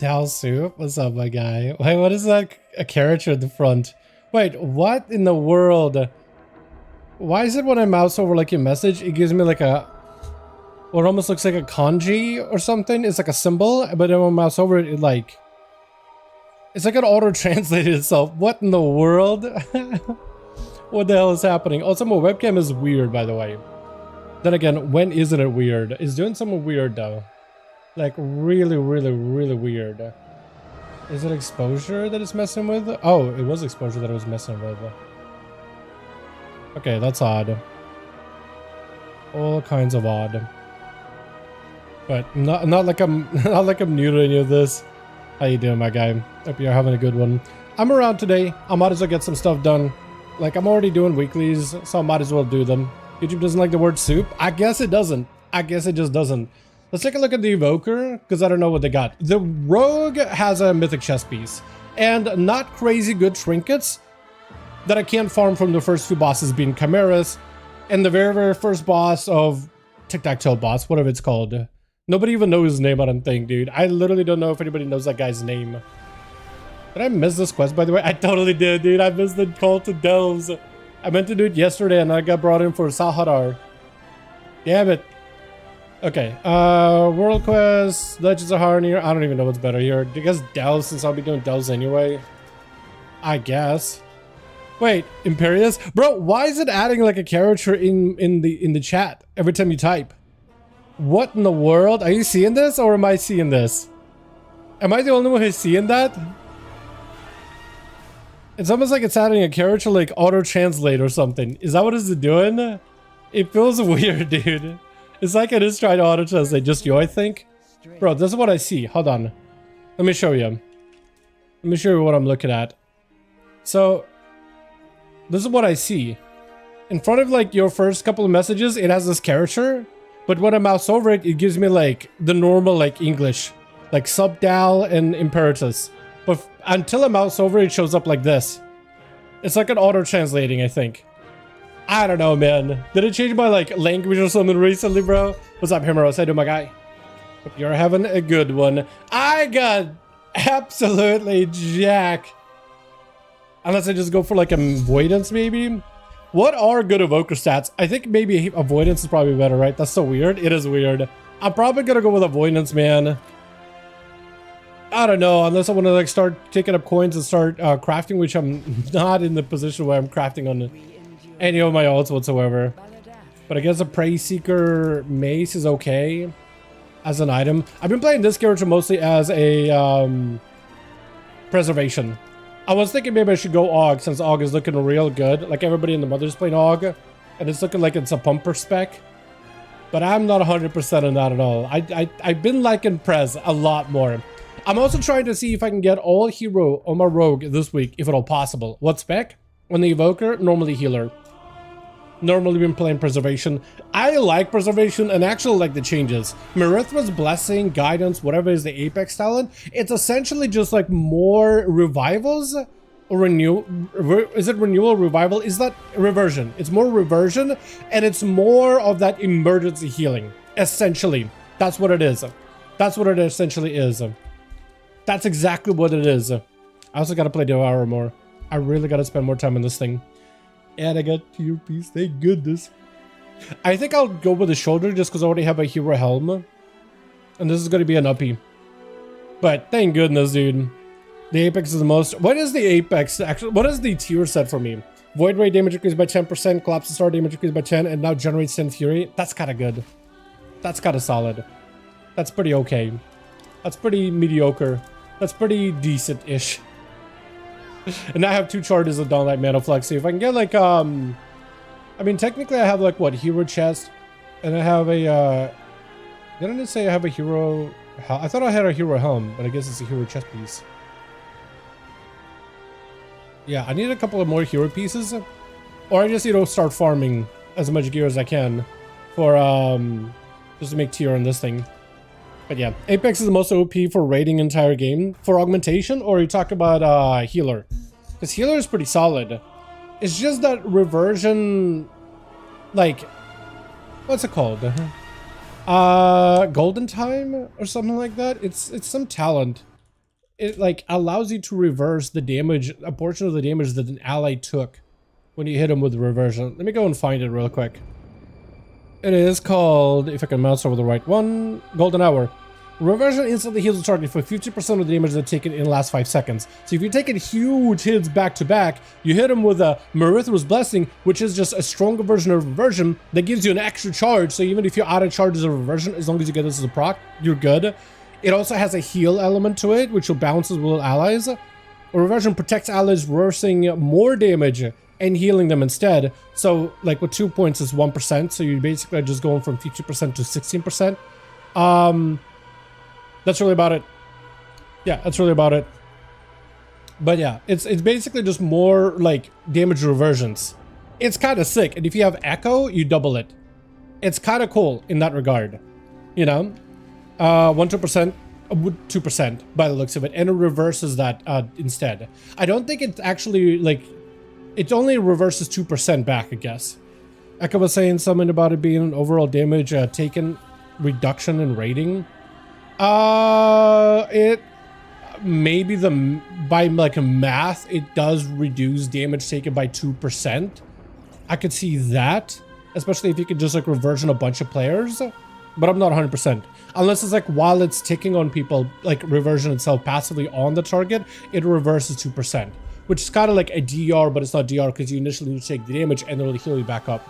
Dal Soup? What's up, my guy? Wait, what is that? A character at the front. Wait, what in the world? Why is it when I mouse over like your message, it gives me like a... what almost looks like a kanji or something? It's like a symbol, but then when I mouse over it, it like... it's like it auto-translated itself. What in the world? What the hell is happening? Also, my webcam is weird, by the way. Then again, when isn't it weird? It's doing something weird, though. Like, really, really, really weird. Is it exposure that it's messing with? Oh, it was exposure that it was messing with. Okay, that's odd. All kinds of odd. But not like I'm not like I'm new to any of this. How you doing, my guy? Hope you're having a good one. I'm around today. I might as well get some stuff done. Like, I'm already doing weeklies, so I might as well do them. YouTube doesn't like the word soup? I guess it doesn't. I guess it just doesn't. Let's take a look at the Evoker, because I don't know what they got. The Rogue has a Mythic chess piece, and not crazy good trinkets that I can't farm from the first few bosses being Chimeras, and the very, very first boss of Tic-Tac-Toe boss, whatever it's called. Nobody even knows his name, I don't think, dude. I literally don't know if anybody knows that guy's name. Did I miss this quest, by the way? I totally did, dude. I missed the call to Delves. I meant to do it yesterday, and I got brought in for Sahadar. Damn it. Okay, World Quest, Legends of Harnir. I don't even know what's better here. I guess Delves, since I'll be doing Delves anyway. I guess. Wait, Imperius? Bro, why is it adding like a character in the chat every time you type? What in the world? Are you seeing this, or am I seeing this? Am I the only one who's seeing that? It's almost like it's adding a character like auto-translate or something. Is that what it's doing? It feels weird, dude. It's like it is trying to auto-translate. Just you, I think. Bro, this is what I see. Hold on. Let me show you. Let me show you what I'm looking at. So, this is what I see. In front of like your first couple of messages, it has this character. But when I mouse over it, it gives me like the normal like English. Like Subdal and Imperatus. But until I mouse over it, it shows up like this. It's like an auto-translating, I think. I don't know, man. Did it change my like language or something recently, bro? What's up, Himeros? How you doing, my guy? Hope you're having a good one. I got absolutely jack. Unless I just go for like avoidance, maybe. What are good evoker stats? I think maybe avoidance is probably better, right? That's so weird. It is weird. I'm probably gonna go with avoidance, man. I don't know, unless I want to like start taking up coins and start crafting, which I'm not in the position where I'm crafting on any of my ults whatsoever. But I guess a Prey Seeker Mace is okay as an item. I've been playing this character mostly as a preservation. I was thinking maybe I should go AUG, since AUG is looking real good. Like everybody in the Mother's playing AUG, and it's looking like it's a pumper spec. But I'm not 100% on that at all. I've been liking Prez a lot more. I'm also trying to see if I can get all hero on my rogue this week, if at all possible. What spec? On the evoker, normally healer. Normally been playing preservation. I like preservation and actually like the changes. Marithma's blessing, guidance, whatever is the apex talent, it's essentially just like more revivals or renew. Is it renewal, revival? Is that reversion? It's more reversion, and it's more of that emergency healing. Essentially, that's what it is. That's what it essentially is. That's exactly what it is. I also gotta play Devour more. I really gotta spend more time on this thing. And I got tier piece, thank goodness. I think I'll go with the shoulder just because I already have a hero helm. And this is gonna be an uppy. But thank goodness, dude. The apex is the most. What is the apex? Actually, what is the tier set for me? Void Ray damage increased by 10%, Collapse and Star damage increased by 10, and now generates 10 Fury. That's kind of good. That's kind of solid. That's pretty okay. That's pretty mediocre. That's pretty decent-ish. And I have 2 charges of Dawnlight Mana Flux. So if I can get like, I mean, technically I have like, what, hero chest? And I have a, didn't it say I have a hero? I thought I had a hero helm, but I guess it's a hero chest piece. Yeah, I need a couple of more hero pieces. Or I just need to start farming as much gear as I can for, just to make tier on this thing. But yeah, Apex is the most OP for raiding entire game. For augmentation, or you talk about healer? Because healer is pretty solid. It's just that reversion, like, what's it called? Golden Time or something like that. It's some talent. it like allows you to reverse the damage, a portion of the damage that an ally took when you hit him with reversion. Let me go and find it real quick. It is called, if I can mouse over the right one, Golden Hour. Reversion instantly heals the target for 50% of the damage that's taken in the last 5 seconds. So if you're taking huge hits back to back, you hit him with a Maritha's Blessing, which is just a stronger version of reversion that gives you an extra charge. So even if you're out of charges of reversion, as long as you get this as a proc, you're good. It also has a heal element to it, which will bounce with allies. Reversion protects allies, reversing more damage and healing them instead. So like with 2 points is 1%. So you're basically just going from 50% to 16%. That's really about it. Yeah, that's really about it. But yeah, it's basically just more like damage reversions. It's kind of sick. And if you have Echo, you double it. It's kind of cool in that regard. You know? 2% by the looks of it. And it reverses that instead. I don't think it's actually like... It only reverses 2% back, I guess. Echo was saying something about it being an overall damage taken reduction in rating. It maybe by like a math, it does reduce damage taken by 2%. I could see that, especially if you could just like reversion a bunch of players, but I'm not 100%. Unless it's like while it's ticking on people, like reversion itself passively on the target, it reverses 2%, which is kind of like a DR, but it's not DR because you initially need to take the damage and then it'll heal you back up.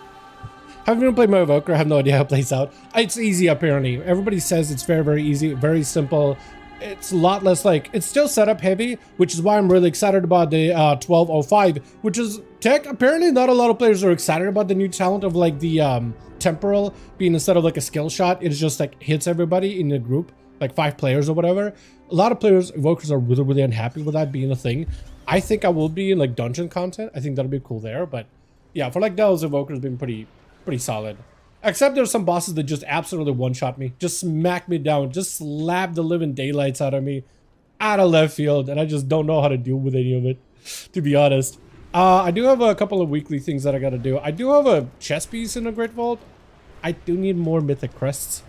Haven't even played my Evoker. I have no idea how it plays out. It's easy, apparently. Everybody says it's very, very easy, very simple. It's a lot less like... It's still setup heavy, which is why I'm really excited about the 1205, which is tech. Apparently, not a lot of players are excited about the new talent of like the temporal being instead of like a skill shot. It's just like hits everybody in a group, like 5 players or whatever. A lot of players, Evokers, are really, really unhappy with that being a thing. I think I will be in like dungeon content. I think that'll be cool there, but yeah, for like Dell's Evoker's been pretty solid. Except there's some bosses that just absolutely one-shot me. Just smack me down. Just slap the living daylights out of me. Out of left field. And I just don't know how to deal with any of it, to be honest. I do have a couple of weekly things that I gotta do. I do have a chess piece in the Great Vault. I do need more Mythic crests.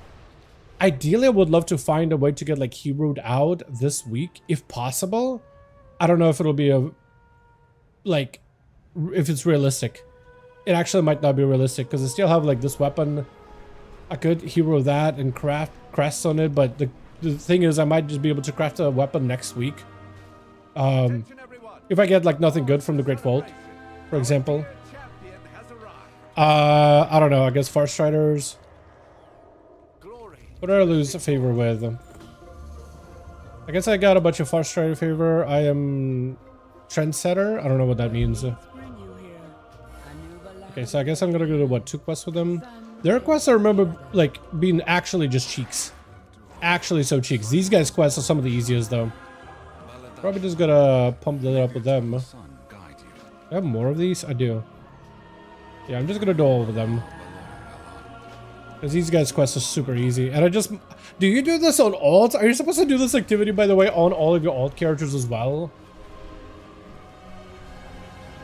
Ideally, I would love to find a way to get like heroed out this week, if possible. I don't know if it'll be if it's realistic. It actually might not be realistic because I still have like this weapon. I could hero that and craft crests on it, but the thing is I might just be able to craft a weapon next week. If I get like nothing good from the Great Vault, for example. I don't know, I guess Far Striders. What did I lose a favor with? I guess I got a bunch of Far Strider favor. I am Trendsetter. I don't know what that means. Okay, so I guess I'm gonna go to what, 2 quests with them. Their quests I remember like being actually just cheeks. Actually so cheeks. These guys' quests are some of the easiest though. Probably just gonna pump that up with them. Do I have more of these? I do. Yeah, I'm just gonna do all of them. Because these guys' quests are super easy. And I just... Do you do this on alt? Are you supposed to do this activity, by the way, on all of your alt characters as well?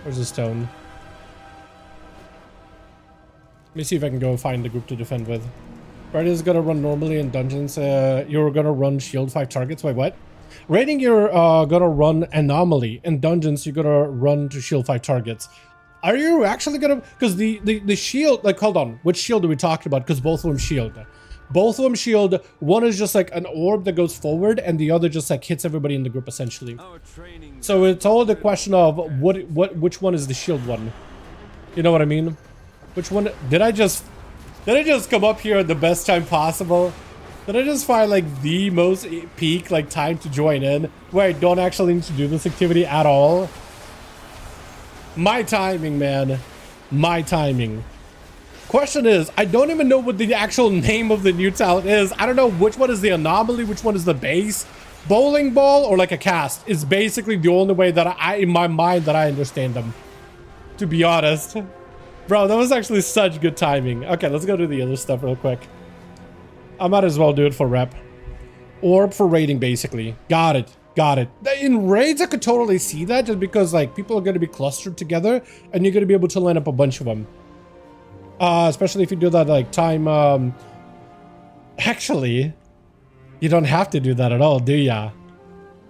Where's the stone? Let me see if I can go find the group to defend with. Raiding is gonna run normally in dungeons. You're gonna run shield 5 targets. Wait, what? Raiding, you're gonna run anomaly. In dungeons, you're gonna run to shield 5 targets. Are you actually gonna... Because the shield... Like, hold on. Which shield are we talking about? Because both of them shield. Both of them shield. One is just like an orb that goes forward, and the other just like hits everybody in the group, essentially. So it's all the question of which one is the shield one. You know what I mean? Which one... Did I just come up here at the best time possible? Did I just find like the most peak like time to join in where I don't actually need to do this activity at all? My timing, man. My timing. Question is, I don't even know what the actual name of the new talent is. I don't know which one is the anomaly, which one is the base. Bowling ball or like a cast is basically the only way that in my mind that I understand them. To be honest. Bro, that was actually such good timing. Okay, let's go do the other stuff real quick. I might as well do it for rep. Orb for raiding, basically. Got it. Got it. In raids, I could totally see that just because like people are going to be clustered together and you're going to be able to line up a bunch of them. Especially if you do that like time. Actually, you don't have to do that at all, do ya?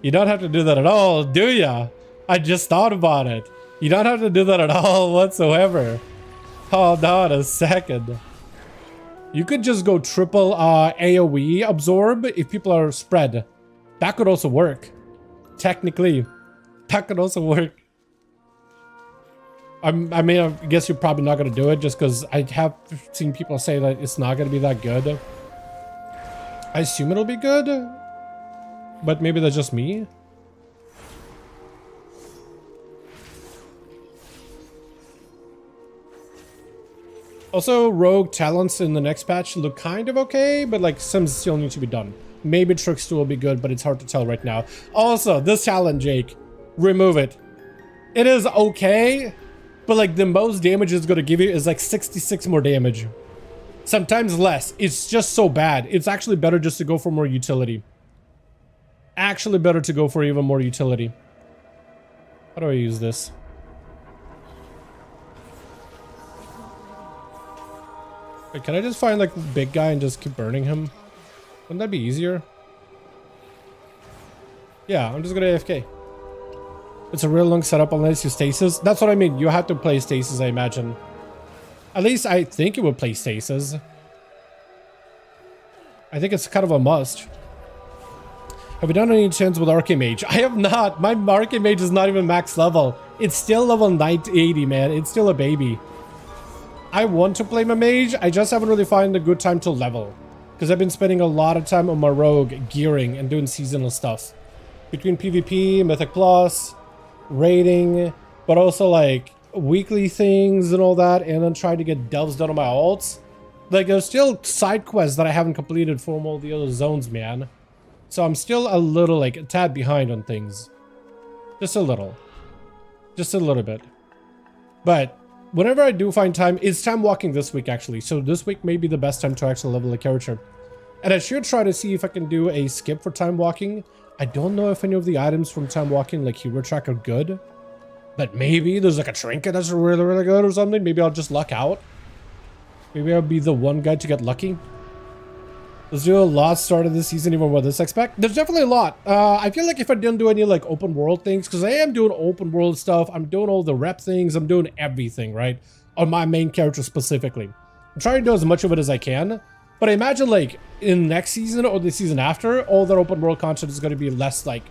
You don't have to do that at all, do ya? I just thought about it. You don't have to do that at all whatsoever. Hold on a second. You could just go triple AoE absorb if people are spread. That could also work. Technically, that could also work. I mean, I guess you're probably not going to do it just because I have seen people say that it's not going to be that good. I assume it'll be good, but maybe that's just me. Also, rogue talents in the next patch look kind of okay, but like some still need to be done. Maybe Trickster will be good, but it's hard to tell right now. Also, this talent, Jake, remove it. It is okay, but like the most damage it's going to give you is like 66 more damage. Sometimes less. It's just so bad. It's actually better just to go for more utility. Actually better to go for even more utility. How do I use this? Wait, can I just find like big guy and just keep burning him? Wouldn't that be easier? Yeah, I'm just gonna AFK. It's a real long setup unless you stasis. That's what I mean. You have to play stasis, I imagine. At least I think it would play stasis. I think it's kind of a must. Have you done any chance with Archimage? I have not. My Archimage is not even max level. It's still level 980, man. It's still a baby. I want to play my mage. I just haven't really found a good time to level. Because I've been spending a lot of time on my rogue, gearing, and doing seasonal stuff. Between PvP, Mythic Plus, raiding, but also like weekly things and all that, and then trying to get delves done on my alts. Like there's still side quests that I haven't completed from all the other zones, man. So I'm still a little like a tad behind on things. Just a little. Just a little bit. But whenever I do find time, it's time walking this week actually. So this week may be the best time to actually level a character. And I should try to see if I can do a skip for time walking. I don't know if any of the items from time walking like hero track are good. But maybe there's like a trinket that's really, really good or something. Maybe I'll just luck out. Maybe I'll be the one guy to get lucky. Let's do a lot started this season even with this expect. There's definitely a lot. I feel like if I didn't do any like open world things, because I am doing open world stuff, I'm doing all the rep things, I'm doing everything, right? On my main character specifically. I'm trying to do as much of it as I can. But I imagine like in next season or the season after, all that open world content is going to be less like,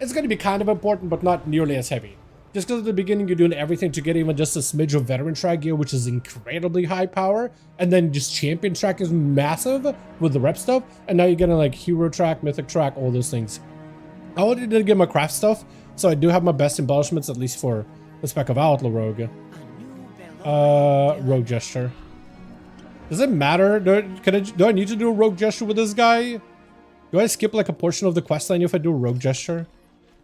it's going to be kind of important, but not nearly as heavy. Just because at the beginning you're doing everything to get even just a smidge of veteran track gear, which is incredibly high power, and then just champion track is massive with the rep stuff, and now you're getting like hero track, mythic track, all those things. I already did get my craft stuff, so I do have my best embellishments, at least for the spec of Outlaw Rogue. Rogue Gesture. Does it matter? Do I need to do a Rogue Gesture with this guy? Do I skip like a portion of the questline if I do a Rogue Gesture?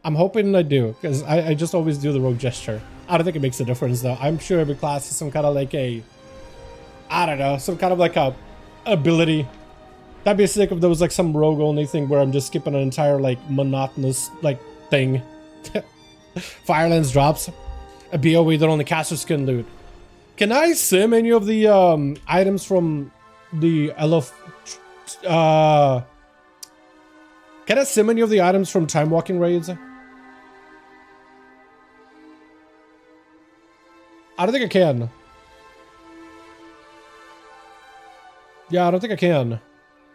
I'm hoping I do, because I just always do the Rogue Gesture. I don't think it makes a difference though. I'm sure every class has some kind of like a, I don't know, some kind of like a ability. That'd be sick if there was like some rogue only thing where I'm just skipping an entire like monotonous like thing. Firelance drops. A BOE that only casters can loot. Can I sim any of the items from the LF? Can I sim any of the items from time walking raids? I don't think I can. Yeah, I don't think I can.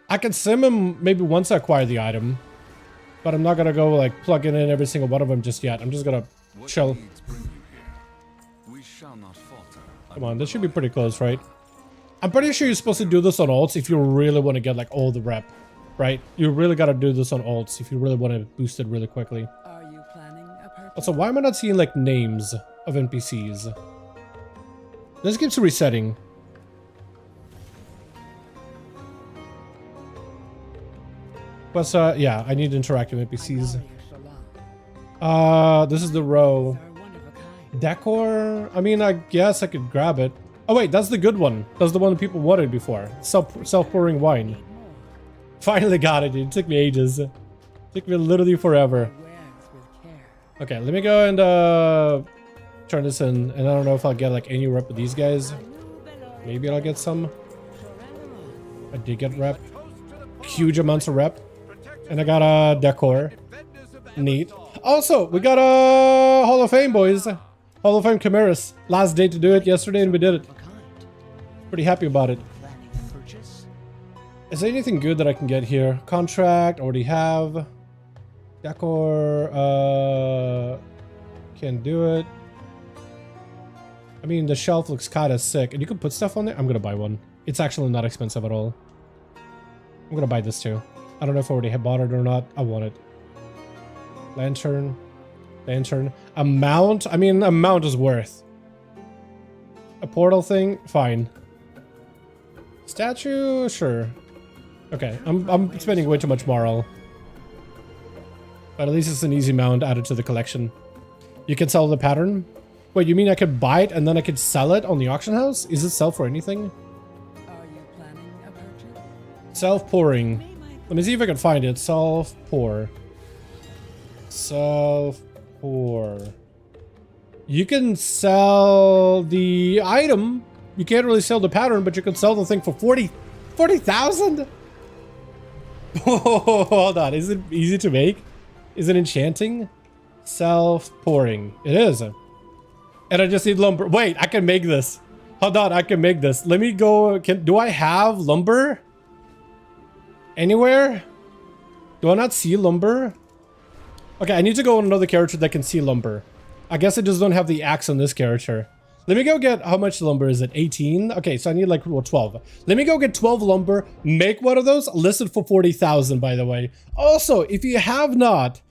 I can sim him maybe once I acquire the item. But I'm not gonna go like plugging in every single one of them just yet. I'm just gonna chill. Come on, this should be pretty close, right? I'm pretty sure you're supposed to do this on ults if you really want to get like all the rep, right? You really gotta do this on ults if you really want to boost it really quickly. Are you planning a purpose? Also, why am I not seeing like names of NPCs? This keeps resetting. Plus, yeah, I need interactive NPCs. This is the row. Decor? I mean, I guess I could grab it. Oh wait, that's the good one. That's the one that people wanted before. Self-pouring wine. Finally got it, dude. It took me ages. It took me literally forever. Okay, let me go and turn this in. And I don't know if I'll get like any rep with these guys. Maybe I'll get some. I did get rep. Huge amounts of rep. And I got a decor. Neat. Also, we got a Hall of Fame, boys. Hall of Fame Chimeras. Last day to do it yesterday, and we did it. Pretty happy about it. Is there anything good that I can get here? Contract, already have. Decor, can't do it. I mean, the shelf looks kind of sick. And you can put stuff on there? I'm gonna buy one. It's actually not expensive at all. I'm gonna buy this too. I don't know if I already have bought it or not. I want it. Lantern. Lantern. A mount? I mean, a mount is worth. A portal thing? Fine. Statue? Sure. Okay, I'm spending way too much moral. But at least it's an easy mount added to the collection. You can sell the pattern? Wait, you mean I could buy it and then I could sell it on the auction house? Is it sell for anything? Are you planning a purchase? Self-pouring. Let me see if I can find it. Self-pour. Self-pour. You can sell the item. You can't really sell the pattern, but you can sell the thing for 40,000? Oh, hold on. Is it easy to make? Is it enchanting? Self-pouring. It is. And I just need lumber. Wait, I can make this. Hold on, I can make this. Let me go. Do I have lumber? Anywhere? Do I not see lumber? Okay, I need to go on another character that can see lumber. I guess I just don't have the axe on this character. Let me go get, how much lumber is it? 18? Okay, so I need like, well, 12. Let me go get 12 lumber, make one of those, listed for 40,000, by the way. Also, if you have not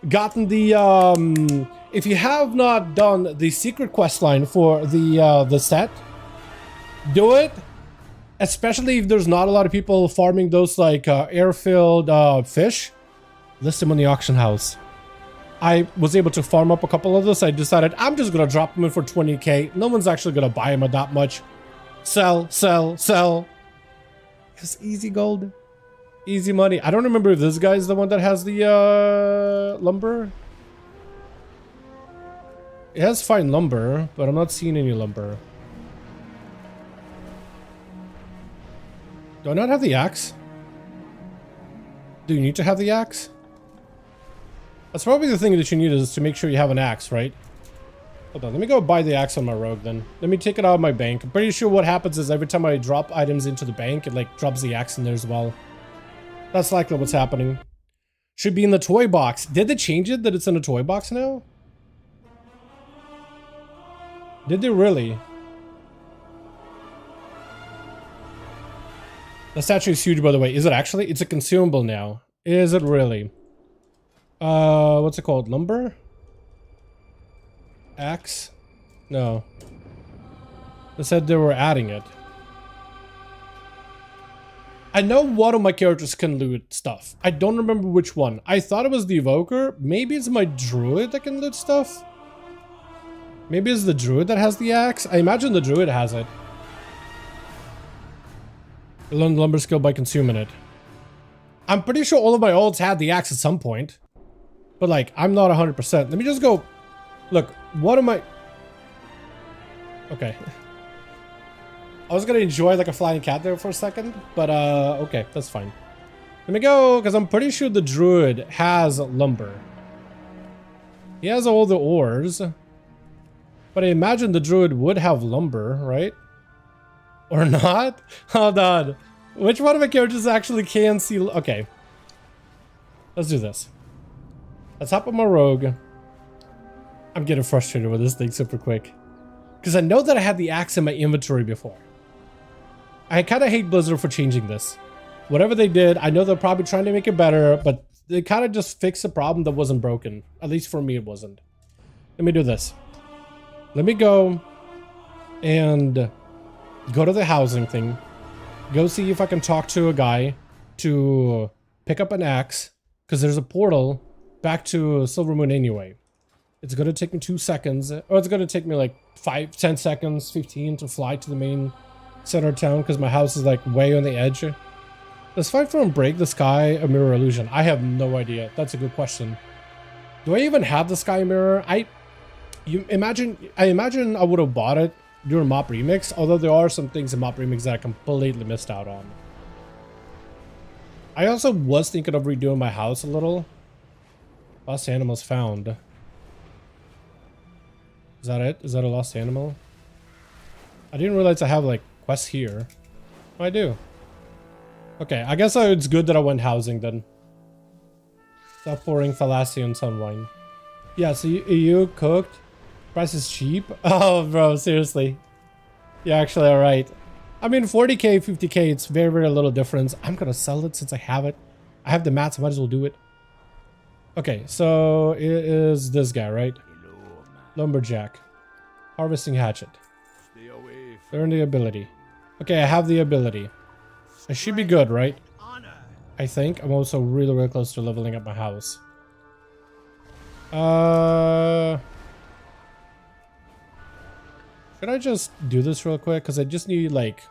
gotten the, if you have not done the secret quest line for the set, do it. Especially if there's not a lot of people farming those like air-filled fish. List them on the auction house. I was able to farm up a couple of those. I decided I'm just gonna drop them in for 20k. No one's actually gonna buy them at that much. Sell, sell, sell. It's easy gold, easy money. I don't remember if this guy's the one that has the lumber. It has fine lumber, but I'm not seeing any lumber. Do I not have the axe? Do you need to have the axe? That's probably the thing that you need, is to make sure you have an axe, right? Hold on, let me go buy the axe on my rogue then. Let me take it out of my bank. I'm pretty sure what happens is every time I drop items into the bank, it like drops the axe in there as well. That's likely what's happening. Should be in the toy box. Did they change it that it's in a toy box now? Did they really? The statue is huge, by the way. Is it actually? It's a consumable now. Is it really? What's it called? Lumber? Axe? No. They said they were adding it. I know one of my characters can loot stuff. I don't remember which one. I thought it was the evoker. Maybe it's my druid that can loot stuff. Maybe it's the druid that has the axe. I imagine the druid has it. I learned the lumber skill by consuming it. I'm pretty sure all of my ults had the axe at some point. But like, I'm not 100%. Let me just go. Look, what am I? Okay. I was gonna enjoy like a flying cat there for a second, but okay, that's fine. Let me go, because I'm pretty sure the druid has lumber. He has all the ores. But I imagine the druid would have lumber, right? Or not? Hold on. Which one of my characters actually can see? Okay. Let's do this. Let's hop on my rogue. I'm getting frustrated with this thing super quick. Because I know that I had the axe in my inventory before. I kind of hate Blizzard for changing this. Whatever they did, I know they're probably trying to make it better, but they kind of just fixed a problem that wasn't broken. At least for me, it wasn't. Let me do this. Let me go and go to the housing thing. Go see if I can talk to a guy to pick up an axe, because there's a portal back to Silver Moon anyway. It's going to take me 2 seconds, or it's going to take me like 5, 10 seconds, 15 to fly to the main center of town, because my house is like way on the edge. Does fight from break the sky a mirror illusion? I have no idea. That's a good question. Do I even have the sky mirror? I imagine I would have bought it during Mop Remix, although there are some things in Mop Remix that I completely missed out on. I also was thinking of redoing my house a little. Lost animals found. Is that it? Is that a lost animal? I didn't realize I have like quests here. Oh, I do. Okay, I guess it's good that I went housing then. Stop pouring fallacy on some wine. Yeah, so you cooked. Price is cheap. Oh, bro, seriously. You're actually alright. I mean, 40k, 50k, it's very, very little difference. I'm gonna sell it since I have it. I have the mats, I might as well do it. Okay, so it is this guy, right? Lumberjack. Harvesting hatchet. Learn the ability. Okay, I have the ability. I should be good, right? I think. I'm also really, really close to leveling up my house. Should I just do this real quick? Because I just need like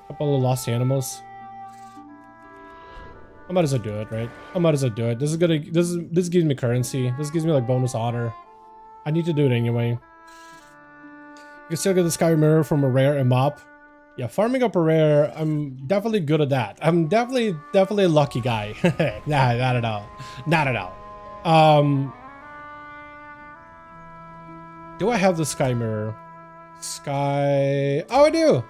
a couple of lost animals. I might as well do it, right? I might as well do it. This is gonna this gives me currency. This gives me like bonus honor. I need to do it anyway. You can still get the sky mirror from a rare and mop. Yeah, farming up a rare, I'm definitely good at that. I'm definitely a lucky guy. Nah, not at all. Not at all. Do I have the sky mirror? Sky... Oh, I do!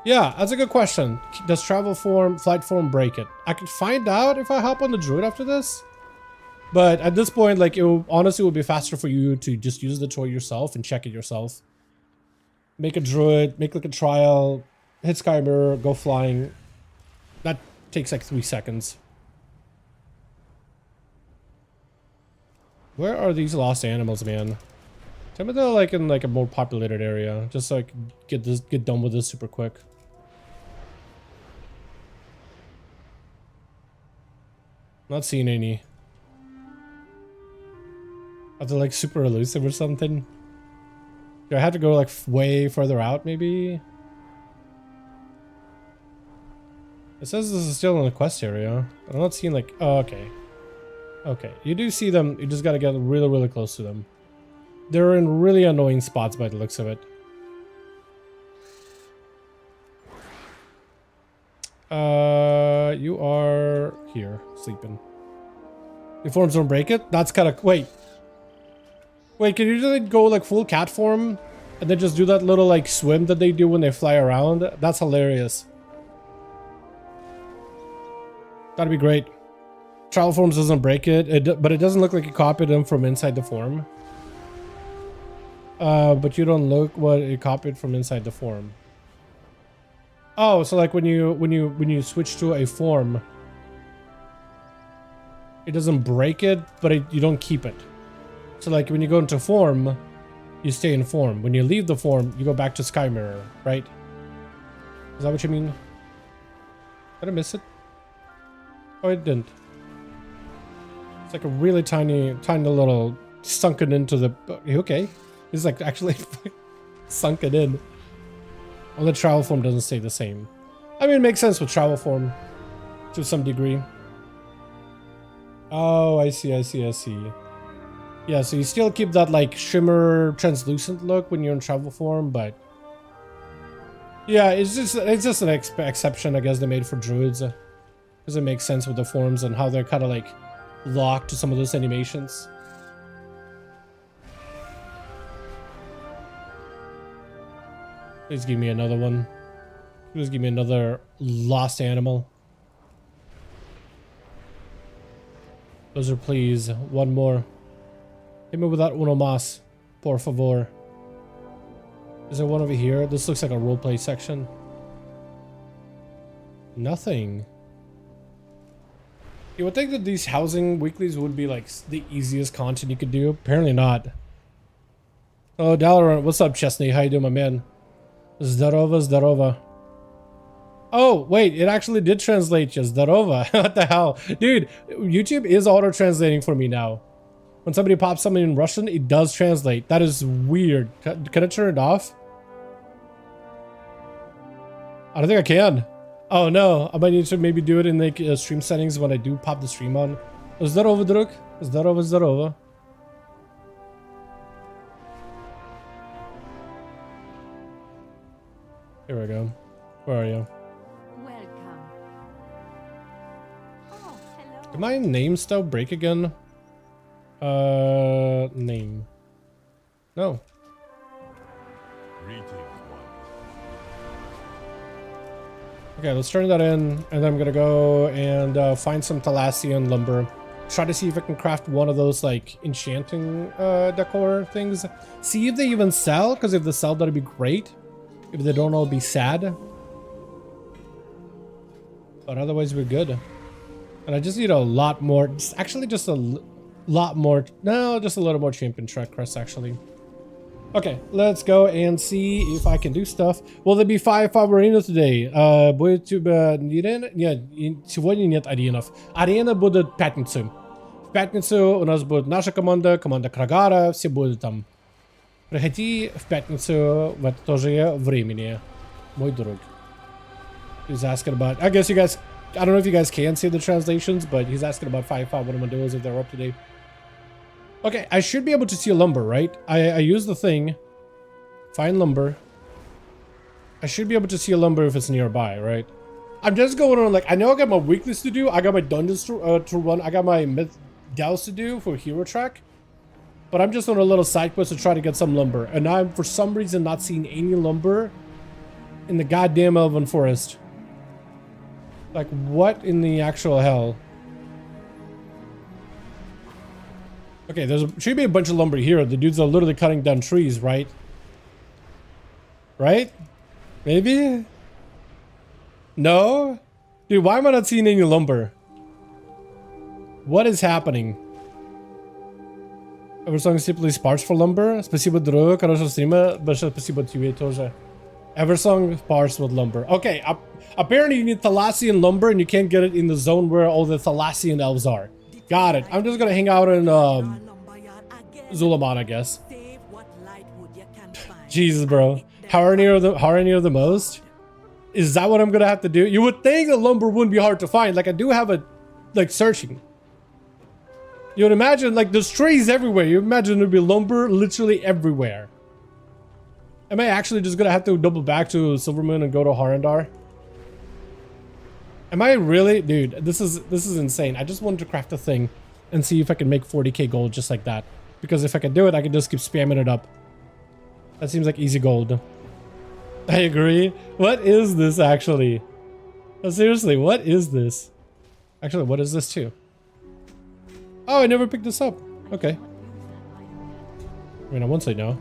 Yeah, that's a good question. Does flight form break it? I could find out if I hop on the druid after this. But at this point, like, honestly would be faster for you to just use the toy yourself and check it yourself. Make a druid, make like a trial, hit sky mirror, go flying. That takes like 3 seconds. Where are these lost animals, man? Tell me they're like in like a more populated area, just so I can get done with this super quick. Not seeing any. Are they like super elusive or something? Do I have to go like way further out maybe? It says this is still in the quest area. I'm not seeing like, oh, okay. Okay, you do see them, you just gotta get really, really close to them. They're in really annoying spots by the looks of it. You are here, sleeping. The forms don't break it? That's kind of... Wait, can you just go like full cat form? And then just do that little like swim that they do when they fly around? That's hilarious. That'd be great. Trial forms doesn't break it, but it doesn't look like you copied them from inside the form. But you don't look what it copied from inside the form. Oh, so like when you switch to a form, it doesn't break it, but you don't keep it. So like when you go into form, you stay in form. When you leave the form, you go back to sky mirror, right? Is that what you mean? Did I miss it? Oh, it didn't. It's like a really tiny little sunken into the... Okay. It's like actually sunken in. Well, the travel form doesn't stay the same. I mean, it makes sense with travel form to some degree. Oh, I see. Yeah, so you still keep that like shimmer translucent look when you're in travel form, but yeah, it's just an exception, I guess, they made for druids, because it makes sense with the forms and how they're kind of like locked to some of those animations. Please give me another one. Please give me another lost animal. Those are please. One more. Hit me with that uno más, por favor. Is there one over here? This looks like a roleplay section. Nothing. You would think that these housing weeklies would be like the easiest content you could do. Apparently not. Oh, Dalaran, what's up, Chesney? How you doing, my man? Zdarova. Oh, wait, it actually did translate you. Zdarova. What the hell? Dude, YouTube is auto-translating for me now. When somebody pops something in Russian, it does translate. That is weird. Can I turn it off? I don't think I can. Oh no, I might need to maybe do it in like stream settings when I do pop the stream on. Zdarova, drug. Zdarova. Here we go. Where are you? Welcome. Oh, hello. Did my name still break again? Name. No. Okay, let's turn that in, and then I'm gonna go and find some Thalassian lumber. Try to see if I can craft one of those like enchanting decor things. See if they even sell, because if they sell, that'd be great. If they don't, I'll be sad. But otherwise, we're good. And I just need a lot more. Actually, just a lot more. No, just a little more champion track crest, actually. Okay, let's go and see if I can do stuff. Will there be 5 arena today? Будет сегодня нет аренов. Арена будет в пятницу. В пятницу у нас будет наша команда, команда Крагара, все будут там. Приходи в пятницу в это тоже времени, мой друг. He's asking about, I guess you guys, I don't know if you guys can see the translations, but he's asking about 5 what I'm gonna do is if they're up today. Okay, I should be able to see a lumber, right? I use the thing. Find lumber. I should be able to see a lumber if it's nearby, right? I'm just going on like, I know I got my weeklies to do. I got my dungeons to run. I got my Dells to do for hero track. But I'm just on a little side quest to try to get some lumber. And I'm, for some reason, not seeing any lumber in the goddamn Elven Forest. Like, what in the actual hell? Okay, should be a bunch of lumber here. The dudes are literally cutting down trees, right? Right? Maybe? No? Dude, why am I not seeing any lumber? What is happening? Eversong simply sparse for lumber. Спасибо, друг. Хорошего стрима. Большое спасибо тебе тоже. Eversong sparse with lumber. Okay, apparently you need Thalassian lumber and you can't get it in the zone where all the Thalassian elves are. Got it. I'm just gonna hang out in Zulaman, I guess. Jesus, bro. How are near the most? Is that what I'm gonna have to do? You would think the lumber wouldn't be hard to find. Like I do have a like searching. You would imagine like there's trees everywhere. You imagine there'd be lumber literally everywhere. Am I actually just gonna have to double back to Silvermoon and go to Harandar? Am I really? Dude, this is insane. I just wanted to craft a thing and see if I can make 40k gold just like that. Because if I can do it, I can just keep spamming it up. That seems like easy gold. I agree. What is this actually? Oh, seriously, what is this? Actually, what is this too? Oh, I never picked this up. Okay. I mean, I won't say no.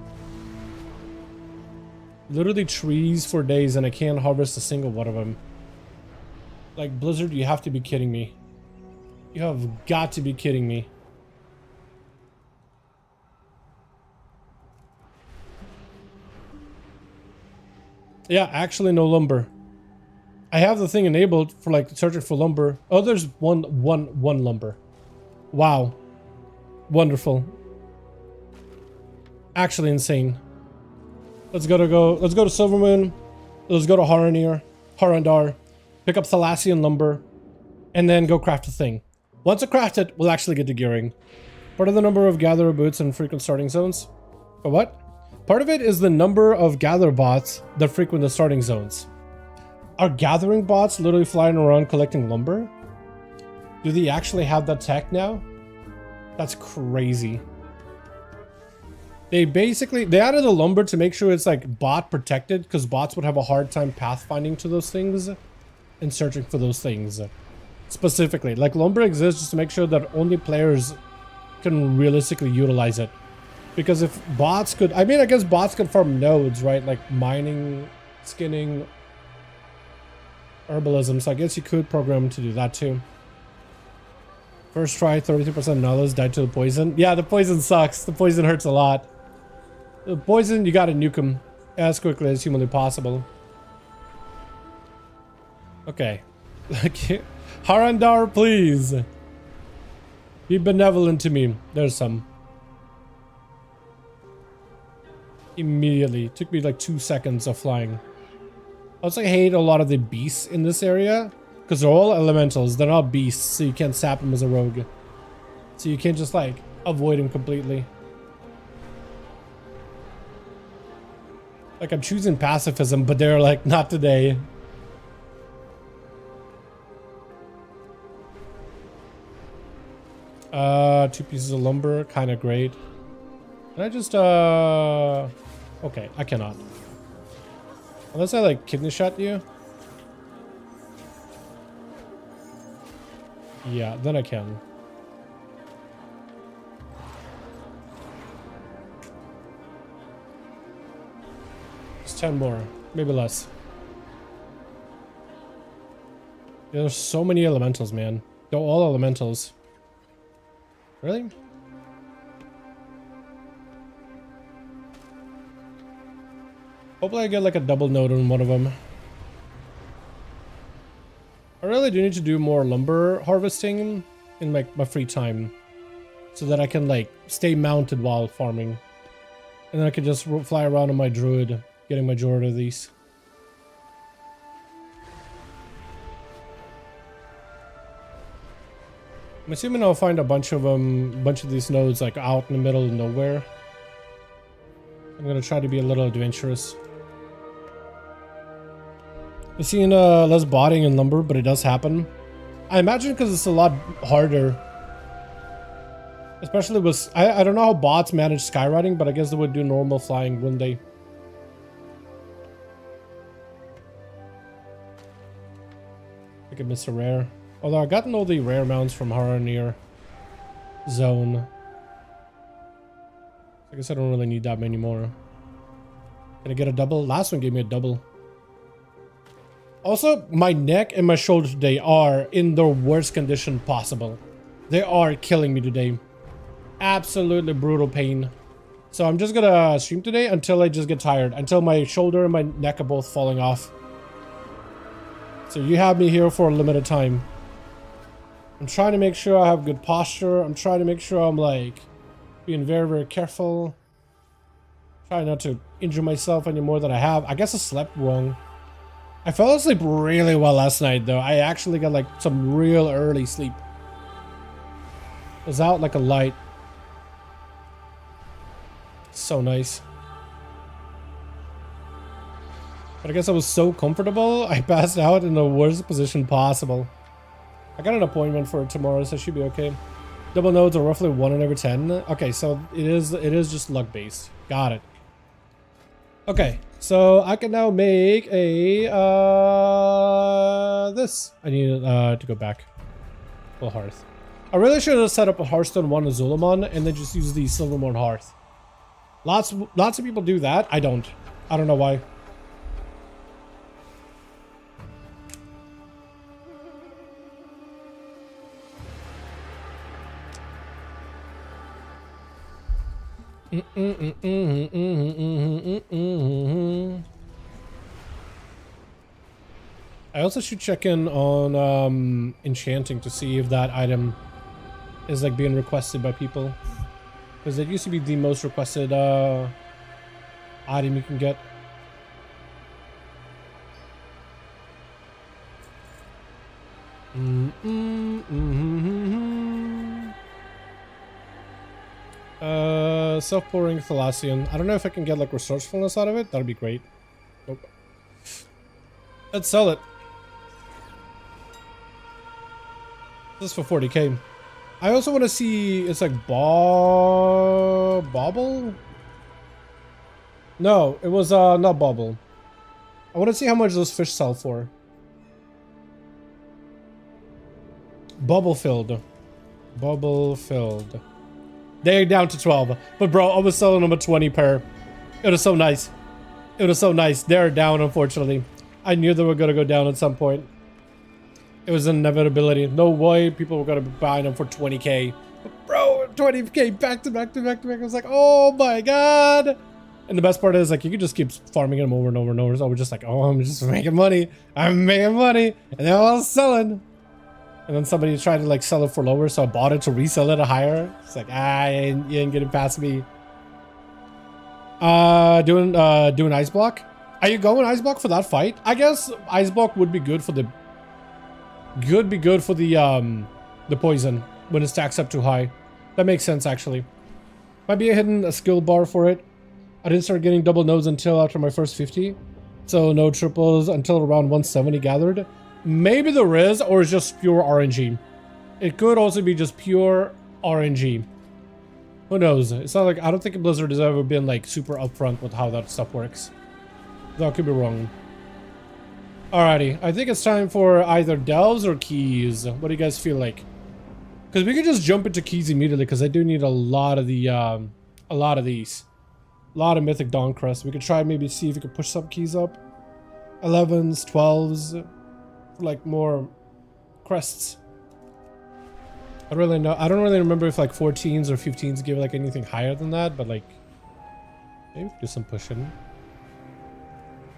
Literally trees for days and I can't harvest a single one of them. Like, Blizzard, you have to be kidding me. You have got to be kidding me. Yeah, actually no lumber. I have the thing enabled for like searching for lumber. Oh, there's one lumber. Wow. Wonderful. Actually insane. Let's go to Silvermoon. Let's go to Harandar. Pick up Thalassian lumber. And then go craft a thing. Once I craft it, we'll actually get to gearing. Part of the number of gatherer boots and frequent starting zones. For what? Part of it is the number of gather bots that frequent the starting zones. Are gathering bots literally flying around collecting lumber? Do they actually have that tech now? That's crazy. They added the lumber to make sure it's like bot protected because bots would have a hard time pathfinding to those things and searching for those things. Specifically, like lumber exists just to make sure that only players can realistically utilize it. Because if bots could, I mean, I guess bots could farm nodes, right? Like mining, skinning, herbalism. So I guess you could program to do that too. First try, 32% nullas died to the poison. Yeah, the poison sucks. The poison hurts a lot. The poison, you gotta nuke them as quickly as humanly possible. Okay. Harandar, please. Be benevolent to me. There's some. Immediately. Took me like 2 seconds of flying. I also hate a lot of the beasts in this area. Because they're all elementals. They're not beasts. So you can't sap them as a rogue. So you can't just like avoid them completely. Like I'm choosing pacifism. But they're like not today. 2 pieces of lumber, kind of great. Can I just, okay, I cannot. Unless I, like, kidney shot you. Yeah, then I can. Just 10 more, maybe less. Yeah, there's so many elementals, man. They're all elementals. Really? Hopefully I get like a double node on one of them. I really do need to do more lumber harvesting in like my free time, so that I can like stay mounted while farming. And then I can just fly around on my druid, getting majority of these. I'm assuming I'll find a bunch of these nodes like out in the middle of nowhere. I'm gonna try to be a little adventurous. I've seen less botting in lumber, but it does happen. I imagine because it's a lot harder. Especially with, I don't know how bots manage skywriting, but I guess they would do normal flying, wouldn't they? I could miss a rare. Although I gotten all the rare mounts from Haranir zone. I guess I don't really need that many more. Can I get a double? Last one gave me a double. Also, my neck and my shoulder today are in the worst condition possible. They are killing me today. Absolutely brutal pain. So I'm just gonna stream today until I just get tired. Until my shoulder and my neck are both falling off. So you have me here for a limited time. I'm trying to make sure I have good posture. I'm trying to make sure I'm like being very, very careful. Trying not to injure myself any more than I have. I guess I slept wrong. I fell asleep really well last night though. I actually got like some real early sleep. I was out like a light. So nice. But I guess I was so comfortable, I passed out in the worst position possible. I got an appointment for tomorrow, so I should be okay. Double nodes are roughly 1 in every 10. Okay, so it is just luck based. Got it. Okay, so I can now make a this. I need to go back. Full hearth. I really should have set up a Hearthstone 1 Azulamon and then just use the Silvermorn Hearth. Lots of people do that. I don't know why. I also should check in on enchanting to see if that item is like being requested by people, because it used to be the most requested item you can get. Self-pouring Thalassian. I don't know if I can get like resourcefulness out of it. That'd be great. Nope. Let's sell it. This is for 40k. I also want to see, it's like Bobble? No, it was not Bobble. I want to see how much those fish sell for. Bubble filled. Bubble filled. They're down to 12. But bro, I was selling them at 20 per. It was so nice. It was so nice. They're down, unfortunately. I knew they were going to go down at some point. It was an inevitability. No way people were going to be buying them for 20k. Bro, 20k back to back to back to back. I was like, oh my god. And the best part is like, you could just keep farming them over and over and over. So I was just like, oh, I'm just making money. I'm making money. And then I was selling. And then somebody tried to like sell it for lower, so I bought it to resell it at higher. It's like, you ain't getting past me. Doing ice block. Are you going ice block for that fight? I guess ice block would be good for the the poison when it stacks up too high. That makes sense actually. Might be a hidden skill bar for it. I didn't start getting double nodes until after my first 50, so no triples until around 170 gathered. Maybe there is, or it's just pure RNG. It could also be just pure RNG. Who knows? It's not like, I don't think Blizzard has ever been like super upfront with how that stuff works. Though I could be wrong. Alrighty, I think it's time for either delves or keys. What do you guys feel like? Because we could just jump into keys immediately, because I do need a lot of the, a lot of these. A lot of Mythic Dawn Crest. We could try maybe see if we could push some keys up. 11s, 12s, for like more crests. I don't really remember if like 14s or 15s give like anything higher than that, but like maybe do some pushing.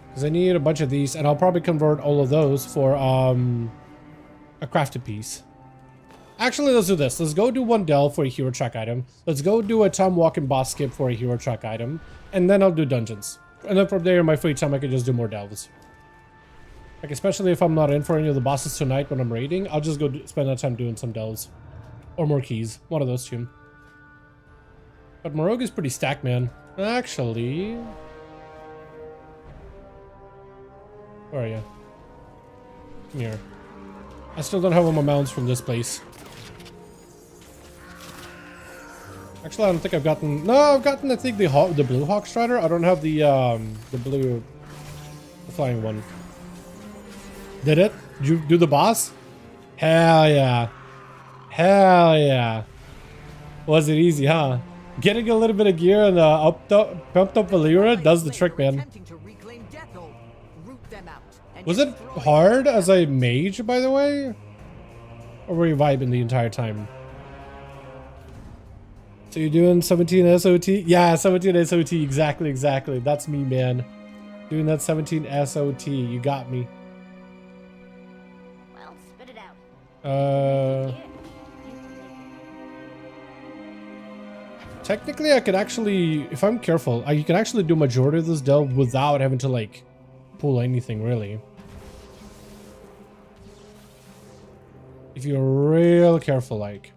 Because I need a bunch of these, and I'll probably convert all of those for a crafted piece. Actually, let's do this. Let's go do one delve for a hero track item. Let's go do a time walking boss skip for a hero track item, and then I'll do dungeons. And then from there, in my free time, I can just do more delves. Like, especially if I'm not in for any of the bosses tonight when I'm raiding, I'll just go spend that time doing some delves. Or more keys. One of those two. But Morog is pretty stacked, man. Actually... Where are you? Come here. I still don't have all my mounts from this place. Actually, I don't think I've gotten... No, I've gotten, I think, the blue Hawk Strider. I don't have the blue... The flying one. Did it? Did you do the boss? Hell yeah. Hell yeah. Was it easy, huh? Getting a little bit of gear and pumped up Valera does the trick, man. Was it hard as a mage, by the way? Or were you vibing the entire time? So you're doing 17 SOT? Yeah, 17 SOT, exactly. That's me, man. Doing that 17 SOT, you got me. Well, spit it out. Technically, I could actually, if I'm careful, you can actually do majority of this delve without having to, like, pull anything, really. If you're real careful, like.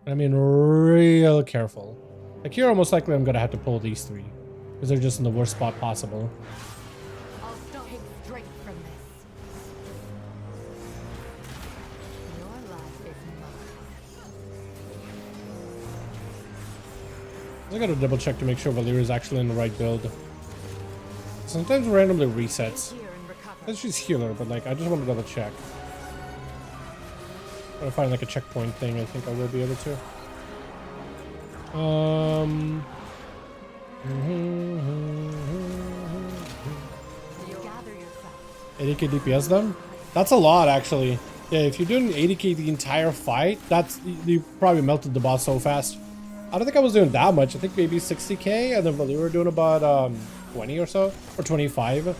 I mean, real careful. Like, here, most likely I'm gonna have to pull these three. Because they're just in the worst spot possible. I'll stop him straight from this. Your life is mine. I gotta double check to make sure Valeria is actually in the right build. Sometimes randomly resets. That's just healer, but like, I just want to double check. If I find like a checkpoint thing, I think I will be able to. 80k DPS then? That's a lot, actually. Yeah, if you're doing 80k the entire fight, that's, you probably melted the boss so fast. I don't think I was doing that much. I think maybe 60k, and then Valeria were doing about 20 or so, or 25. You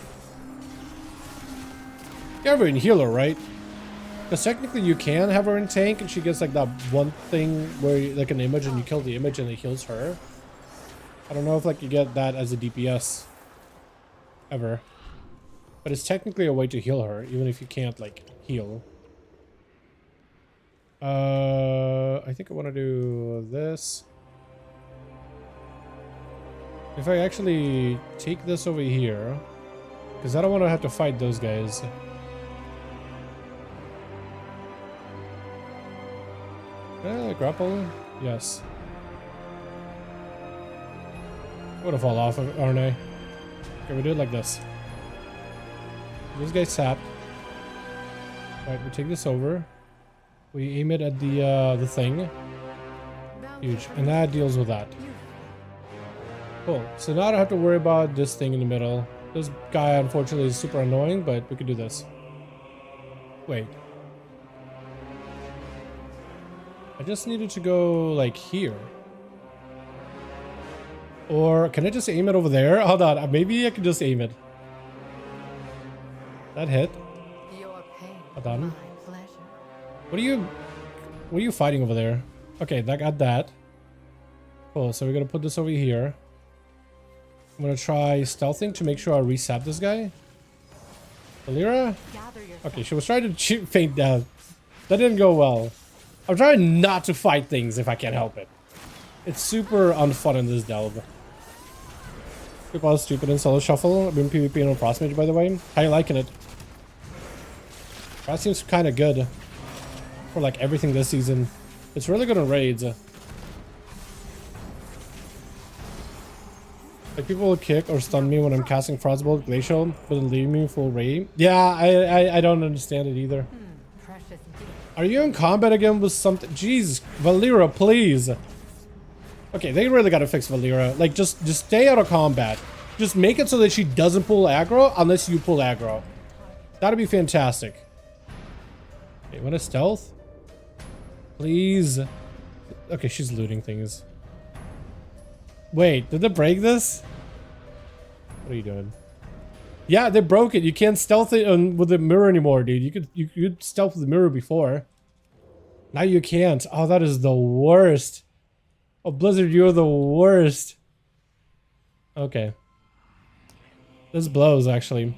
have her in healer, right? Because technically you can have her in tank, and she gets like that one thing where like an image, and you kill the image, and it heals her. I don't know if like you get that as a DPS ever, but it's technically a way to heal her, even if you can't like heal. I think I want to do this. If I actually take this over here, because I don't want to have to fight those guys. Grapple? Yes. I'm gonna fall off, aren't I? Okay, we do it like this. This guy's sapped. Alright, we take this over. We aim it at the thing. Huge. And that deals with that. Cool. So now I don't have to worry about this thing in the middle. This guy, unfortunately, is super annoying, but we could do this. Wait. I just needed to go, like, here. Or can I just aim it over there? Hold on. Maybe I can just aim it. That hit. Hold on. What are you fighting over there? Okay, that got that. Cool. So we're going to put this over here. I'm going to try stealthing to make sure I reset this guy. Valera? Okay, she was trying to faint death. That didn't go well. I'm trying not to fight things if I can help it. It's super unfun in this delve. People are stupid in solo shuffle. I've been PvPing on Frost Mage, by the way. How you liking it? That seems kind of good for like everything this season. It's really good on raids. Like people will kick or stun me when I'm casting Frostbolt Glacial, but then leave me full raid. Yeah, I don't understand it either. Precious gift. Are you in combat again with something? Jeez, Valera, please. Okay, they really gotta fix Valera. Like, just stay out of combat. Just make it so that she doesn't pull aggro unless you pull aggro. That'd be fantastic. Okay, what is stealth? Please. Okay, she's looting things. Wait, did they break this? What are you doing? Yeah, they broke it. You can't stealth it with the mirror anymore, dude. You could stealth with the mirror before. Now you can't. Oh, that is the worst. Oh, Blizzard, you're the worst. Okay. This blows, actually.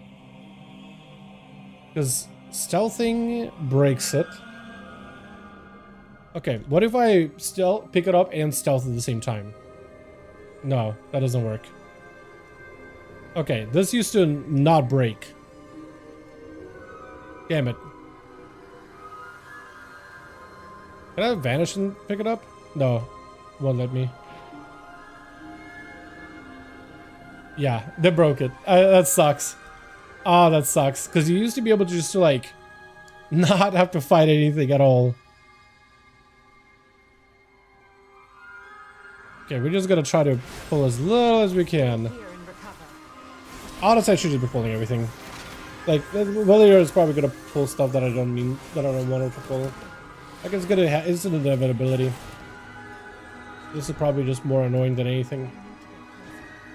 Because stealthing breaks it. Okay, what if I still pick it up and stealth at the same time? No, that doesn't work. Okay, this used to not break. Damn it. Can I vanish and pick it up? No, won't let me. Yeah, they broke it. That sucks. Oh, that sucks. Because you used to be able to just like not have to fight anything at all. Okay, we're just gonna try to pull as little as we can. Honestly, I should just be pulling everything. Like, Valera is probably gonna pull stuff that I don't want her to pull. Like, it's an inevitability. This is probably just more annoying than anything.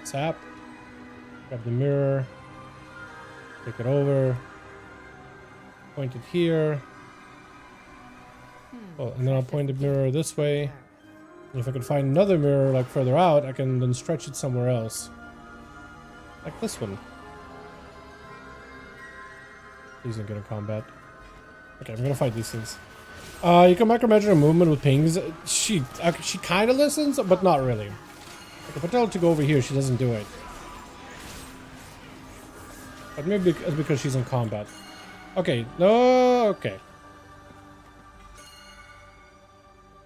Sap. Grab the mirror. Take it over. Point it here. Oh, and then I'll point the mirror this way. And if I can find another mirror, like, further out, I can then stretch it somewhere else. Like this one. Please don't get in combat. Okay, I'm gonna fight these things. You can micromanage her movement with pings. She kind of listens, but not really. Like, if I tell her to go over here, she doesn't do it. But maybe it's because she's in combat. Okay, no, okay.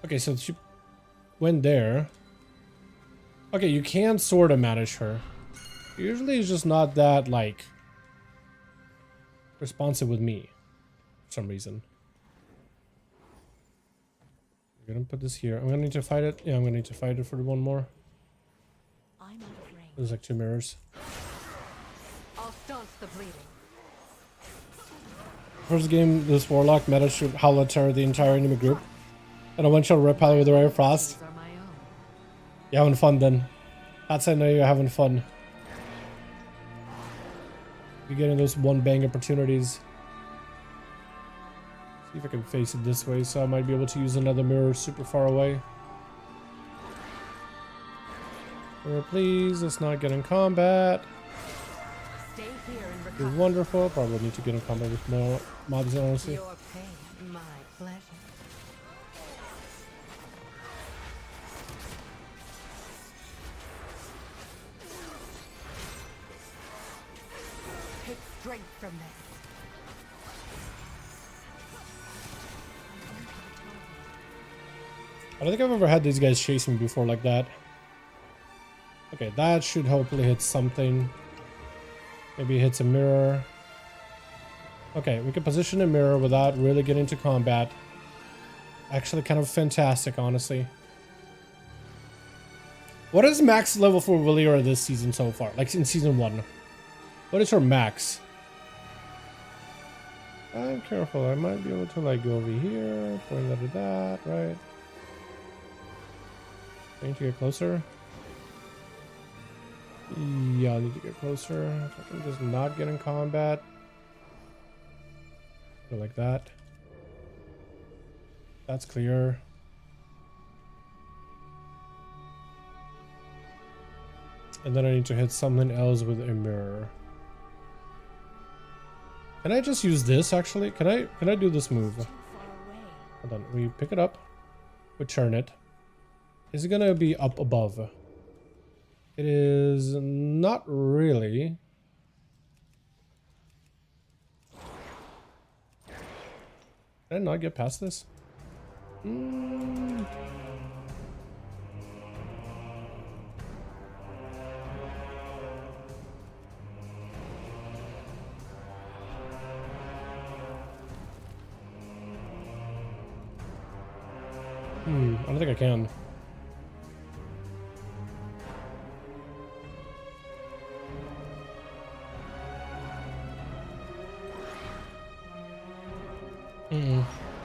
Okay, so she went there. Okay, you can sort of manage her. Usually it's just not that, like, responsive with me for some reason. I'm gonna put this here. I'm gonna need to fight it. Yeah, I'm gonna need to fight it for one more. There's like 2 mirrors. I'll staunch the bleeding. First game, this Warlock meta should howl at terror the entire enemy group. And a one-shot repel with the Ray of Frost. You're having fun then. That's how I know you're having fun. You're getting those one-bang opportunities. See if I can face it this way, so I might be able to use another mirror super far away. Mirror, please, let's not get in combat. Stay here and Be recover. wonderful. Probably need to get in combat with more mobs, honestly. Your pain, my pleasure. Take strength from this. I don't think I've ever had these guys chase me before like that. Okay, that should hopefully hit something. Maybe it hits a mirror. Okay, we can position a mirror without really getting into combat. Actually kind of fantastic, honestly. What is max level for Valera this season so far? Like in season 1. What is her max? I'm careful, I might be able to like go over here, point that at that, right? I need to get closer. Yeah, I need to get closer. If I can just not get in combat. Go like that. That's clear. And then I need to hit something else with a mirror. Can I just use this actually? Can I do this move? Hold on, we pick it up. We turn it. Is it gonna be up above? It is not really. Can I not get past this? Mm. I don't think I can.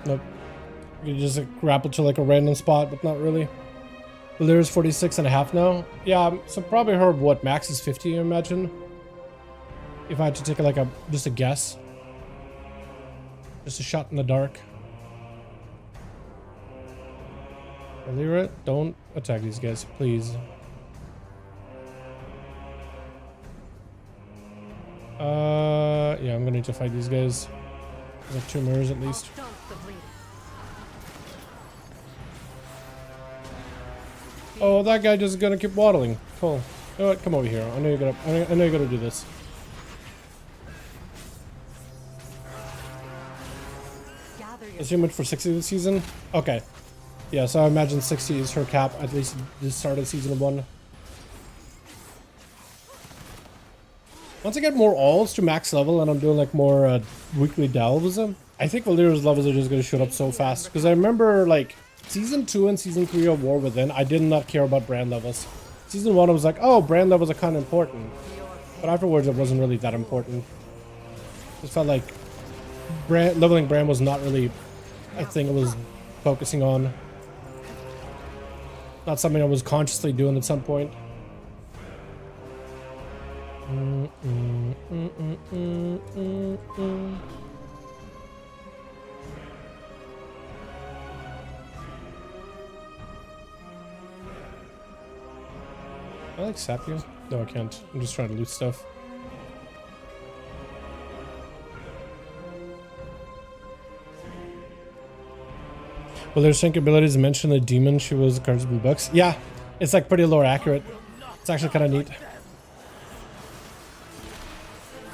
Nope. You just grapple to like a random spot, but not really. The Lyra's 46 and a half now. Yeah, so probably her what max is 50, I imagine. If I had to take like just a guess. Just a shot in the dark. Lyra, don't attack these guys, please. Yeah, I'm gonna need to fight these guys. There's 2 mirrors at least. I'll stance the bleeding. Oh, that guy just gonna keep waddling. Cool. You know what? Come over here. I know you're gonna. I know you're gonna do this. Gather your Assume it for 60 this season. Okay. Yeah, so I imagine 60 is her cap at least this start of season 1. Once I get more alls to max level and I'm doing like more weekly delves, I think Valera's levels are just gonna shoot up so fast. Because I remember like season 2 and season 3 of War Within, I did not care about brand levels. Season 1 I was like, oh, brand levels are kind of important. But afterwards it wasn't really that important. It felt like leveling brand was not really a thing I was focusing on. Not something I was consciously doing at some point. I like sap you? No, I can't. I'm just trying to loot stuff. Well, there's sync abilities mentioned the demon she was cards in books. Yeah, it's like pretty lore accurate. It's actually kind of neat.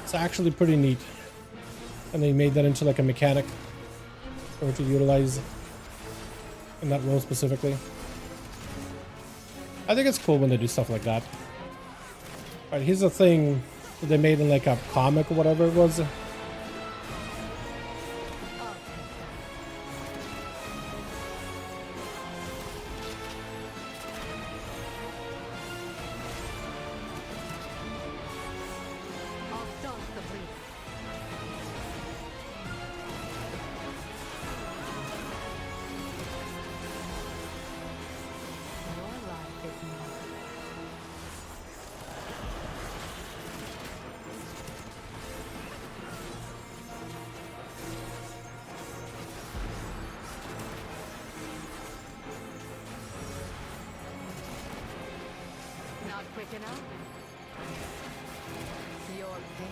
It's actually pretty neat. And they made that into like a mechanic for her to utilize in that role specifically. I think it's cool when they do stuff like that. Alright, here's a thing that they made in like a comic or whatever it was. I'll stance the bleeding. Your life is mine. Not quick enough? Your pain,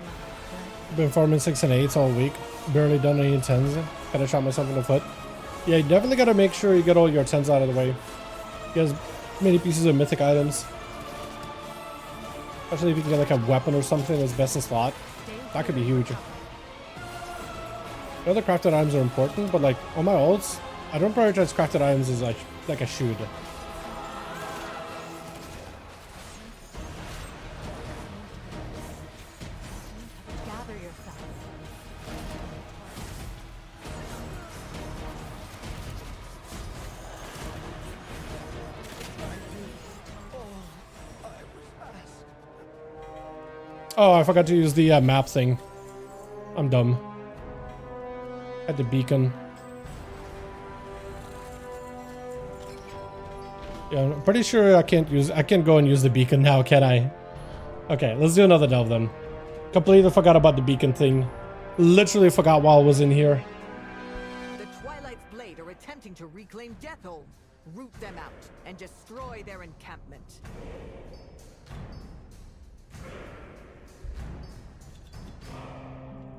my pleasure. Been farming 6 and 8s all week. Barely done any 10s. Kinda shot myself in the foot. Yeah, you definitely gotta make sure you get all your 10s out of the way. Get as many pieces of mythic items. Especially if you can get like a weapon or something that's best in slot. That could be huge. The other crafted items are important, but like on my ults, I don't prioritize crafted items as like I should. Gather yourself. Oh, I forgot to use the map thing. I'm dumb. At the beacon. Yeah, I'm pretty sure I can't go and use the beacon now, can I? Okay, let's do another delve then. Completely forgot about the beacon thing. Literally forgot while I was in here. The Twilight's Blade are attempting to reclaim Deathhold. Root them out and destroy their encampment.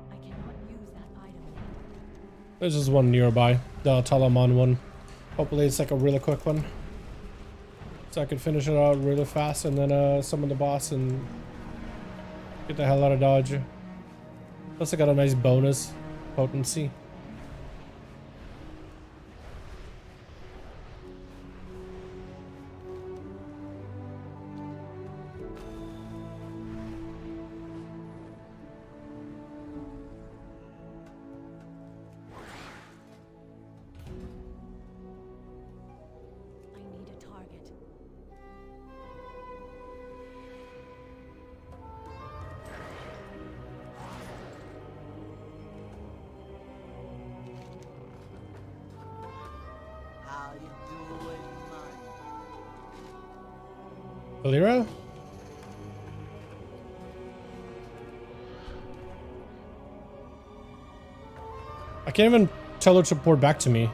I cannot use that item. There's just one nearby. The Talamon one. Hopefully it's like a really quick one. So I can finish it out really fast and then summon the boss and get the hell out of Dodge. Plus I got a nice bonus. Potency. Valera? I can't even tell her to report back to me.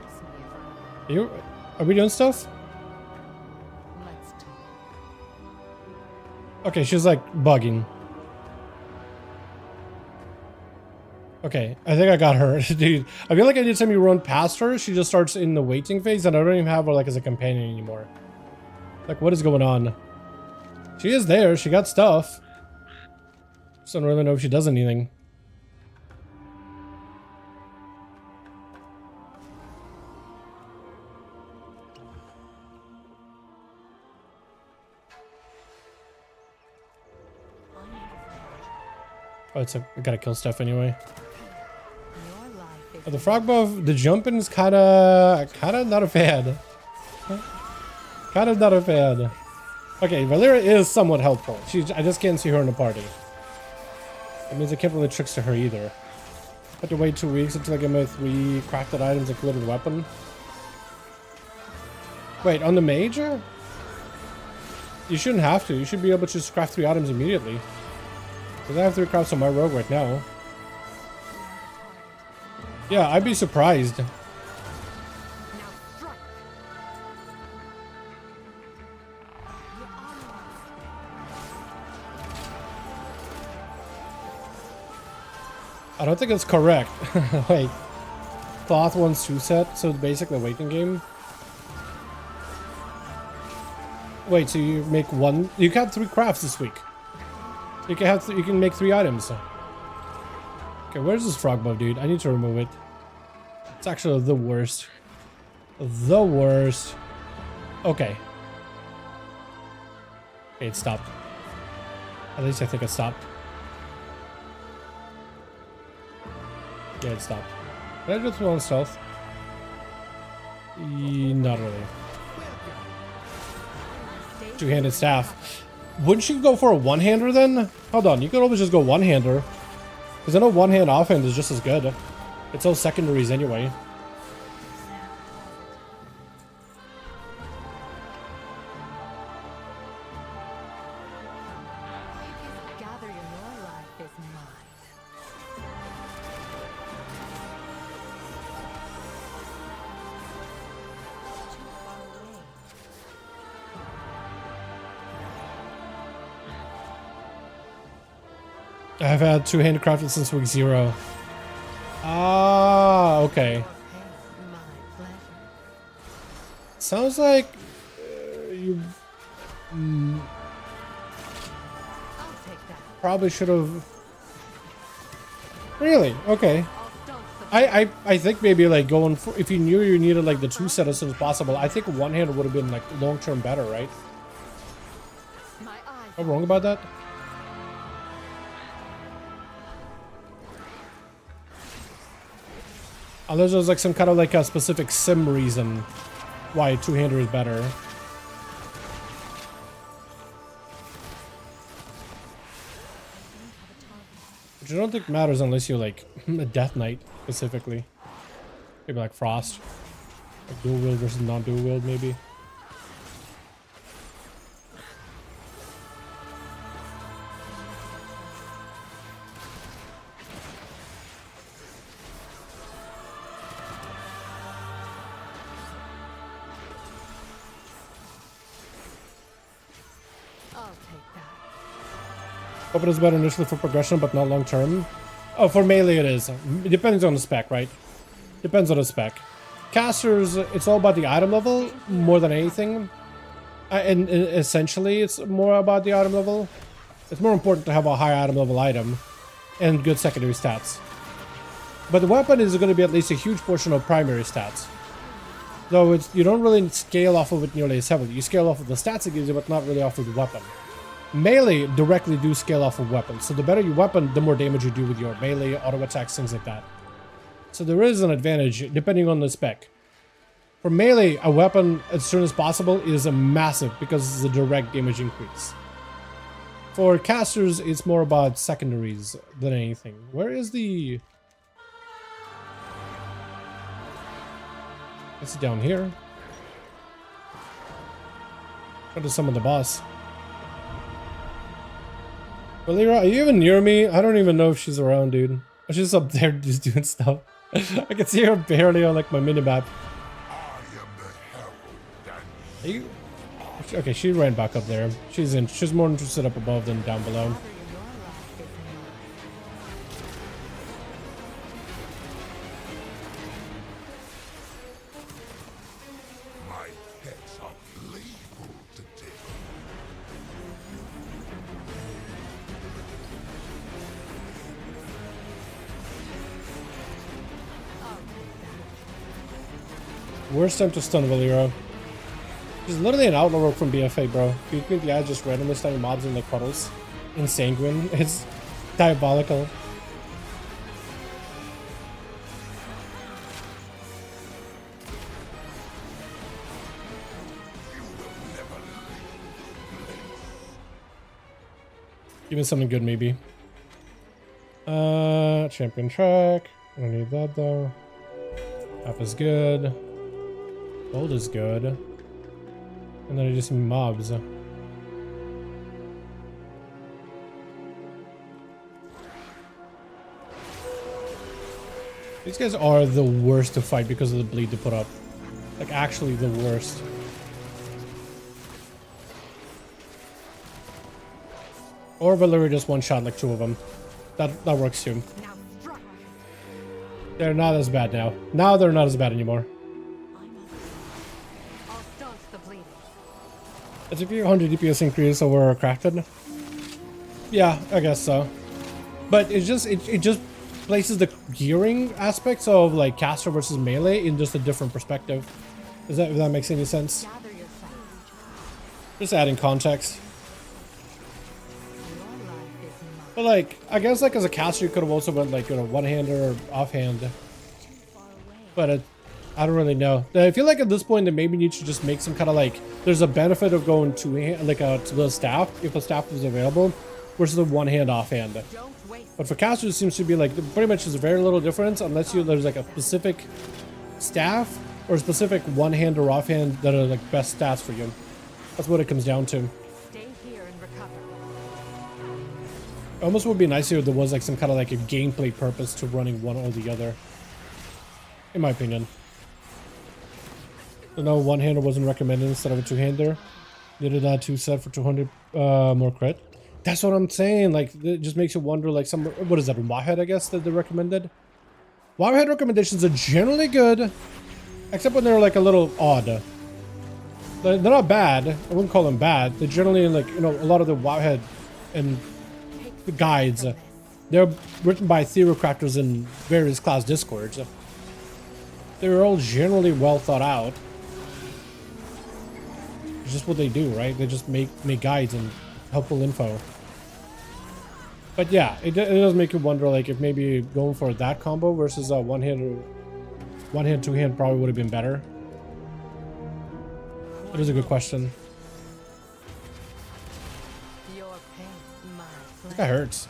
Are we doing stuff? Let's talk. Okay, she's like bugging. Okay, I think I got her. Dude, I feel like anytime you run past her, she just starts in the waiting phase and I don't even have her like as a companion anymore. Like, what is going on? She is there, she got stuff. Just don't really know if she does anything. Oh, I gotta kill stuff anyway. Your life is The frog buff, the jumping is kinda not a fan. Kind of not a fan. Okay, Valera is somewhat helpful. I just can't see her in the party. That means I can't really trickster her either. I have to wait 2 weeks until I get my 3 crafted items, including weapon. Wait, on the major? You shouldn't have to. You should be able to just craft 3 items immediately. Because I have 3 crafts on my rogue right now. Yeah, I'd be surprised. I don't think it's correct. Wait. Cloth 1-2 set, so it's basically a waiting game. Wait, so you make 1? You got 3 crafts this week. You can have you can make 3 items. Okay, where's this frog buff, dude? I need to remove it. It's actually the worst. The worst. Okay. Okay, it stopped. At least I think it stopped. Yeah, it stopped. Did I just go on stealth? Not really. Two-handed staff. Wouldn't you go for a one-hander then? Hold on, you could always just go one-hander. Because I know one-hand offhand is just as good. It's all secondaries anyway. gather your life is mine. Too far away. I've had two-handed crafted since week 0. Ah, okay. My pleasure. Sounds like you I'll take that. probably should have. Really? Okay. I'll start the I think maybe like going for, if you knew you needed like the 2 set as soon as possible, I think one-handed would have been like long-term better, right? my eyes. Am I wrong about that? Unless there's like some kind of like a specific sim reason why two-hander is better. Which I don't think matters unless you like a Death Knight specifically. Maybe like Frost. Like dual wield versus non-dual wield maybe. I'll take that. Weapon is better initially for progression, but not long term. Oh, for melee it is. It depends on the spec, right? Depends on the spec. Casters, it's all about the item level more than anything. And essentially, it's more about the item level. It's more important to have a high item level item and good secondary stats. But the weapon is going to be at least a huge portion of primary stats. Though it's, you don't really scale off of it nearly as heavily. You scale off of the stats it gives you, but not really off of the weapon. Melee directly do scale off of weapons. So the better your weapon, the more damage you do with your melee, auto attacks, things like that. So there is an advantage depending on the spec. For melee, a weapon as soon as possible is a massive because it's a direct damage increase. For casters, it's more about secondaries than anything. Where is the... It's down here. What is some of the boss? Valera, are you even near me? I don't even know if she's around, dude. She's up there just doing stuff. I can see her barely on like my minimap. Are you? Okay, she ran back up there. She's more interested up above than down below. Worst time to stun Valera. She's literally an outlaw from BFA, bro. You think the guy just randomly stunning mobs in like puddles? Insanguine. It's diabolical. Give me something good, maybe. Champion track. I don't need that though. App is good. Gold is good. And then I just need mobs. These guys are the worst to fight because of the bleed to put up. Like, actually the worst. Or Valera just one-shot like 2 of them. That works too. They're not as bad now. Now they're not as bad anymore. It's a few 100 DPS increase over crafted. Yeah, I guess so. But it just places the gearing aspects of like caster versus melee in just a different perspective. If that makes any sense? Just adding context. But like, I guess like as a caster you could have also went like, you know, one-hander or offhand. But I don't really know. I feel like at this point they maybe need to just make some kind of like, there's a benefit of going to like to the staff if a staff is available versus the one-hand offhand. But for casters it seems to be like pretty much there's very little difference unless there's like a specific staff or a specific one-hand or offhand that are like best stats for you. That's what it comes down to. Stay here and recover. It almost would be nicer if there was like some kind of like a gameplay purpose to running one or the other. In my opinion. So no, one-hander wasn't recommended instead of a two-hander. They did that 2 set for 200 more crit. That's what I'm saying. Like, it just makes you wonder, like, what is that, Wowhead, I guess, that they recommended? Wowhead recommendations are generally good, except when they're, like, a little odd. They're not bad. I wouldn't call them bad. They're generally, like, you know, a lot of the Wowhead and the guides, they're written by theorycrafters in various class discords. They're all generally well thought out. It's just what they do, right? They just make guides and helpful info. But yeah, it does make you wonder, like, if maybe going for that combo versus one-hand, two-hand probably would have been better. It is a good question. Your pain, my This guy hurts.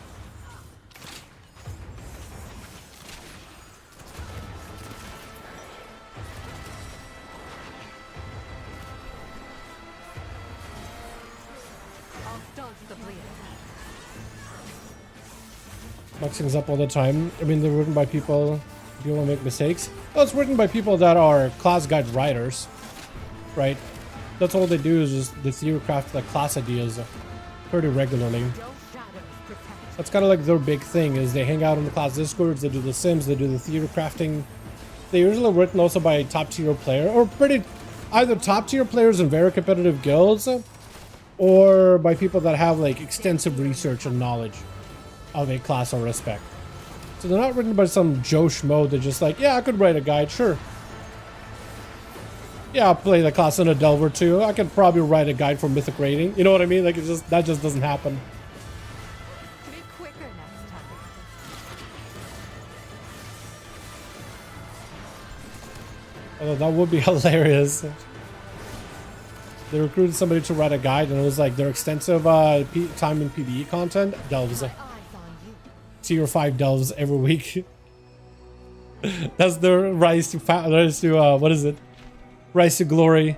Mucks things up all the time. I mean, they're written by people who make mistakes. Well, it's written by people that are class guide writers, right? That's all they do is just the theorycraft like class ideas pretty regularly. That's kind of like their big thing is they hang out in the class discords, they do the sims, they do the theory crafting. They're usually written also by top tier player or either top tier players in very competitive guilds or by people that have like extensive research and knowledge of a class or respect. So they're not written by some Joe Schmo. They're just like, yeah, I could write a guide, sure. Yeah, I'll play the class in a Delver too. I could probably write a guide for Mythic rating. You know what I mean? Like that just doesn't happen. Be quicker next time. Although that would be hilarious. They recruited somebody to write a guide and it was like their extensive time in PvE content delves. Tier 5 delves every week. That's their rise to what is it? Rise to glory.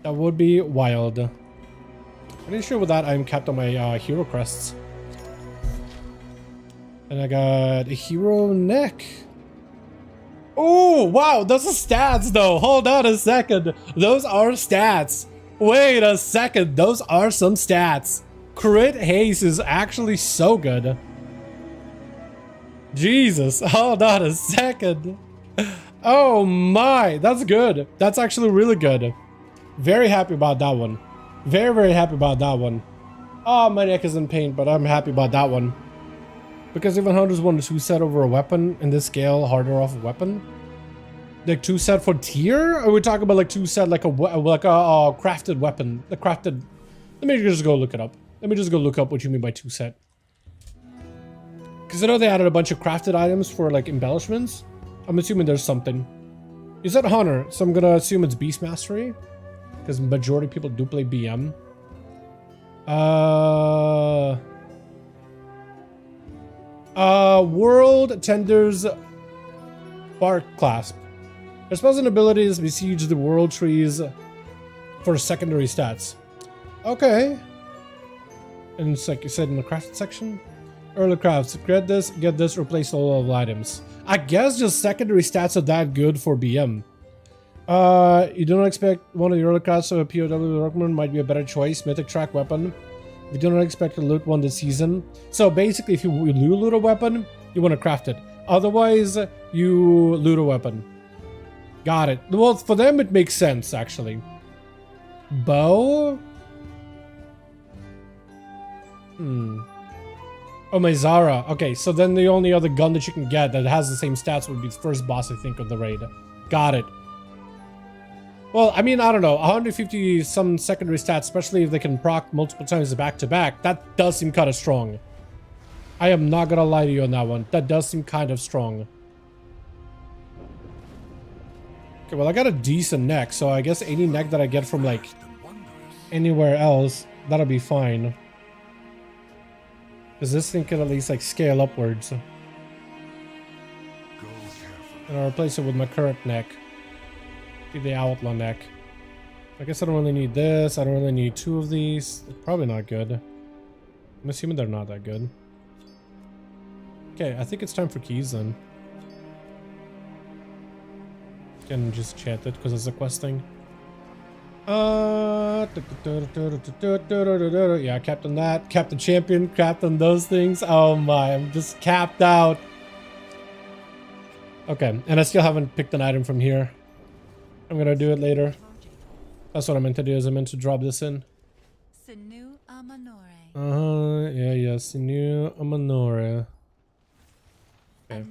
That would be wild. Pretty sure with that I'm capped on my hero crests. And I got a hero neck. Oh, wow, those are stats though. Hold on a second. Those are stats. Wait a second. Those are some stats. Crit haste is actually so good. Jesus, hold on a second. Oh my, that's good. That's actually really good. Very happy about that one. Very, very happy about that one. Oh, my neck is in pain, but I'm happy about that one. Because even hunters want a 2-set over a weapon in this scale, harder off a weapon. Like 2-set for tier? Or are we talking about like 2-set like a crafted weapon? The crafted. Let me just go look it up. Let me just go look up what you mean by 2-set. Because I know they added a bunch of crafted items for like embellishments. I'm assuming there's something. You said hunter, so I'm gonna assume it's beast mastery. Because majority of people do play BM. World Tenders Bark Clasp. Their spells and abilities besiege the world trees for secondary stats. Okay. And it's like you said in the crafted section. Early crafts. Get this, replace all level items. I guess just secondary stats are that good for BM. You don't expect one of the early crafts of a POW Rockman might be a better choice. Mythic track weapon. You do not expect to loot one this season. So basically, if you loot a weapon, you want to craft it. Otherwise, you loot a weapon. Got it. Well, for them, it makes sense, actually. Bow? Oh, my Zara. Okay, so then the only other gun that you can get that has the same stats would be the first boss, I think, of the raid. Got it. Well, I mean, I don't know. 150 some secondary stats, especially if they can proc multiple times back to back, that does seem kind of strong. I am not gonna lie to you on that one. That does seem kind of strong. Okay, well, I got a decent neck, so I guess any neck that I get from, like, anywhere else, that'll be fine. Because this thing can at least, like, scale upwards. And I'll replace it with my current neck. The outlaw neck. I guess I don't really need this. I don't really need 2 of these. They're probably not good. I'm assuming they're not that good. Okay, I think it's time for keys then. Can just chant it because it's a quest thing. Yeah, Captain that, Captain Champion, Captain those things. Oh my, I'm just capped out. Okay, and I still haven't picked an item from here. I'm gonna do it later. That's what I meant to do, is I meant to drop this in. Yeah, Sinu Amanore. Okay.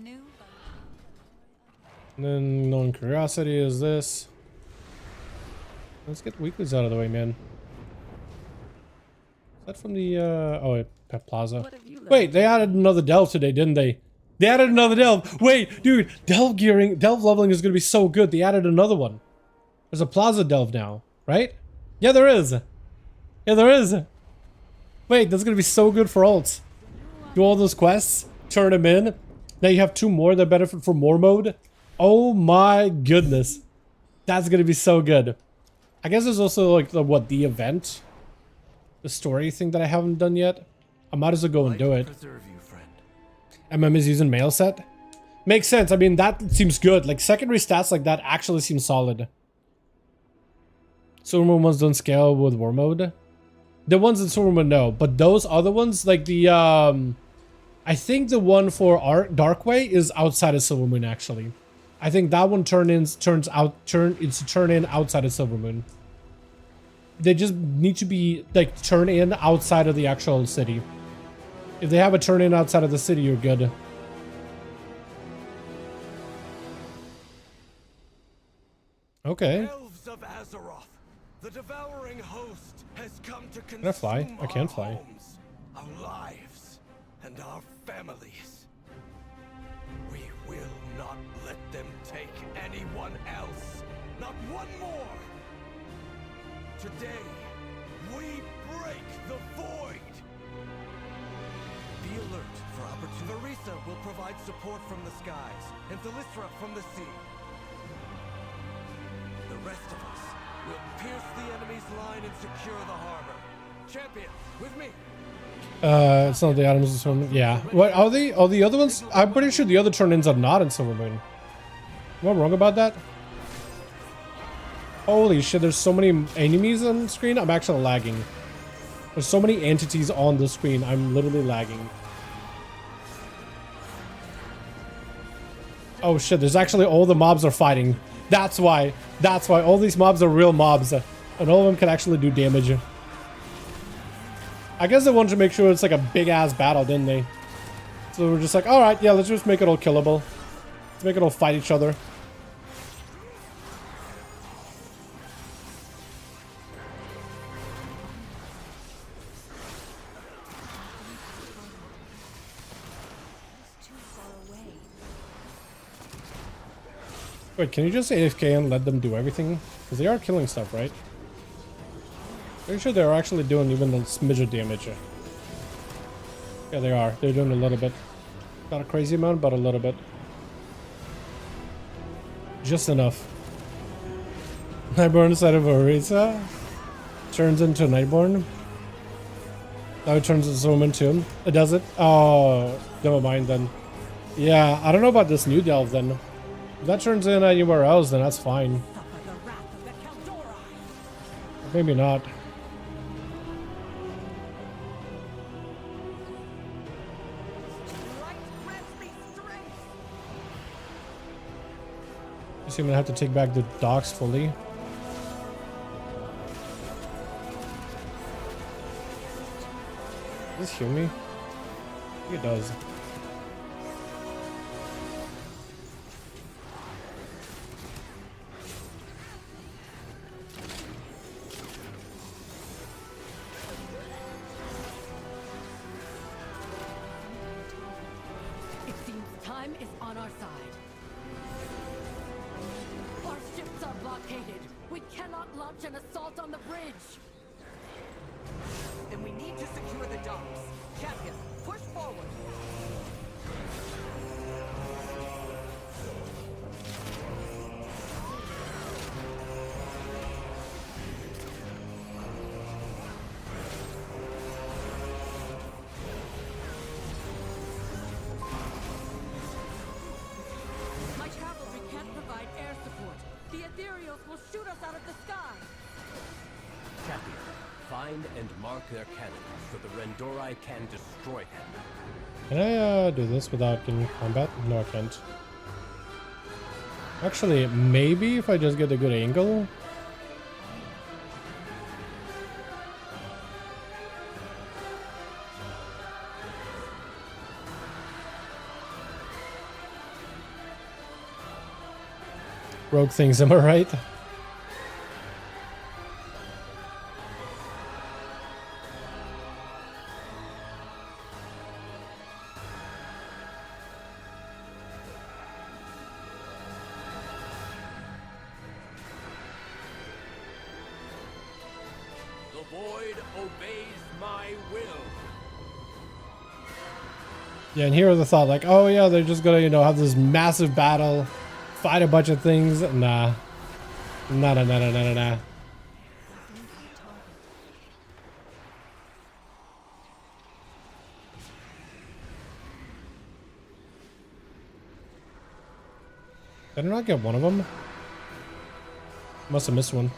And then known curiosity is this. Let's get weeklies out of the way, man. Is that from the oh, Pet Plaza? Wait, they added another delve today, didn't they? They added another delve. Wait, dude, delve leveling is gonna be so good. They added another one. There's a Plaza delve now, right? Yeah, there is. Yeah, there is. Wait, that's gonna be so good for alts. Do all those quests, turn them in. Now you have 2 more that benefit from more mode. Oh my goodness, that's gonna be so good. I guess there's also like the event, the story thing that I haven't done yet. I might as well go and do it. MM is using mail set. Makes sense. I mean, that seems good. Like secondary stats like that actually seem solid. Silvermoon ones don't scale with war mode. The ones in Silvermoon no, but those other ones, like the I think the one for Darkway is outside of Silvermoon actually. I think that one it's a turn in outside of Silvermoon. They just need to be like turn in outside of the actual city. If they have a turn in outside of the city, you're good. Okay. Elves of Azeroth, the devouring host has come to consume Can I fly? I can fly. Homes, our lives, and our families. We will not let them take anyone else. Not one more. Today, we break the void. Be alert for opportunity. Larissa will provide support from the skies, and Thalystra from the sea. The rest of us We'll pierce the enemy's line and secure the harbor. Champion, with me. It's not the atoms of Silver Moon. Yeah. What are they? Are the other ones? I'm pretty sure the other turn-ins are not in Silver Moon. Am I wrong about that? Holy shit, there's so many enemies on the screen. I'm actually lagging. There's so many entities on the screen. I'm literally lagging. Oh shit, there's actually all the mobs are fighting. That's why. That's why all these mobs are real mobs. And all of them can actually do damage. I guess they wanted to make sure it's like a big ass battle, didn't they? So we're just like, alright, yeah, let's just make it all killable. Let's make it all fight each other. Wait, can you just AFK and let them do everything? Because they are killing stuff, right? Pretty sure they're actually doing even a smidge of damage. Yeah, they are. They're doing a little bit. Not a crazy amount, but a little bit. Just enough. Nightborn instead of Orisa turns into Nightborn. Now it turns into Woman too. It does it? Oh, never mind then. Yeah, I don't know about this new delve then. If that turns in anywhere else, then that's fine. Maybe not. So I'm gonna have to take back the docks fully. Does this heal me? I think it does. It seems time is on our side. Our ships are blockaded. We cannot launch an assault on the bridge. Then we need to secure the docks. Champion, push forward. My cavalry can't provide air support. The ethereals will shoot us out of the sky. Champion, find and mark their cannons so the Rendori can destroy them. Can I do this without getting combat? No, I can't. Actually, maybe if I just get a good angle. Rogue things, am I right? The void obeys my will. Yeah, and here are the thought, like, oh yeah, they're just gonna, you know, have this massive battle, fight a bunch of things. Nah. Nah. Did I not get one of them? Must have missed one.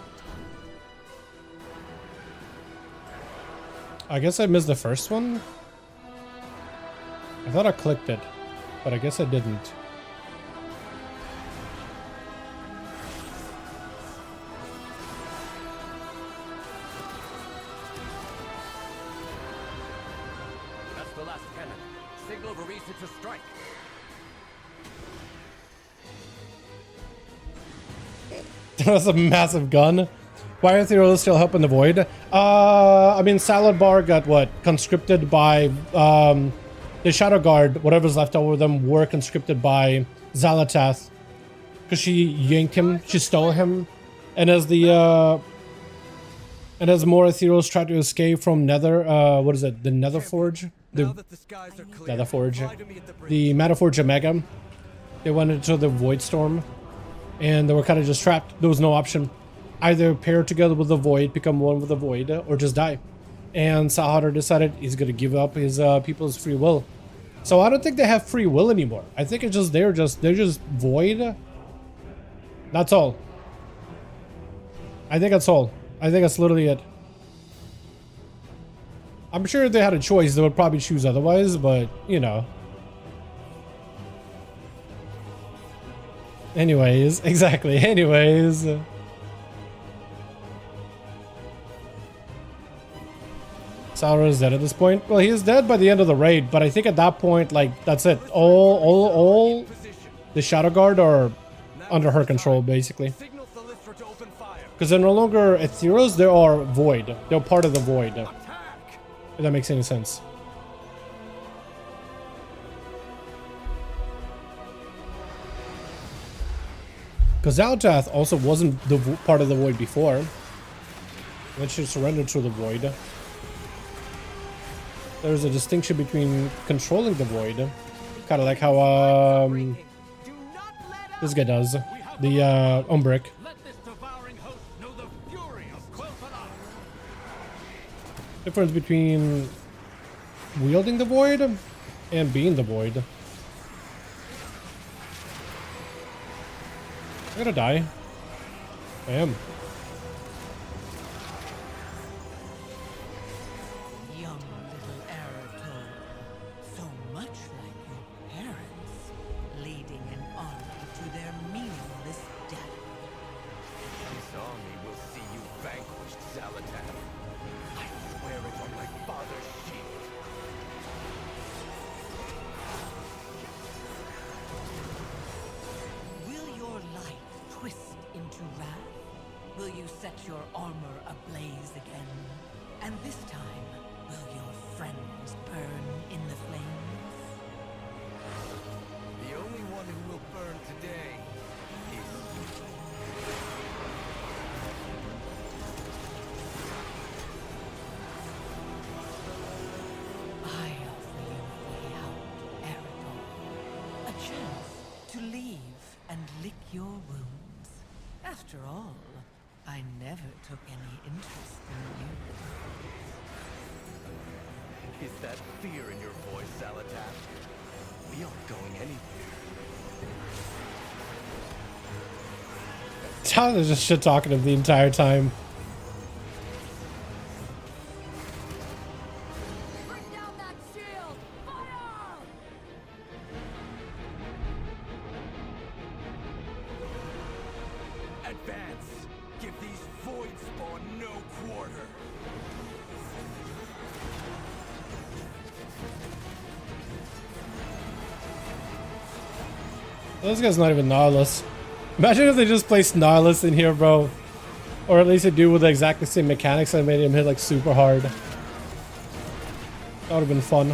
I guess I missed the first one. I thought I clicked it, but I guess I didn't. That's the last cannon. Signal Varisa to strike. That's a massive gun. Why are Ethereals still helping the void? I mean, Salad Bar got what? Conscripted by the Shadow Guard. Whatever's left over them were conscripted by Xalatath, because she yanked him, she stole him, and as the and as more Ethereals tried to escape from Nether, what is it? The Nether Forge, Now the that the skies are clear, Nether Forge, fly to me at the bridge. the Metaforge Omega. They went into the Void Storm, and they were kind of just trapped. There was no option. either pair together with the void, become one with the void, or just die. And Sahara decided he's gonna give up his people's free will. So I don't think they have free will anymore. I think it's just they're just void. That's all. I think that's all. I think that's literally it. I'm sure if they had a choice, they would probably choose otherwise, but you know. Anyways, exactly. Anyways. Sauron is dead at this point. Well, he is dead by the end of the raid, but I think at that point, like, that's it. All the Shadow Guard are under her control, basically. Because they're no longer Ethereals, they are Void. They're part of the Void. If that makes any sense. Because Aljath also wasn't the part of the Void before. Then she surrendered to the Void. There's a distinction between controlling the Void. Kind of like how this guy does. The Umbric. Difference between wielding the Void and being the Void. I'm gonna die. I am. Young little Arato, so much like your parents, leading an army to their meaningless death. This army will see you vanquished, Zalatan. I swear it on my father's shield. Will your light twist into wrath? Will you set your armor ablaze again? And this time, will your friends burn in the flames? The only one who will burn today is you. I offer you a way out, Arato. A chance to leave and lick your wounds. After all, I never took any interest in you. Is that fear in your voice, Zalatan? We aren't going anywhere. Tyler just shit talking him the entire time. Bring down that shield! Fire! Advance! Give these void spawn no quarter! This guy's not even Nautilus. Imagine if they just placed Nautilus in here, bro. Or at least they do with the exact same mechanics that made him hit like super hard. That would have been fun.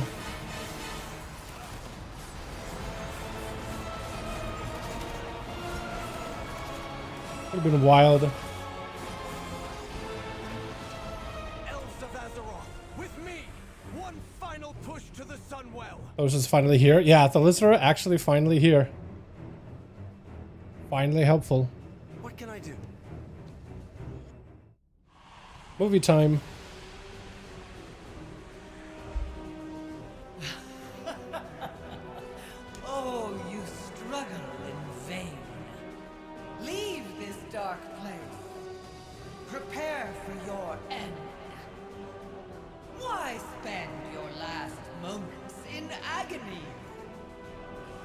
Would have been wild. Elves of Azeroth, with me! One final push to the Sunwell! I was just finally here. Yeah, the listener actually finally here. Finally helpful. What can I do? Movie time. Oh, you struggle in vain. Leave this dark place. Prepare for your end. Why spend your last moments in agony?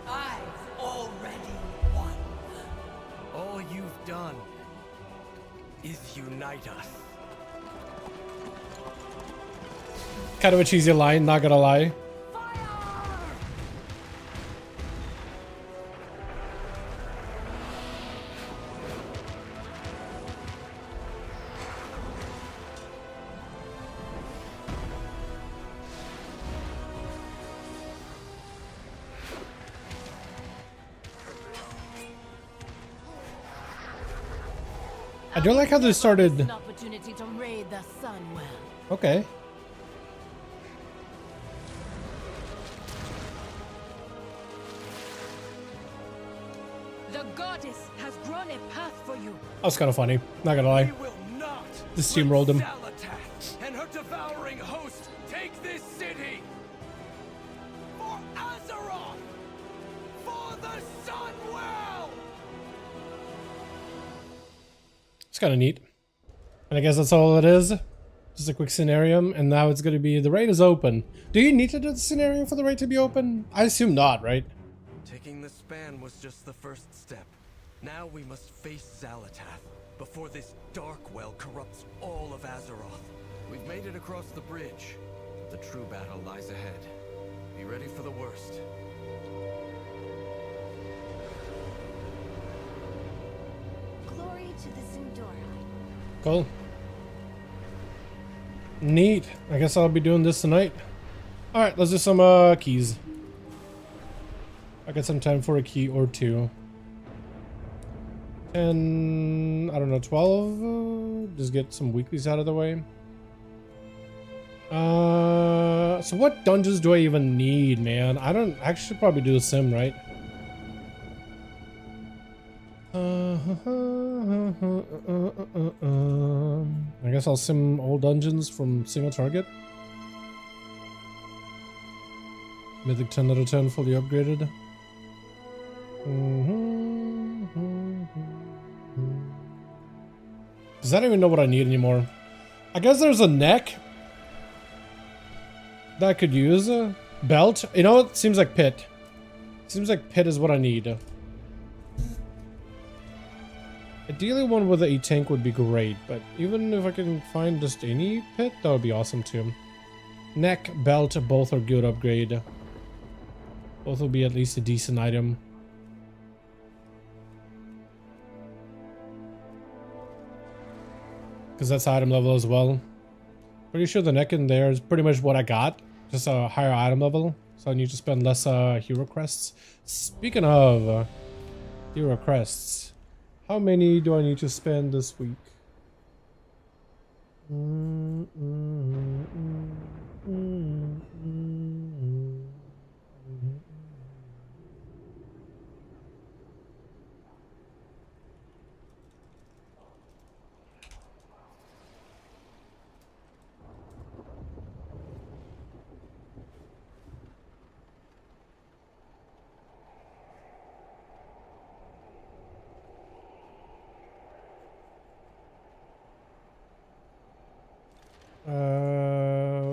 I've already won. All you've done is unite us. Kind of a cheesy line, not gonna lie. I do like how they started. An opportunity to raid the Sunwell. Okay. The goddess has drawn a path for you. That was kind of funny. Not gonna lie. We will not This team rolled him. Zalatat and her devouring host take this city. For Azeroth! For the Sunwell! It's kind of neat. And I guess that's all it is. Just a quick scenario, and now it's gonna be the raid is open. Do you need to do the scenario for the raid to be open? I assume not, right? Taking the span was just the first step. Now we must face Zalatath before this dark well corrupts all of Azeroth. We've made it across the bridge. The true battle lies ahead. Be ready for the worst. Glory to the Sindora. Cool. Neat. I guess I'll be doing this tonight. Alright, let's do some keys. I got some time for a key or two. And I don't know, 12. Just get some weeklies out of the way. So what dungeons do I even need, man? I should probably do a sim, right? I guess I'll sim all dungeons from single target. Mythic 10 out of 10 fully upgraded. Because I don't even know what I need anymore. I guess there's a neck that I could use. Belt. You know, it seems like pit. Seems like pit is what I need. Ideally one with a tank would be great, but even if I can find just any pit, that would be awesome too. Neck, belt, both are good upgrade. Both will be at least a decent item. Because that's item level as well. Pretty sure the neck in there is pretty much what I got. Just a higher item level. So I need to spend less hero crests. Speaking of hero crests, how many do I need to spend this week?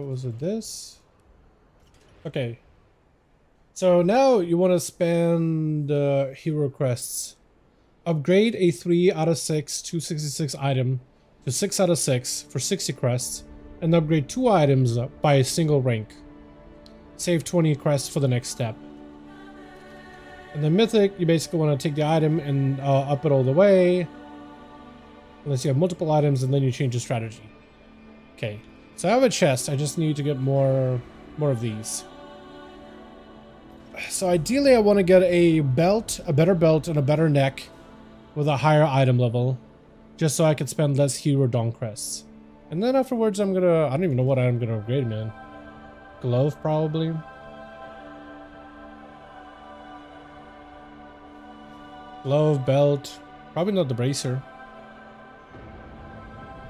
Was it this? Okay. So now you want to spend hero quests. Upgrade a 3 out of 6 266 item to 6 out of 6 for 60 crests, and upgrade 2 items by a single rank. Save 20 crests for the next step. And then Mythic, you basically want to take the item and up it all the way. Unless you have multiple items, and then you change the strategy. Okay. So I have a chest, I just need to get more of these. So ideally I want to get a belt, a better belt, and a better neck with a higher item level. Just so I can spend less hero dawn crests. And then afterwards I don't even know what I'm gonna upgrade, man. Glove probably. Glove, belt, probably not the bracer.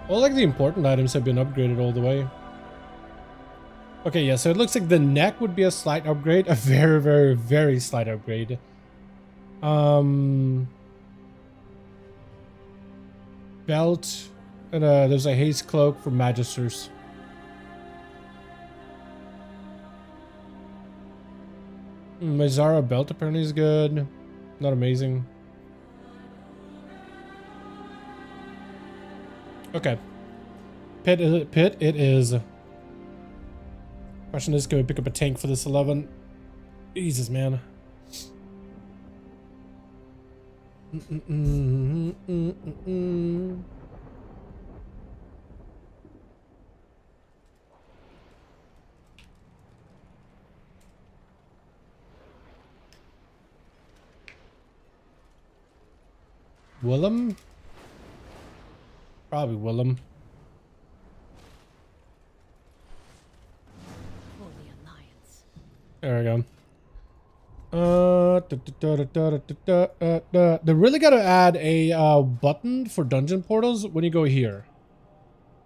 All like the important items have been upgraded all the way. Okay, yeah, so it looks like the neck would be a slight upgrade. A very, very, very slight upgrade. Belt. And there's a haste cloak for magisters. My Zara belt apparently is good. Not amazing. Okay. Pit it is. Question is, can we pick up a tank for this 11? Jesus, man. Willem? Probably Willem. For the Alliance. There we go. They really gotta add a button for dungeon portals when you go here.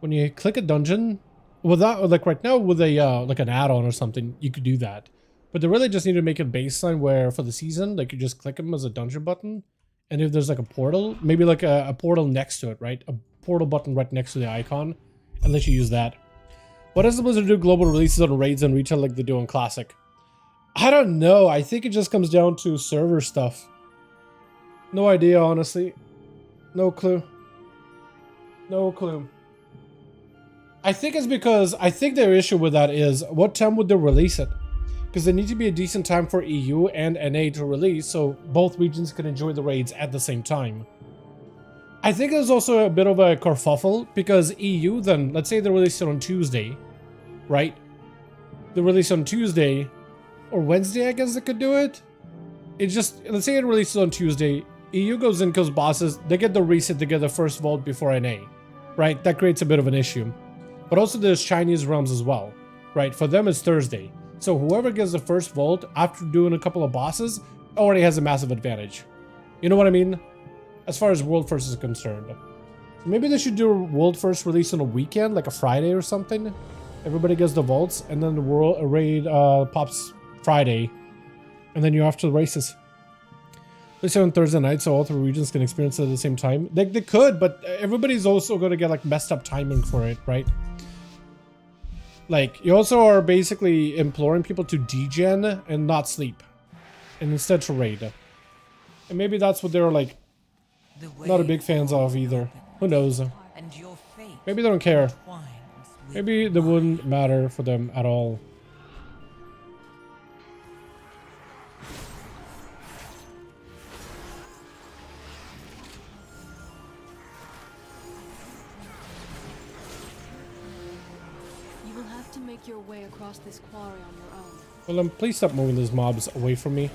When you click a dungeon, without like right now with a like an add-on or something, you could do that. But they really just need to make a baseline where for the season, like you just click them as a dungeon button, and if there's like a portal, maybe like a portal next to it, right? A portal button right next to the icon, and let you use that. What does the Blizzard do global releases on raids and retail like they do on Classic? I don't know. I think it just comes down to server stuff. No idea, honestly. No clue. No clue. I think it's because I think their issue with that is what time would they release it? Because there needs to be a decent time for EU and NA to release so both regions can enjoy the raids at the same time. I think there's also a bit of a kerfuffle because EU then, let's say they release it on Tuesday, right? They release on Tuesday or Wednesday, I guess they could do it. It just, let's say it releases on Tuesday, EU goes in because bosses, they get the reset to get the first vault before NA, right? That creates a bit of an issue. But also there's Chinese realms as well, right? For them it's Thursday. So whoever gets the first vault after doing a couple of bosses already has a massive advantage. You know what I mean? As far as World First is concerned. So maybe they should do a World First release on a weekend, like a Friday or something. Everybody gets the vaults, and then the world raid pops Friday, and then you're off to the races. They say on Thursday night, so all three regions can experience it at the same time. They could, but everybody's also going to get like messed up timing for it, right? Like, you also are basically imploring people to degen and not sleep, and instead to raid. And maybe that's what they're like, not a big fans of either. Who knows? Maybe they don't care. Maybe it wouldn't matter for them at all. You will have to make your way across this quarry on your own. Well, please stop moving those mobs away from me.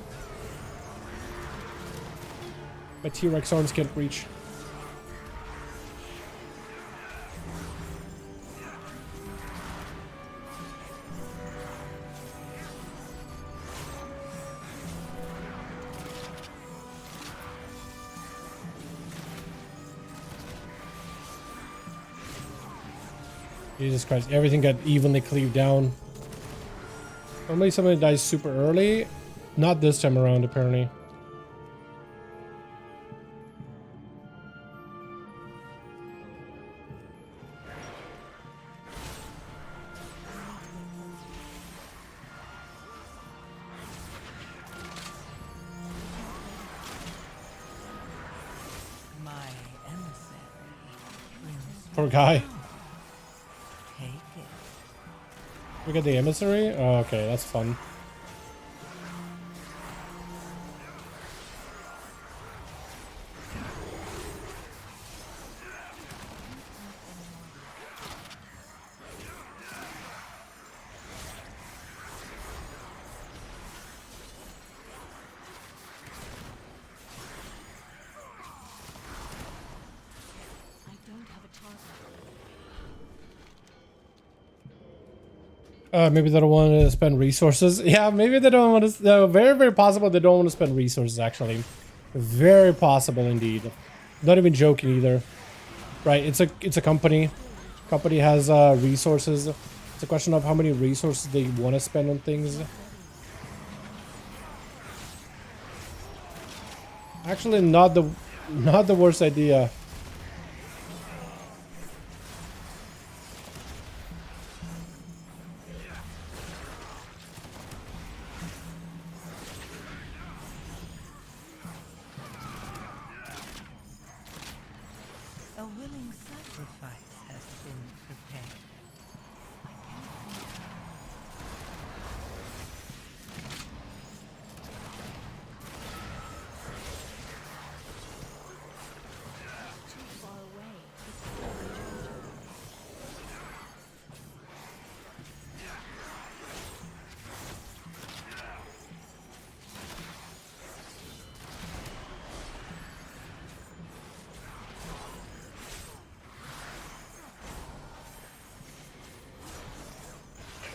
My T-Rex arms can't reach. Jesus Christ, everything got evenly cleaved down. Normally somebody dies super early. Not this time around, apparently. Poor guy. We got the emissary? Oh, okay, that's fun. Maybe they don't want to spend resources. Yeah, maybe they don't want to. Very, very possible they don't want to spend resources, actually. Very possible indeed. Not even joking either. Right, it's a company. Company has resources. It's a question of how many resources they want to spend on things. Actually, not the worst idea.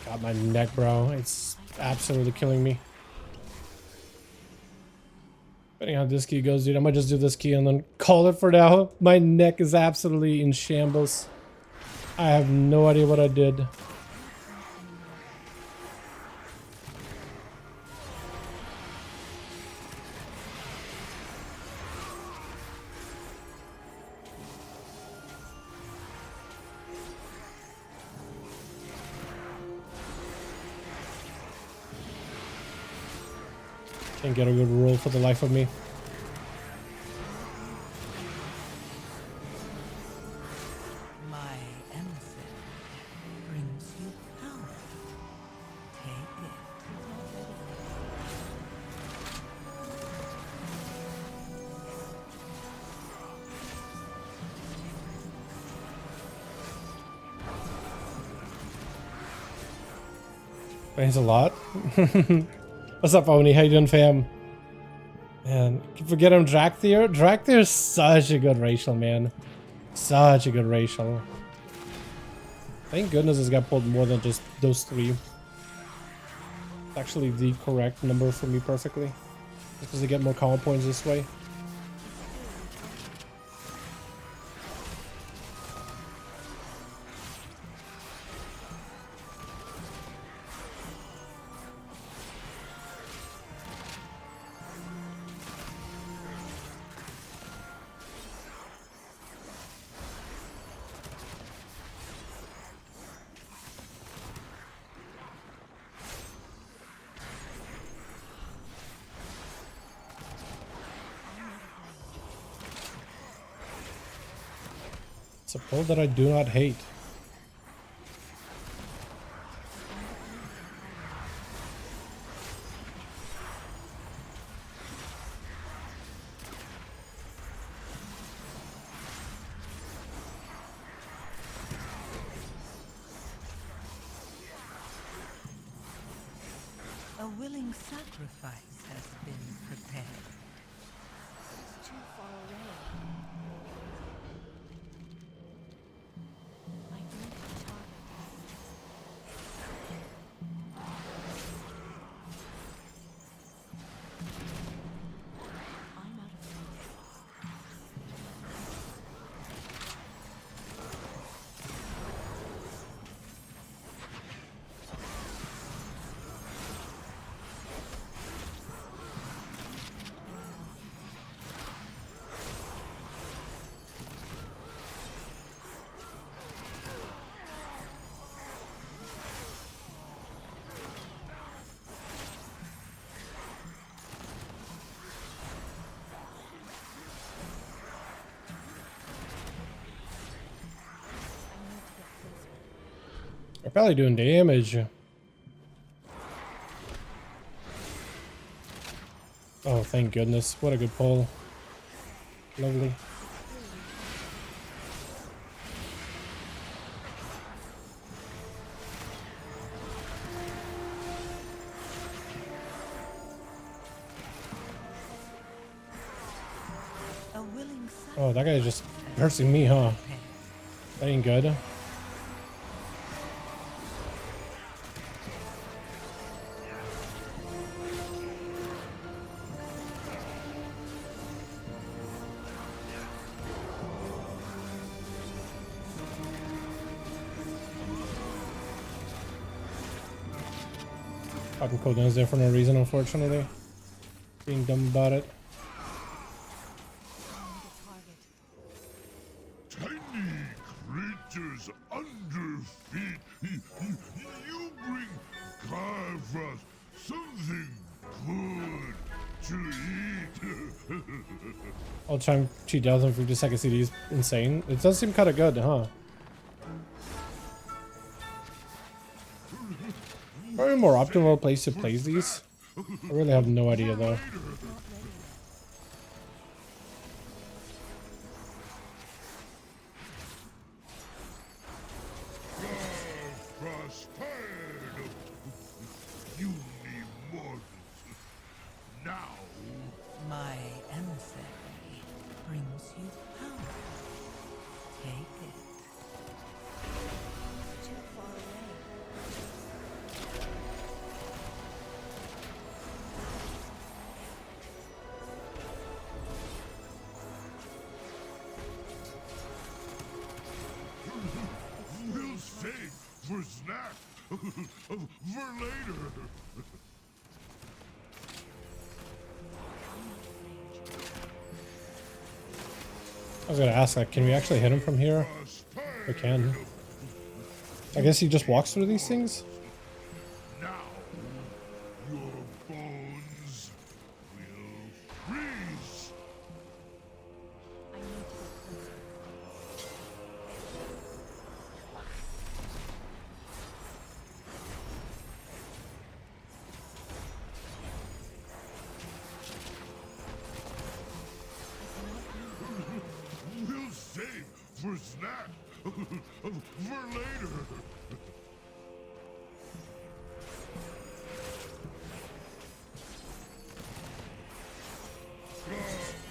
God, my neck, bro. It's absolutely killing me. Depending on how this key goes, dude, I might just do this key and then call it for now. My neck is absolutely in shambles. I have no idea what I did. Can't get a good roll for the life of me. My emissary brings you power. Take it. Thanks a lot. What's up, Oni? How you doing, fam? Man, keep forgetting Drakthir. Drakthir is such a good racial, man. Such a good racial. Thank goodness this got pulled more than just those three. It's actually the correct number for me perfectly. Just because I get more common points this way. It's a pull that I do not hate. A willing sacrifice has been prepared. It's too far away. I need the target. I'm out of range. I'm probably doing damage. Oh, thank goodness. What a good pull. Lovely. A willing Oh, that guy is just cursing me, huh? That ain't good. Popping cooldowns there for no reason, unfortunately. Being dumb about it. Tiny creatures under feet. You bring Warcraft something good to eat. All time 2050 second CD is insane. It does seem kind of good, huh? Probably a more optimal place to place these. I really have no idea though. Now, My emissary brings you power. Take it. Too far away. for snack. For later. I was gonna ask, like, can we actually hit him from here? We can. I guess he just walks through these things? Now, your bones will freeze. I need to get closer. We'll save for snack. For later.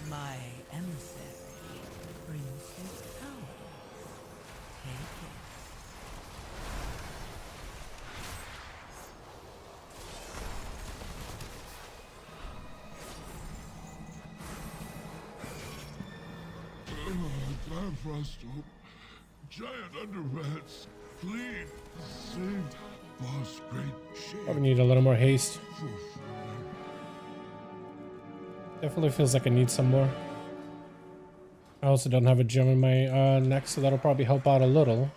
My emissary brings you power. Take it. Frosto, giant underpants, clean, saved, boss, great shape. Probably need a little more haste. Definitely feels like I need some more. I also don't have a gem in my neck, so that'll probably help out a little.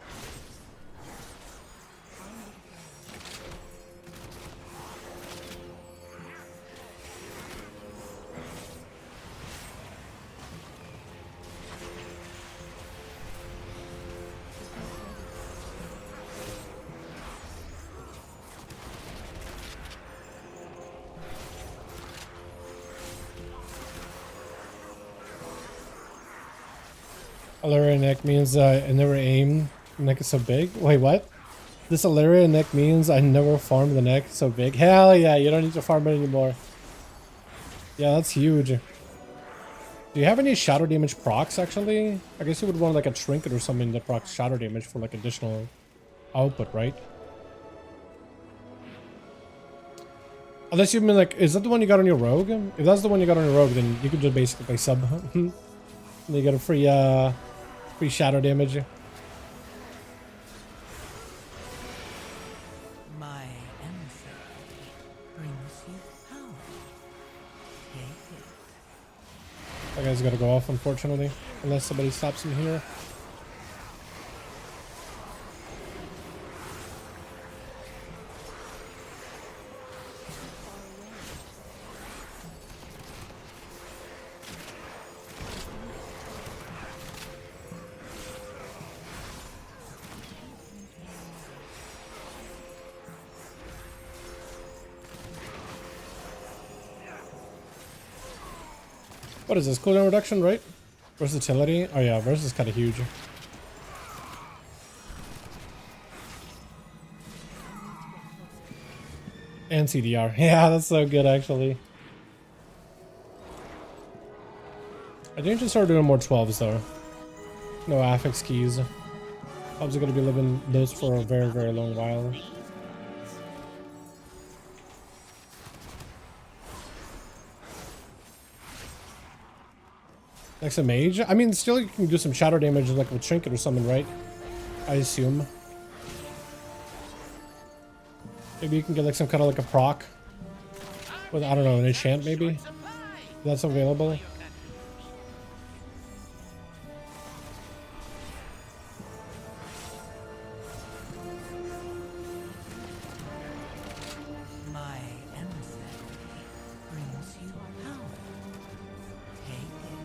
Alaria neck means I never aim. Neck is so big. Wait, what? This Alaria neck means I never farm the neck so big. Hell yeah, you don't need to farm it anymore. Yeah, that's huge. Do you have any shadow damage procs actually? I guess you would want like a trinket or something that procs shadow damage for like additional output, right? Unless you mean like, is that the one you got on your rogue? If that's the one you got on your rogue, then you could just basically sub. And you get a free shadow damage. My emissary brings you power. Take it. That guy's gotta go off, unfortunately, unless somebody stops him here. What is this? Cooldown reduction, right? Versatility? Oh yeah, versus is kind of huge. And CDR. Yeah, that's so good actually. I think just start doing more 12s though. No affix keys. Probably gonna be living those for a very, very long while. Next a mage? I mean, still you can do some shadow damage like with trinket or something, right? I assume. Maybe you can get like some kind of like a proc with, I don't know, an enchant maybe? That's available. My emissary brings you power. Take it.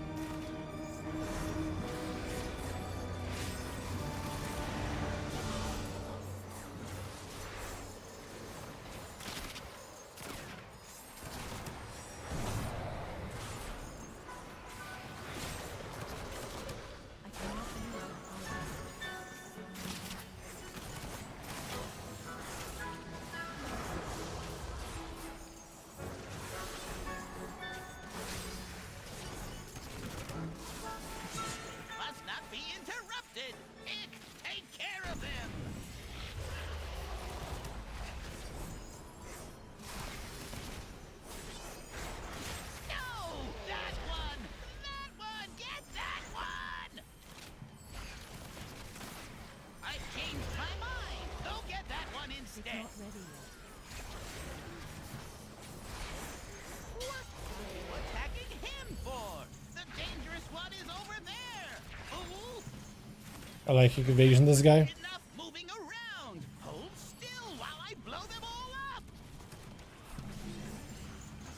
I like evasion this guy. Enough moving around. Hold still while I blow them all up.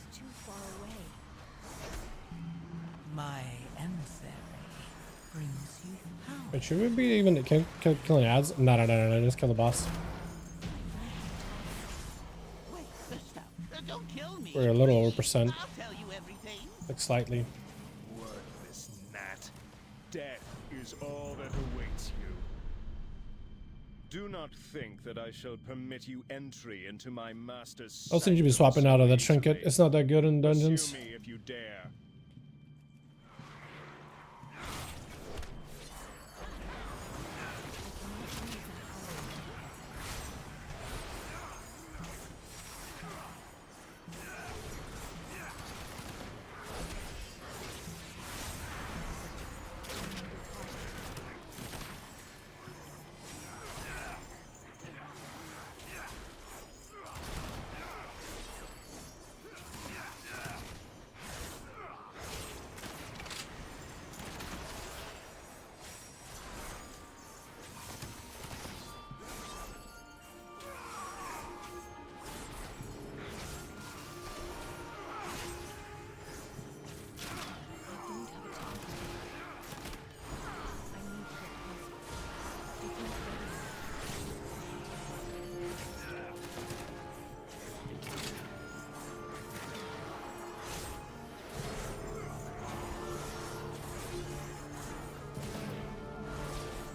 It's too far away. My emissary brings you power. Wait, should we be even killing ads? No, just kill the boss. Wait, stop. Don't kill me. We're a little over percent. I'll tell you everything. Like slightly. Worthless gnat. Death is all that awaits you. Do not think that I shall permit you entry into my master's. Also need to be swapping out of that trinket. It's not that good in dungeons. Pursue me if you dare.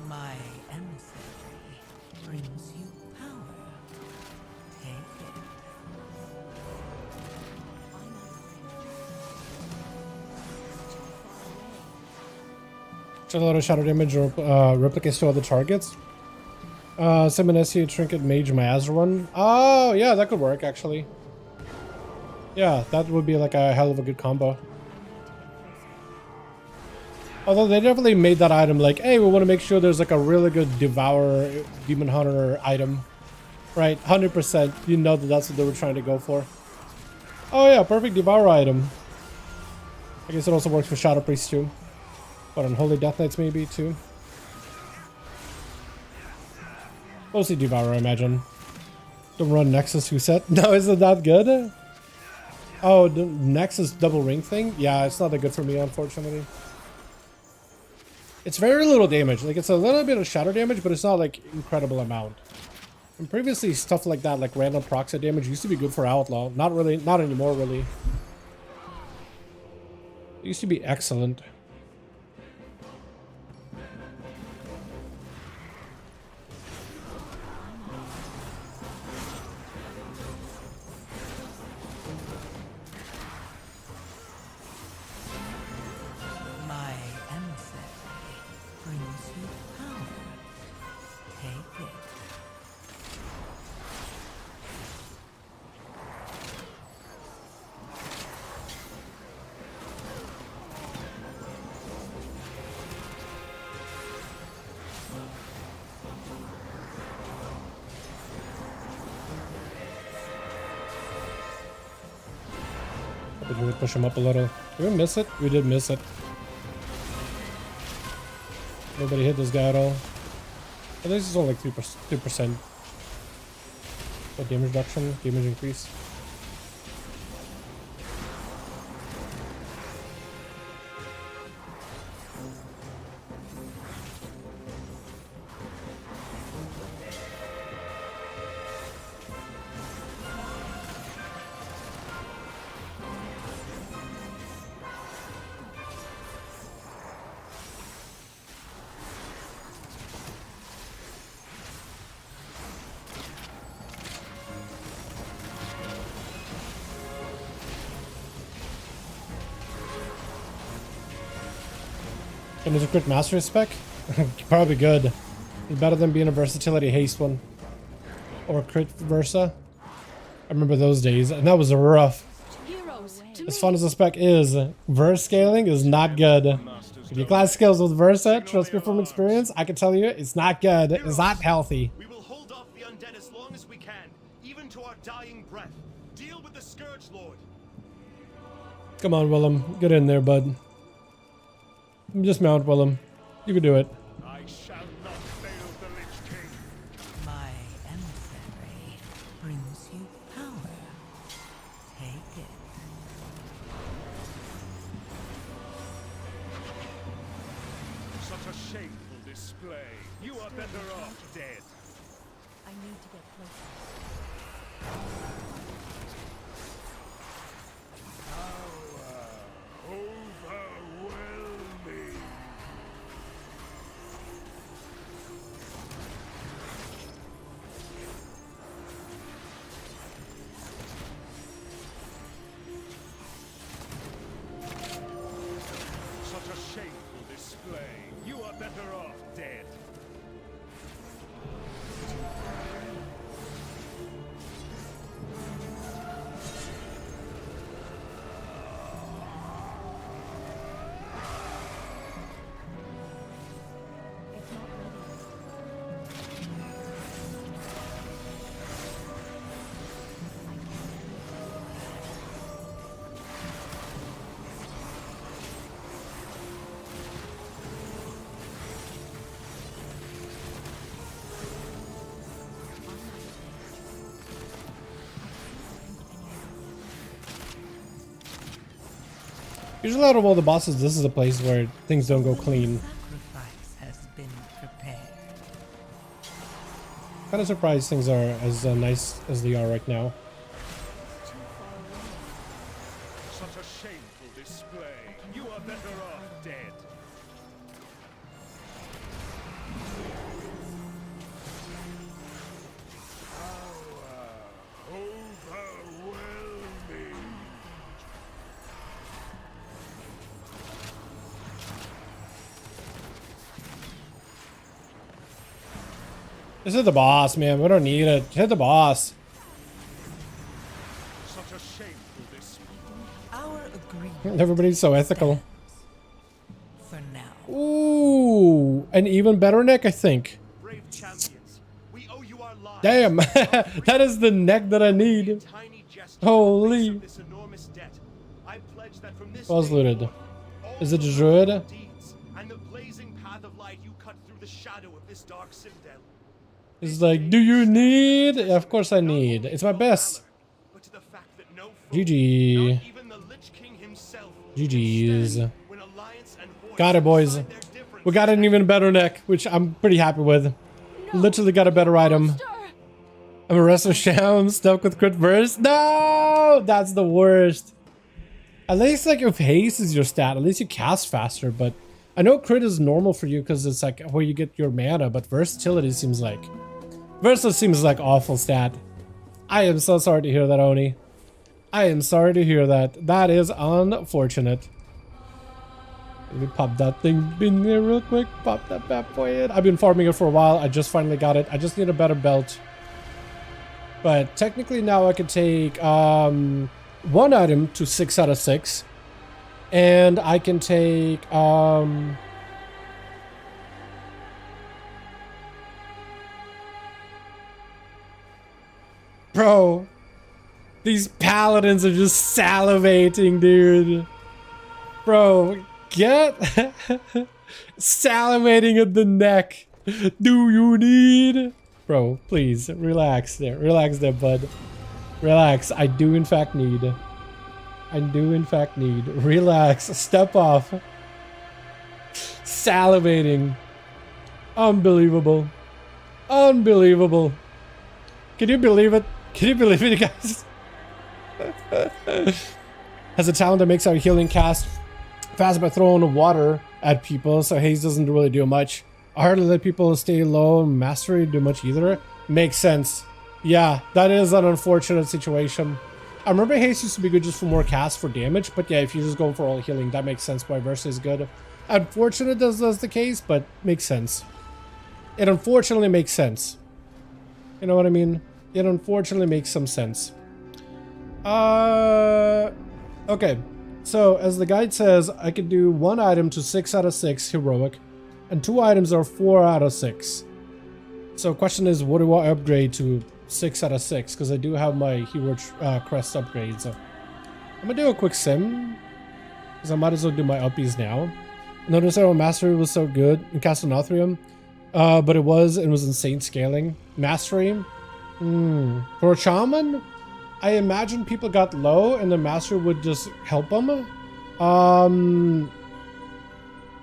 My emissary brings you power. Take it. A lot of shadow damage or replicates to other targets. Summon SU Trinket Mage Miasma one. Oh yeah, that could work actually. Yeah, that would be like a hell of a good combo. Although they definitely made that item like, hey, we want to make sure there's like a really good Devour Demon Hunter item. Right, 100%. You know that that's what they were trying to go for. Oh yeah, perfect Devour item. I guess it also works for Shadow Priest too. But on Holy Death Knights maybe too. Mostly Devour, I imagine. Don't run Nexus, who said? No, isn't that good? Oh, the Nexus double ring thing? Yeah, it's not that good for me, unfortunately. It's very little damage. Like, it's a little bit of shadow damage, but it's not like incredible amount. And previously, stuff like that, like random proxy damage, used to be good for Outlaw. Not really, not anymore, really. It used to be excellent. My emissary brings you power. Take it. Did we push him up a little? Did we miss it? We did miss it. Nobody hit this guy at all. At least it's only like 2%. What damage reduction? Damage increase? And is a crit mastery spec? Probably good. It's better than being a versatility haste one. Or crit versa. I remember those days, and that was rough. Heroes, to As fun as the spec is, verse scaling is not good. If you class skills with Versa, trust me from experience, I can tell you it's not good. It's not healthy. We will hold off the undead as long as we can, even to our dying breath. Deal with the Scourge Lord. Come on, Willem. Get in there, bud. Just mount, Willem. You can do it. I shall not shameful display. You are better off dead. I need to get closer. Overwhelming. Such a shameful display. You are better off dead. It's not ready. Usually out of all the bosses, this is a place where things don't go clean. Sacrifice has been prepared. Kind of surprised things are as nice as they are right now. Such a shameful display. You are better off dead. Overwhelming. This is the boss, man. We don't need it. Hit the boss. Such a shameful display. Our agreement Everybody's so ethical. for now. Ooh, an even better neck, I think. Brave champions, we owe you our lives. Damn, that is the neck that I need. Tiny gesture Holy. of this enormous debt. I pledge that from this Was day looted. forth, Is it all a your druid? good deeds and the blazing path of light you cut through the shadow of this dark citadel. It's like, do you need? Yeah, of course I need. It's my best. But to the fact that no foe, GG. not even the Lich King himself, GG's. can stand when alliance and horde Got it, boys. decide their differences. We got an even better neck, which I'm pretty happy with. Literally got a better item. I'm a wrestler sham stuck with crit burst. No, that's the worst. At least like if haste is your stat, at least you cast faster. But I know crit is normal for you because it's like where you get your mana. But versatility seems like awful stat. I am so sorry to hear that, Oni. I am sorry to hear that. That is unfortunate. Let me pop that thing in there real quick. Pop that bad boy in. I've been farming it for a while. I just finally got it. I just need a better belt. But technically now I can take one item to 6 out of 6. And I can take bro, these paladins are just salivating, dude. Bro, get salivating at the neck. Do you need? Bro, please relax there. Relax there, bud. Relax. I do in fact need. I do in fact need. Relax. Step off. Salivating. Unbelievable. Unbelievable. Can you believe it? Can you believe it, guys? Has a talent that makes our healing cast fast by throwing water at people, so haze doesn't really do much. I hardly let people stay low, mastery do much either. Makes sense. Yeah, that is an unfortunate situation. I remember haste used to be good just for more cast for damage, but yeah, if you just go for all healing, that makes sense why Versa is good. Unfortunate that's the case, but makes sense. It unfortunately makes sense. You know what I mean? It unfortunately makes some sense. Okay. So, as the guide says, I could do one item to 6 out of 6 heroic, and 2 items are 4 out of 6. So, question is, what do I upgrade to 6 out of 6? Because I do have my hero crest upgrades. I'm gonna do a quick sim, because I might as well do my uppies now. Notice how mastery was so good in Castellanathrium, but it was insane scaling. Mastery. For a shaman, I imagine people got low and the master would just help them. I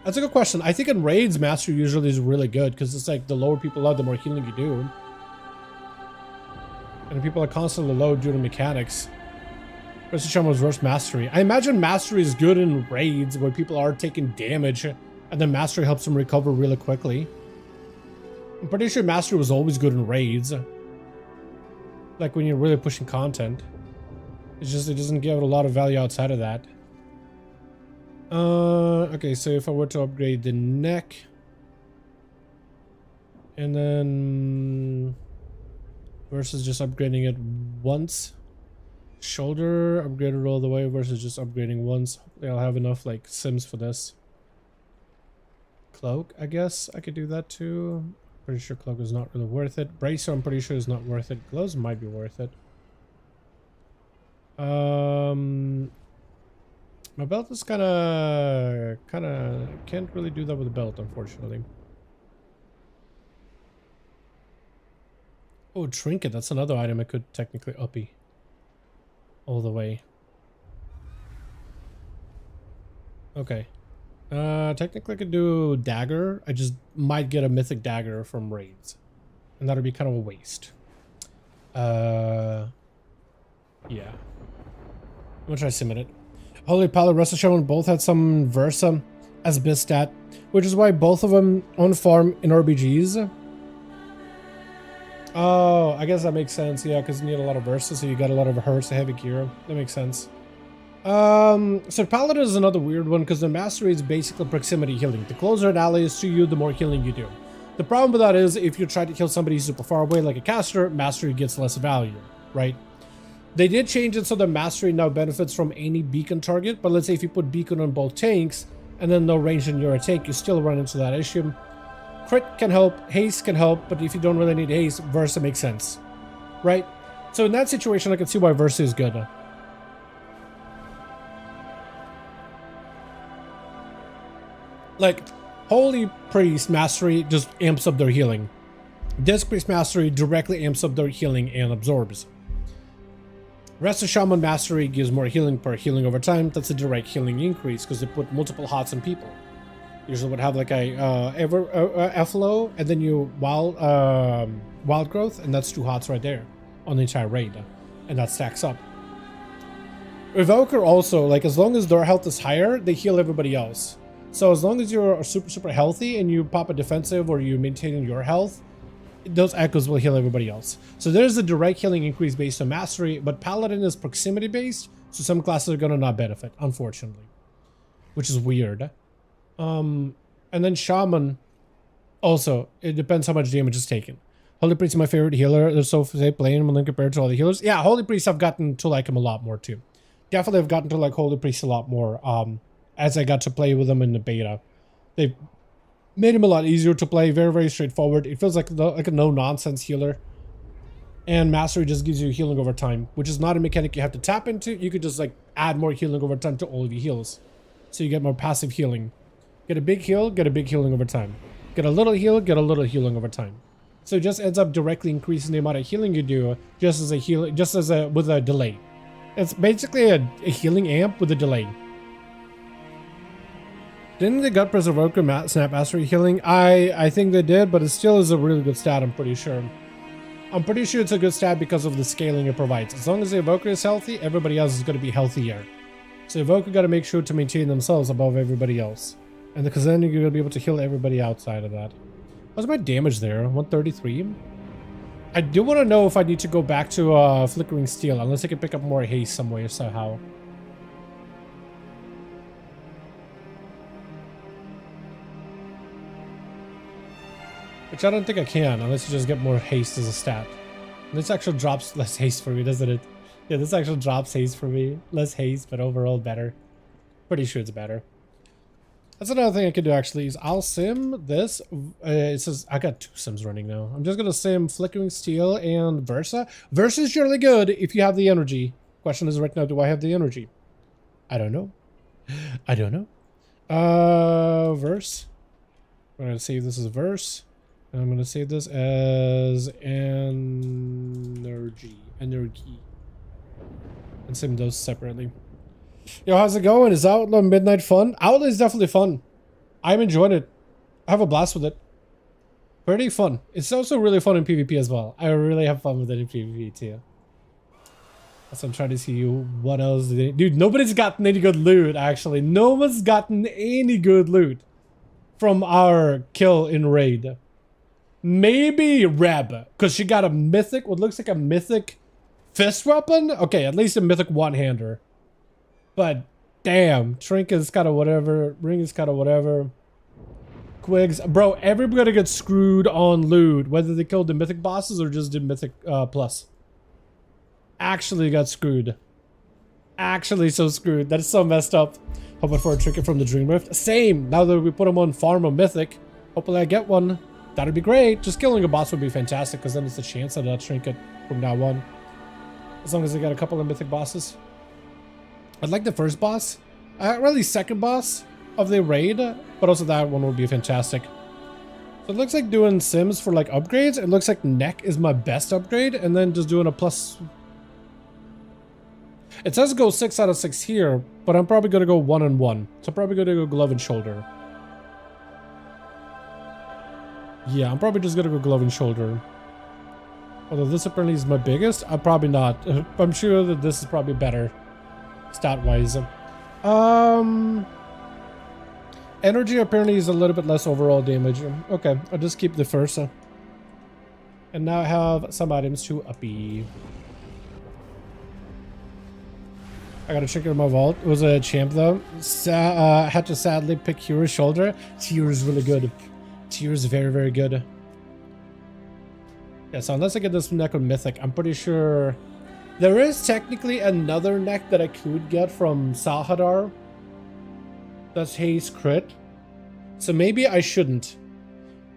That's a good question. I think in raids, mastery usually is really good because it's like the lower people are, the more healing you do. And people are constantly low due to mechanics. Versus Shaman's versus mastery. I imagine mastery is good in raids where people are taking damage and then mastery helps them recover really quickly. I'm pretty sure mastery was always good in raids. Like when you're really pushing content. It's just, it doesn't give it a lot of value outside of that. Okay, so if I were to upgrade the neck. And then versus just upgrading it once. Shoulder, upgraded all the way versus just upgrading once. Hopefully I'll have enough like sims for this. Cloak, I guess I could do that too. Pretty sure cloak is not really worth it. Bracer, I'm pretty sure is not worth it. Gloves might be worth it. My belt is kind of can't really do that with a belt, unfortunately. Oh, trinket, that's another item I could technically uppy all the way. Okay. Technically I could do dagger. I just might get a mythic dagger from raids. And that'll be kind of a waste. Yeah. I'm gonna try sim it. Holy Palette, Rest of Shaman both had some Versa as best stat, which is why both of them on farm in RBGs. Oh, I guess that makes sense. Yeah, because you need a lot of Versa, so you got a lot of Hearse, heavy gear. That makes sense. So Paladin is another weird one because the mastery is basically proximity healing. The closer an ally is to you, the more healing you do. The problem with that is if you try to kill somebody super far away like a caster, mastery gets less value, right? They did change it so the mastery now benefits from any beacon target, but let's say if you put beacon on both tanks and then no range in your tank, you still run into that issue. Crit can help, haste can help, but if you don't really need haste, Versa makes sense, right? So in that situation, I can see why Versa is good. Like, Holy Priest Mastery just amps up their healing. Disc Priest Mastery directly amps up their healing and absorbs. Rest of Shaman Mastery gives more healing per healing over time. That's a direct healing increase because they put multiple hots on people. Usually would have like a Efflow and then you wild growth, and that's 2 hots right there on the entire raid, and that stacks up. Evoker also, like, as long as their health is higher, they heal everybody else. So as long as you're super healthy and you pop a defensive or you're maintaining your health, those echoes will heal everybody else. So there's a direct healing increase based on mastery, but Paladin is proximity based, so some classes are gonna not benefit, unfortunately, which is weird. And then Shaman, also, it depends how much damage is taken. Holy Priest is my favorite healer. They're so safe playing when compared to all the healers. Yeah, Holy Priest I've gotten to like him a lot more too. Definitely I've gotten to like Holy Priest a lot more as I got to play with them in the beta. They've made him a lot easier to play, very straightforward. It feels like a no-nonsense healer. And Mastery just gives you healing over time, which is not a mechanic you have to tap into. You could just like add more healing over time to all of your heals. So you get more passive healing. Get a big heal, get a big healing over time. Get a little heal, get a little healing over time. So it just ends up directly increasing the amount of healing you do, just as with a delay. It's basically a healing amp with a delay. Didn't the Gut Preserver snap Mastery healing? I think they did, but it still is a really good stat, I'm pretty sure. I'm pretty sure it's a good stat because of the scaling it provides. As long as the Evoker is healthy, everybody else is going to be healthier. So Evoker got to make sure to maintain themselves above everybody else. And because then you're going to be able to heal everybody outside of that. What's my damage there? 133? I do want to know if I need to go back to Flickering Steel, unless I can pick up more haste some way somehow. Which I don't think I can, unless you just get more haste as a stat. This actually drops less haste for me, doesn't it? Yeah, this actually drops haste for me. Less haste, but overall better. Pretty sure it's better. That's another thing I can do actually, is I'll sim this. It says I got 2 sims running now. I'm just going to sim Flickering Steel and Versa. Versa is generally good if you have the energy. Question is right now, do I have the energy? I don't know. I don't know. Verse. I'm going to save this as Verse. And I'm going to save this as energy. And sim those separately. Yo, how's it going? Is Outlaw Midnight fun? Outlaw is definitely fun. I'm enjoying it. I have a blast with it. Pretty fun. It's also really fun in PvP as well. I really have fun with it in PvP too. So I'm trying to see what else. Dude, nobody's gotten any good loot, actually. No one's gotten any good loot from our kill in raid. Maybe Reb, because she got a mythic, what looks like a mythic fist weapon. Okay, at least a mythic one-hander. But damn, Trinket's kind of whatever. Ring is kind of whatever. Quigs, bro, everybody gets screwed on loot, whether they killed the mythic bosses or just did mythic plus. Actually got screwed. Actually so screwed. That is so messed up. Hoping for a trinket from the Dream Rift. Same. Now that we put them on farm or mythic, hopefully I get one. That'd be great. Just killing a boss would be fantastic because then it's a chance of that trinket from now on. As long as I got a couple of mythic bosses. I'd like the first boss. Really second boss of the raid, but also that one would be fantastic. So it looks like doing sims for like upgrades. It looks like neck is my best upgrade, and then just doing a plus. It says go 6 out of 6 here, but I'm probably gonna go 1 and 1. So I'm probably gonna go glove and shoulder. Yeah, I'm probably just gonna go glove and shoulder. Although this apparently is my biggest, I'm probably not. I'm sure that this is probably better, stat-wise. Energy apparently is a little bit less overall damage. Okay, I'll just keep the first. And now I have some items to uppy. I got a trinket in my vault. It was a champ though. Had to sadly pick Hero's shoulder. Tear is really good. Tear is very, very good. Yeah, so unless I get this neck with Mythic, I'm pretty sure there is technically another neck that I could get from Salhadar. That's haste crit. So maybe I shouldn't.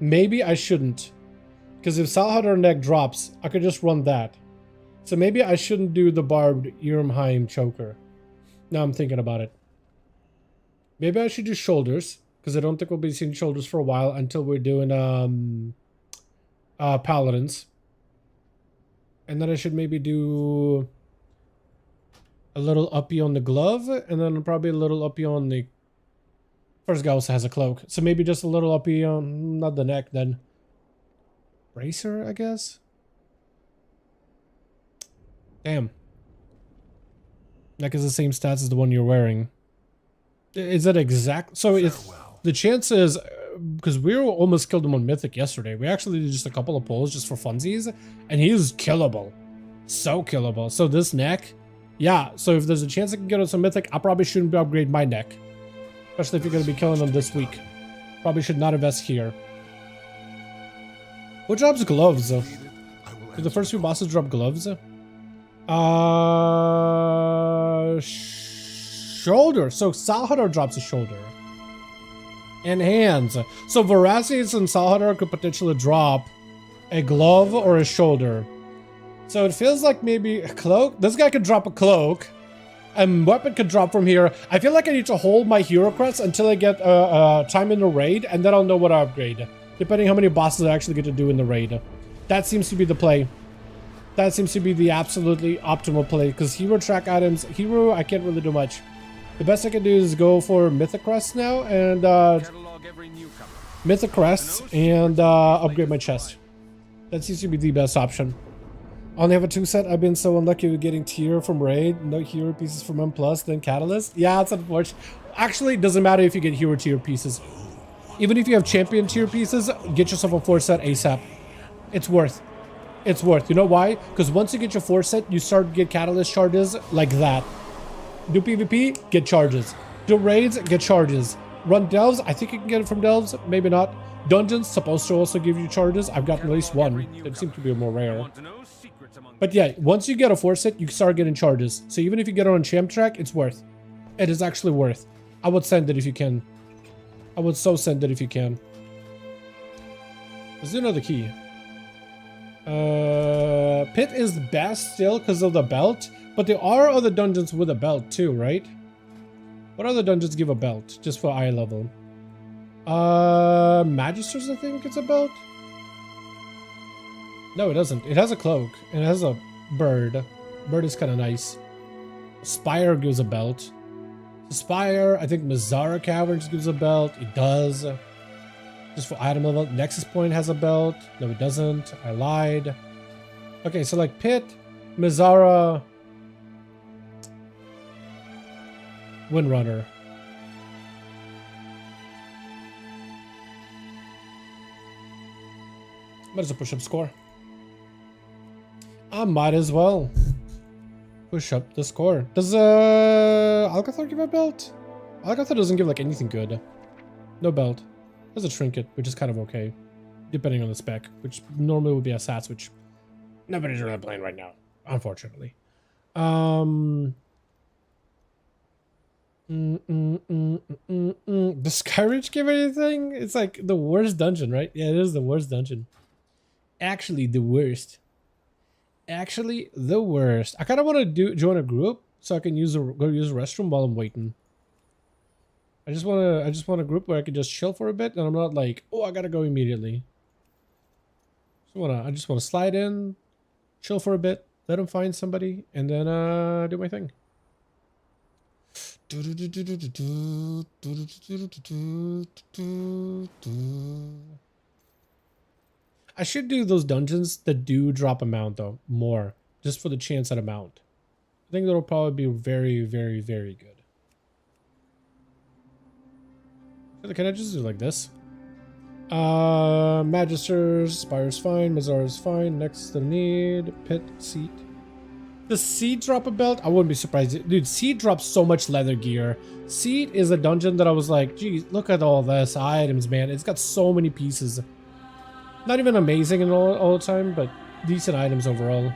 Maybe I shouldn't. Because if Salhadar neck drops, I could just run that. So maybe I shouldn't do the barbed Irmheim choker. Now I'm thinking about it. Maybe I should do shoulders. Because I don't think we'll be seeing shoulders for a while until we're doing paladins. And then I should maybe do a little uppy on the glove. And then probably a little uppy on the... First guy also has a cloak. So maybe just a little uppy on... Not the neck then. Bracer, I guess? Damn. Neck is the same stats as the one you're wearing. Is that exact? So if the chances, because we almost killed him on Mythic yesterday. We actually did just a couple of pulls just for funsies, and he is killable. So killable. So this neck, yeah. So if there's a chance I can get on some Mythic, I probably shouldn't upgrade my neck. Especially if you're going to be killing them this week. Probably should not invest here. What drops gloves? Do the first few bosses drop gloves? Shoulder. So Salhadar drops a shoulder. And hands. So Veracius and Salhadar could potentially drop a glove or a shoulder. So it feels like maybe a cloak. This guy could drop a cloak. A weapon could drop from here. I feel like I need to hold my hero crest until I get time in the raid, and then I'll know what to upgrade. Depending how many bosses I actually get to do in the raid. That seems to be the play. That seems to be the absolutely optimal play. Because hero track items, hero, I can't really do much. The best I can do is go for Mythic Crests now and Mythic Crests and upgrade my chest. That seems to be the best option. I only have a 2 set. I've been so unlucky with getting tier from raid. No hero pieces from M+, then Catalyst. Yeah, it's unfortunate. Actually, it doesn't matter if you get hero tier pieces. Even if you have champion tier pieces, get yourself a 4 set ASAP. It's worth. It's worth. You know why? Because once you get your 4 set, you start to get catalyst charges like that. Do PvP, get charges. Do raids, get charges. Run delves, I think you can get it from delves, maybe not. Dungeons, supposed to also give you charges. I've gotten at least one. It seems to be more rare. But yeah, once you get a 4 set, you start getting charges. So even if you get it on champ track, it's worth. It is actually worth. I would send it if you can. I would so send it if you can. Let's do another key. Pit is best still because of the belt, but there are other dungeons with a belt too, right? What other dungeons give a belt just for eye level? Magisters, I think it's a belt. No, it doesn't. It has a cloak and it has a bird. Bird is kind of nice. Spire gives a belt. Spire, I think Mazzara Caverns gives a belt. It does. Just for item level. Nexus Point has a belt. No, it doesn't. I lied. Okay, so like Pit, Mazzara, Windrunner. Might as well push up score. I might as well push up the score. Does Alcathar give a belt? Alcathar doesn't give like anything good. No belt. There's a trinket, which is kind of okay, depending on the spec, which normally would be a SATs, which nobody's really playing right now, unfortunately. Does Skyridge give anything? It's like the worst dungeon, right? Yeah, it is the worst dungeon. Actually, the worst. Actually, the worst. I kind of want to join a group so I can go use the restroom while I'm waiting. I just want a group where I can just chill for a bit, and I'm not like, oh, I gotta go immediately. I just wanna slide in, chill for a bit, let them find somebody, and then do my thing. I should do those dungeons that do drop a mount though, more, just for the chance at a mount. I think that'll probably be very, very, very good. Can I just do like this? Magisters, Spire's fine, Mazzara's fine, next to need, Pit, Seat. Does Seat drop a belt? I wouldn't be surprised. Dude, Seat drops so much leather gear. Seat is a dungeon that I was like, geez, look at all this items, man. It's got so many pieces. Not even amazing in all the time, but decent items overall.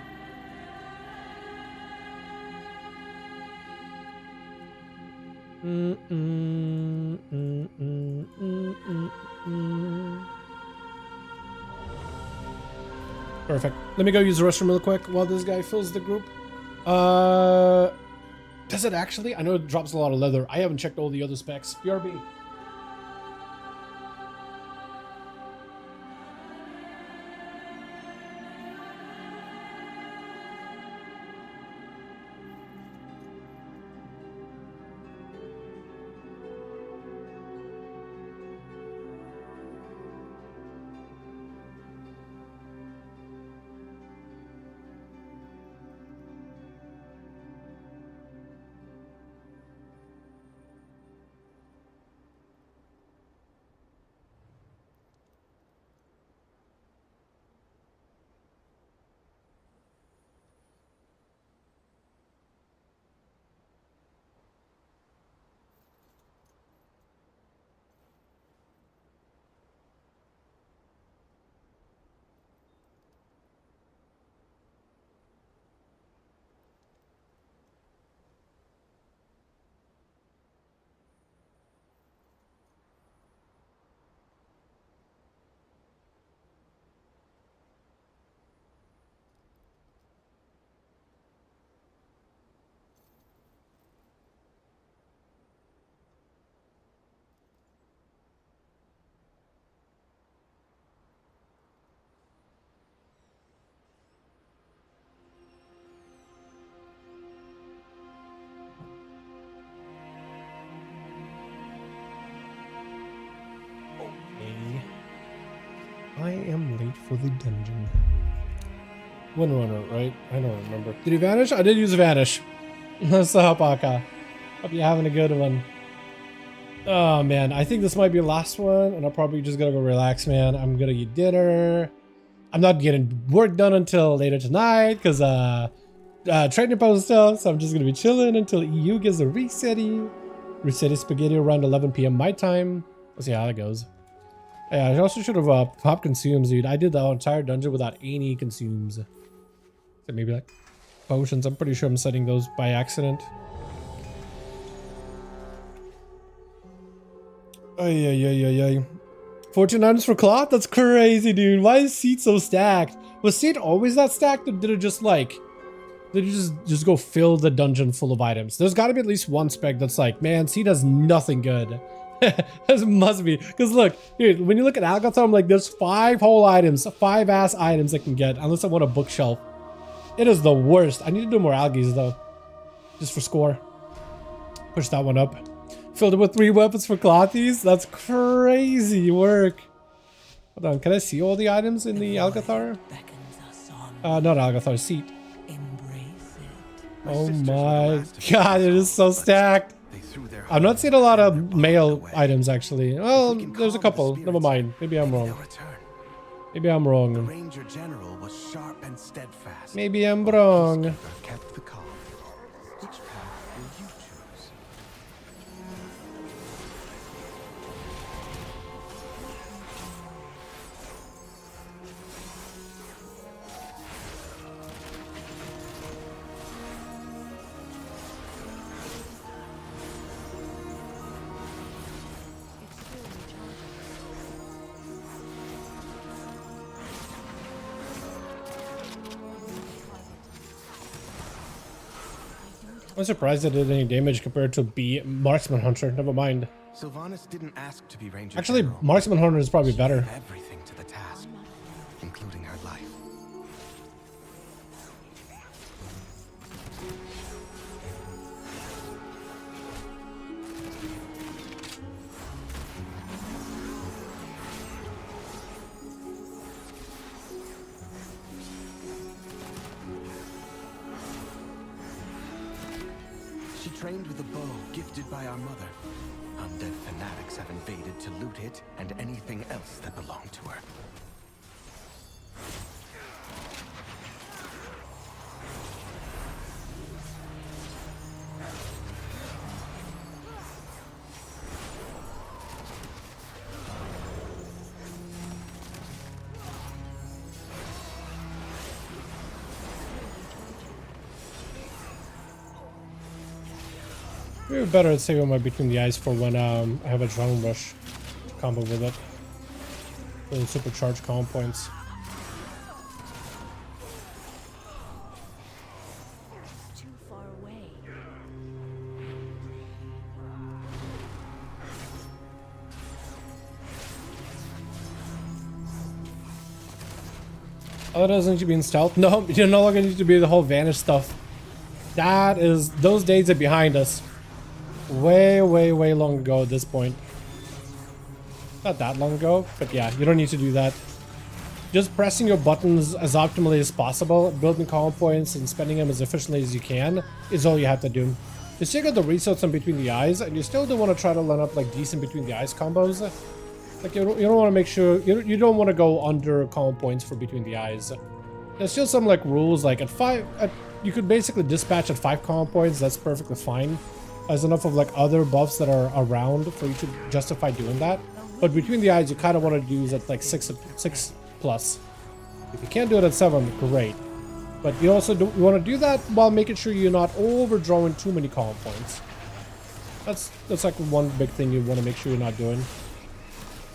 Perfect. Let me go use the restroom real quick while this guy fills the group. Does it actually? I know it drops a lot of leather. I haven't checked all the other specs. BRB. I am late for the dungeon. Windrunner, right? I don't remember. Did he vanish? I did use vanish. What's up, Aka? Hope you're having a good one. Oh man, I think this might be the last one, and I'll probably just gotta go relax, man. I'm gonna eat dinner. I'm not getting work done until later tonight because training post stuff. So I'm just gonna be chilling until EU gets a resetty. Resetty spaghetti around 11 p.m. my time. Let's see how that goes. Yeah, I also should have popped consumes, dude. I did the entire dungeon without any consumes. So maybe like potions. I'm pretty sure I'm setting those by accident. Ay. 14 items for cloth? That's crazy, dude. Why is Seat so stacked? Was Seat always that stacked, or did it just like... Did you just go fill the dungeon full of items? There's got to be at least one spec that's like, man, Seat has nothing good. This must be, because look, dude, when you look at Alcathar, I'm like, there's 5 whole items, 5 ass items I can get, unless I want a bookshelf. It is the worst. I need to do more algaes though, just for score. Push that one up. Filled it with 3 weapons for Clothies? That's crazy work. Hold on, can I see all the items in the Algathar? Not Algathar, seat. Oh my god, it is so stacked. I'm not seeing a lot of male items actually. Well, there's a couple. Never mind. Maybe I'm wrong. Maybe I'm wrong. Maybe I'm wrong. I'm surprised it did any damage compared to B Marksman Hunter. Never mind. Sylvanas didn't ask to be Ranger Actually, General. Marksman Hunter is probably better. Everything to the task, including her life. She trained with a bow gifted by our mother. Undead fanatics have invaded to loot it and anything else that belonged to her. Maybe better to save my between the eyes for when I have a drone rush combo with it. Really supercharged combo points. Too far away. Oh, it doesn't need to be in stealth. No, you no longer need to be the whole vanish stuff. That is, those days are behind us. Way long ago at this point. Not that long ago, but yeah, you don't need to do that. Just pressing your buttons as optimally as possible, building combo points and spending them as efficiently as you can is all you have to do. Just check out the resource on between the eyes, and you still do want to try to line up like decent between the eyes combos. Like you don't want to make sure you don't want to go under combo points for between the eyes. There's still some like rules like you could basically dispatch at 5 combo points. That's perfectly fine. There's enough of like other buffs that are around for you to justify doing that. But between the eyes, you kind of want to use at like 6 plus. If you can't do it at 7, great. But you also you want to do that while making sure you're not overdrawing too many combo points. That's like one big thing you want to make sure you're not doing.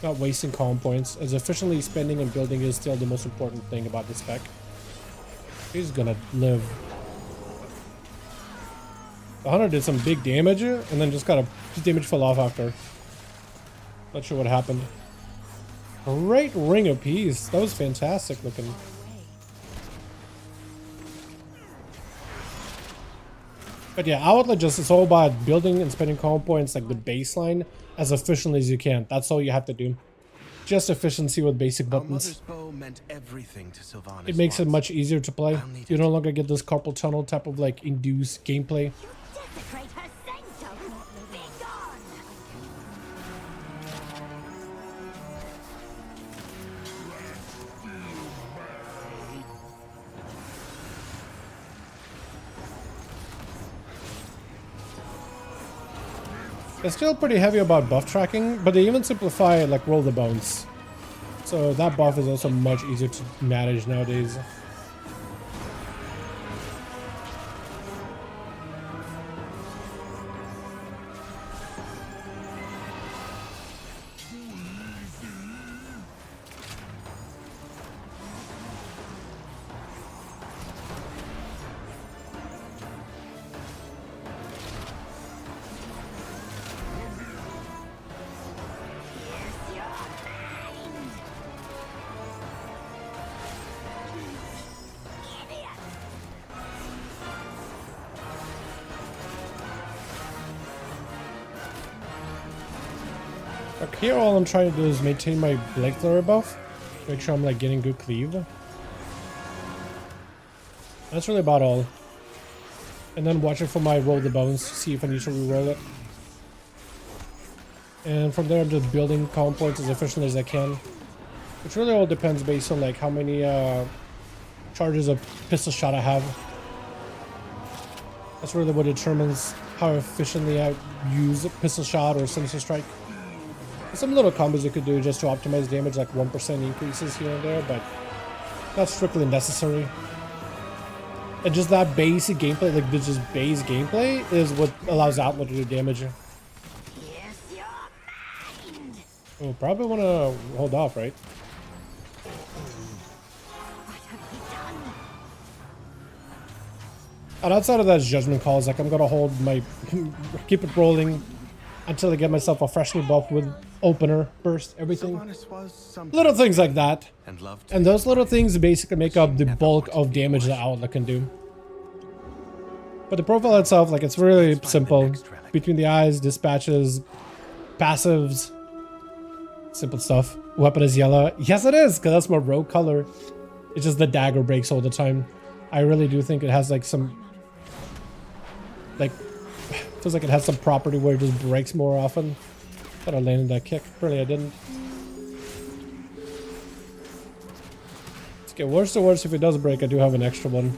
Not wasting combo points. As efficiently spending and building is still the most important thing about this spec. He's gonna live. The hunter did some big damage and then just got his damage fell off after. Not sure what happened. Great ring of peace. That was fantastic looking. But yeah, Outlet just is all about building and spending combo points like the baseline as efficiently as you can. That's all you have to do. Just efficiency with basic buttons. Meant everything to Sylvanas It makes it much easier to play. You no longer get this carpal tunnel type of like induced gameplay. They're still pretty heavy about buff tracking, but they even simplify like roll the bones. So that buff is also much easier to manage nowadays. Here all I'm trying to do is maintain my blade flurry buff. Make sure I'm like getting good cleave. That's really about all. And then watch it for my roll the bones to see if I need to re-roll it. And from there I'm just building calm points as efficiently as I can. Which really all depends based on like how many charges of pistol shot I have. That's really what determines how efficiently I use pistol shot or sinister strike. There's some little combos you could do just to optimize damage, like 1% increases here and there, but not strictly necessary. And just that basic gameplay, like this just base gameplay, is what allows Outlaw to do damage. Oh, probably want to hold off, right? And outside of that judgment calls, like I'm gonna hold my keep it rolling until I get myself a freshly buff with opener, burst, everything. Little things like that. And those little things basically make up the bulk of damage that Outlaw can do. But the profile itself, like it's really simple. Between the eyes, dispatches, passives, simple stuff. Weapon is yellow. Yes it is, because that's my rogue color. It's just the dagger breaks all the time. I really do think it has like some, like, feels like it has some property where it just breaks more often. Thought I landed that kick. Really, I didn't. Let's get worse to worse. If it does break, I do have an extra one.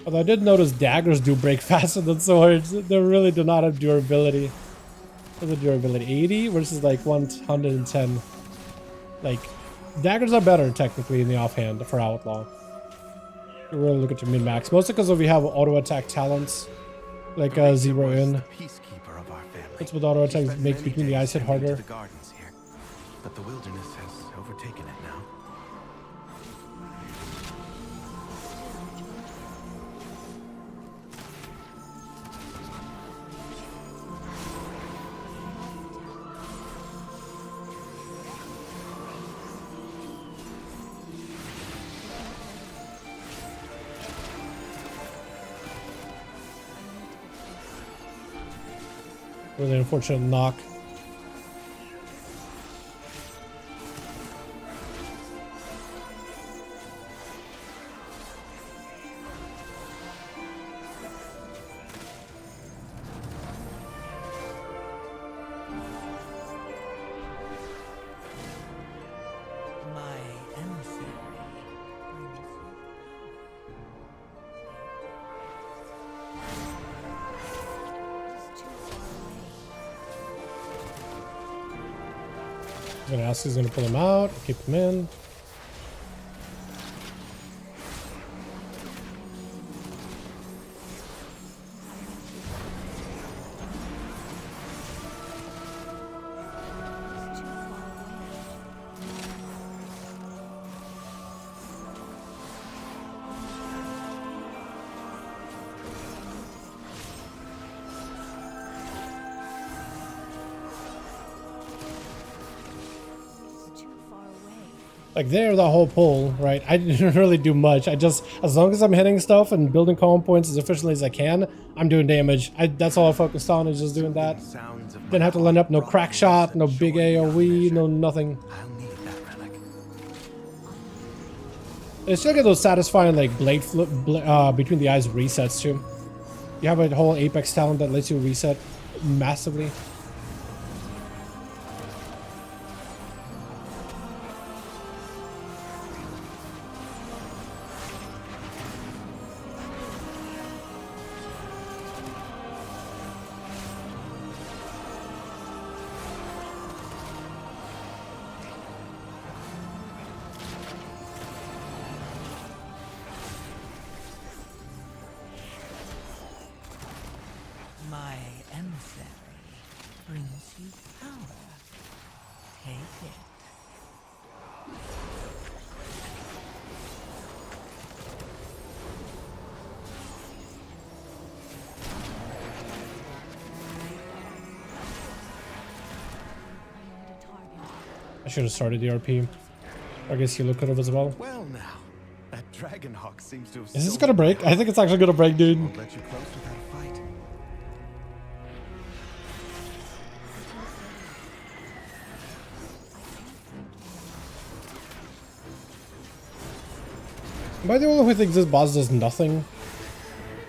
Although I did notice daggers do break faster than swords. They really do not have durability. What's the durability? 80 versus like 110. Like, daggers are better technically in the offhand for Outlaw. You really look at your min-max. Mostly because we have auto-attack talents. Like zero in. That's what auto-attack makes between the eyes hit harder. But the wilderness has overtaken it now. Really unfortunate knock. I'm gonna ask who's gonna pull him out, keep him in. Like there, the whole pull, right? I didn't really do much. I just, as long as I'm hitting stuff and building calm points as efficiently as I can, I'm doing damage. That's all I focused on, is just doing that. Didn't have to line up no crack shot, no big AoE, no nothing. It's still get those satisfying like blade flip between the eyes resets too. You have a whole Apex talent that lets you reset massively. My emissary brings you power. Take it. I should have started the RP. I guess you look at it as well. Well now, that Dragonhawk seems to have. Is this gonna break? I think it's actually gonna break, dude. Won't let you close without a fight. Am I the only one who thinks this boss does nothing?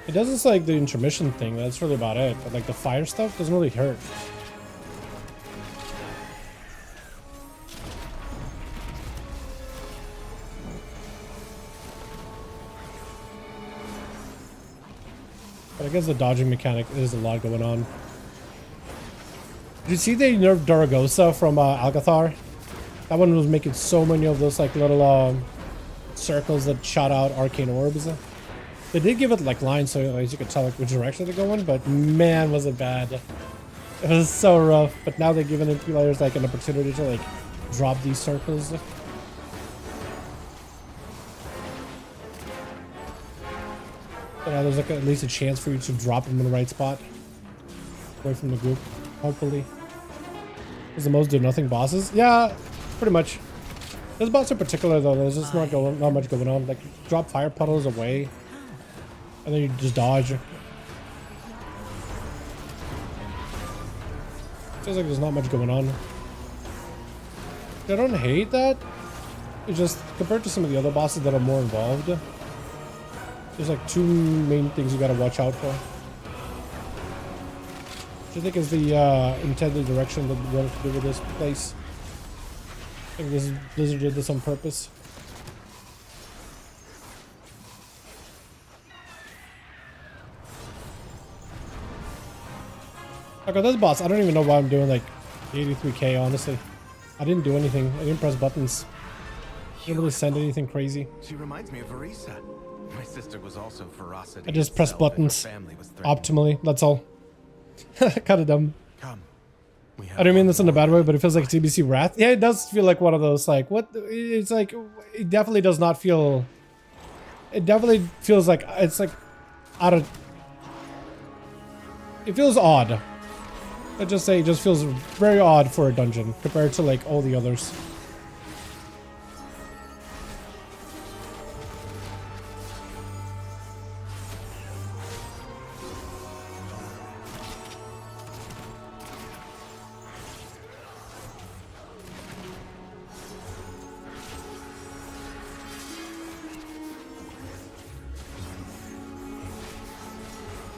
It does this like the intermission thing, that's really about it. But like the fire stuff doesn't really hurt. But I guess the dodging mechanic is a lot going on. Did you see they nerfed Daragosa from Alcathar? That one was making so many of those like little circles that shot out arcane orbs. They did give it like lines so as you could tell like which direction to go in, but man was it bad. It was so rough. But now they're giving it players like an opportunity to like drop these circles. So now there's like at least a chance for you to drop them in the right spot. Away from the group, hopefully. Is the most do nothing bosses? Yeah, pretty much. This boss in particular though, there's just not much going on. Like drop fire puddles away. And then you just dodge. Feels like there's not much going on. I don't hate that. It's just compared to some of the other bosses that are more involved. There's like two main things you gotta watch out for. What do you think is the intended direction that we wanted to do with this place? I think this Blizzard did this on purpose. Okay, this boss, I don't even know why I'm doing like 83k, honestly. I didn't do anything. I didn't press buttons. I didn't really send anything crazy. She reminds me of Arisa. My sister was also ferocity. I just pressed buttons optimally, that's all. Kind of dumb. I don't mean this in a bad way, but it feels like TBC Wrath. Yeah, it does feel like one of those, like, what? It's like, it definitely does not feel... It definitely feels like, it's like, out of... It feels odd. Let's just say it just feels very odd for a dungeon compared to, like, all the others.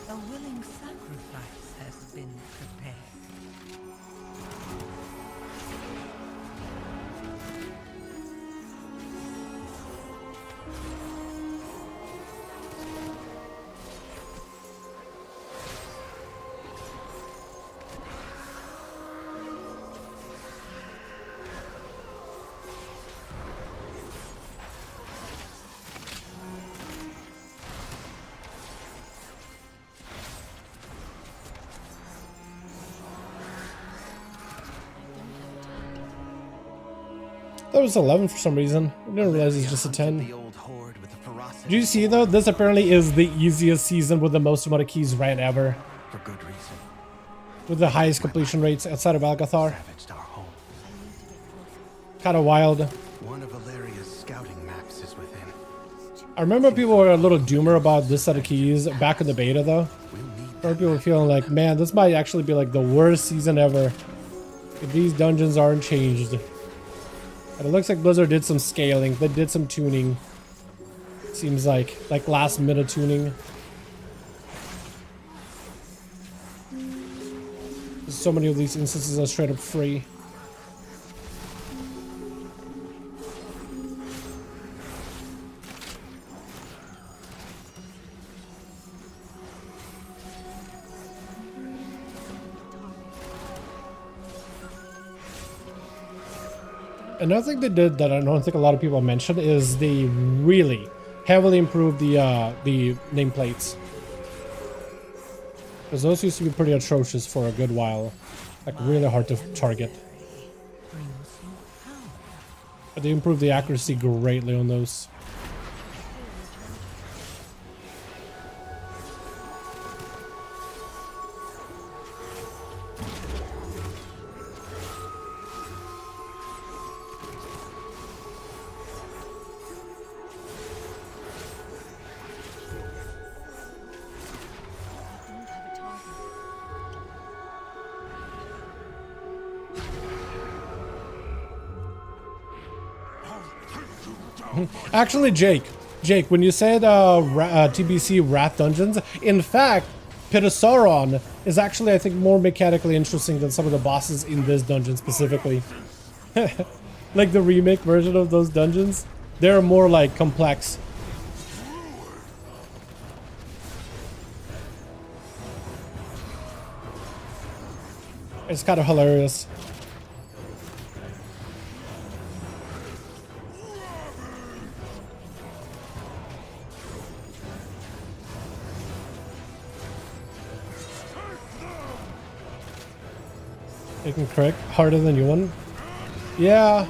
A willing sacrifice has been prepared. That was 11 for some reason. I didn't realize it's just a 10. Did you see though? This apparently is the easiest season with the most amount of keys ran ever. For good reason. With the highest completion rates outside of Alcathar. Kind of wild. One of Valeria's scouting maps is within. I remember people were a little doomer about this set of keys back in the beta though. I remember people were feeling like, man, this might actually be like the worst season ever if these dungeons aren't changed. And it looks like Blizzard did some scaling. They did some tuning. Seems like last minute tuning. So many of these instances are straight up free. Another thing they did that I don't think a lot of people mentioned is they really heavily improved the nameplates. Because those used to be pretty atrocious for a good while. Like really hard to target. But they improved the accuracy greatly on those. Actually, Jake, Jake, when you said TBC Wrath Dungeons, in fact, Pit of Sauron is actually, I think, more mechanically interesting than some of the bosses in this dungeon specifically. Like the remake version of those dungeons, they're more like complex. It's kind of hilarious. They can crack harder than you want. Yeah.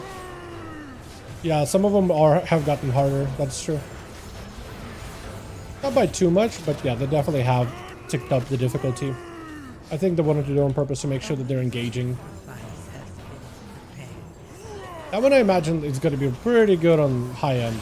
Yeah, some of them have gotten harder. That's true. Not by too much, but yeah, they definitely have ticked up the difficulty. I think they wanted to do it on purpose to make sure that they're engaging. That one I imagine is going to be pretty good on high end.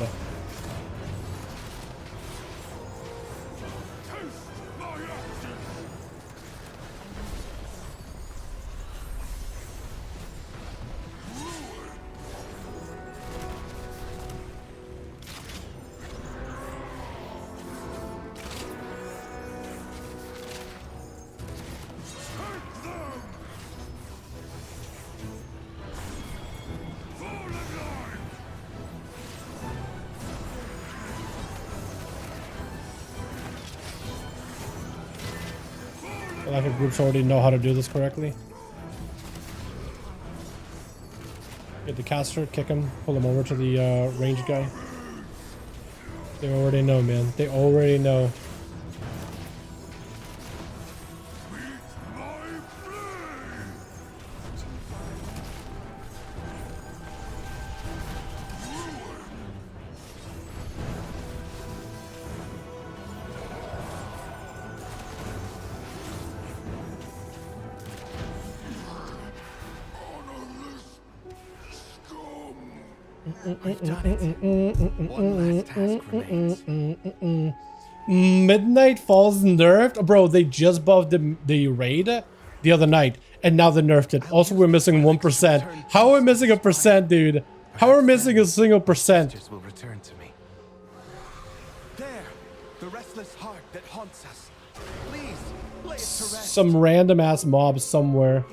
Like the groups already know how to do this correctly. Get the caster, kick him, pull him over to the range guy. They already know, man. They already know. Midnight Falls nerfed? Bro, they just buffed the raid the other night, and now they nerfed it. Also, we're missing 1%. How are we missing a percent, dude? How are we missing a single percent? Will return to me. There, the restless heart that haunts us. Please, lay it to rest. Some random ass mob somewhere.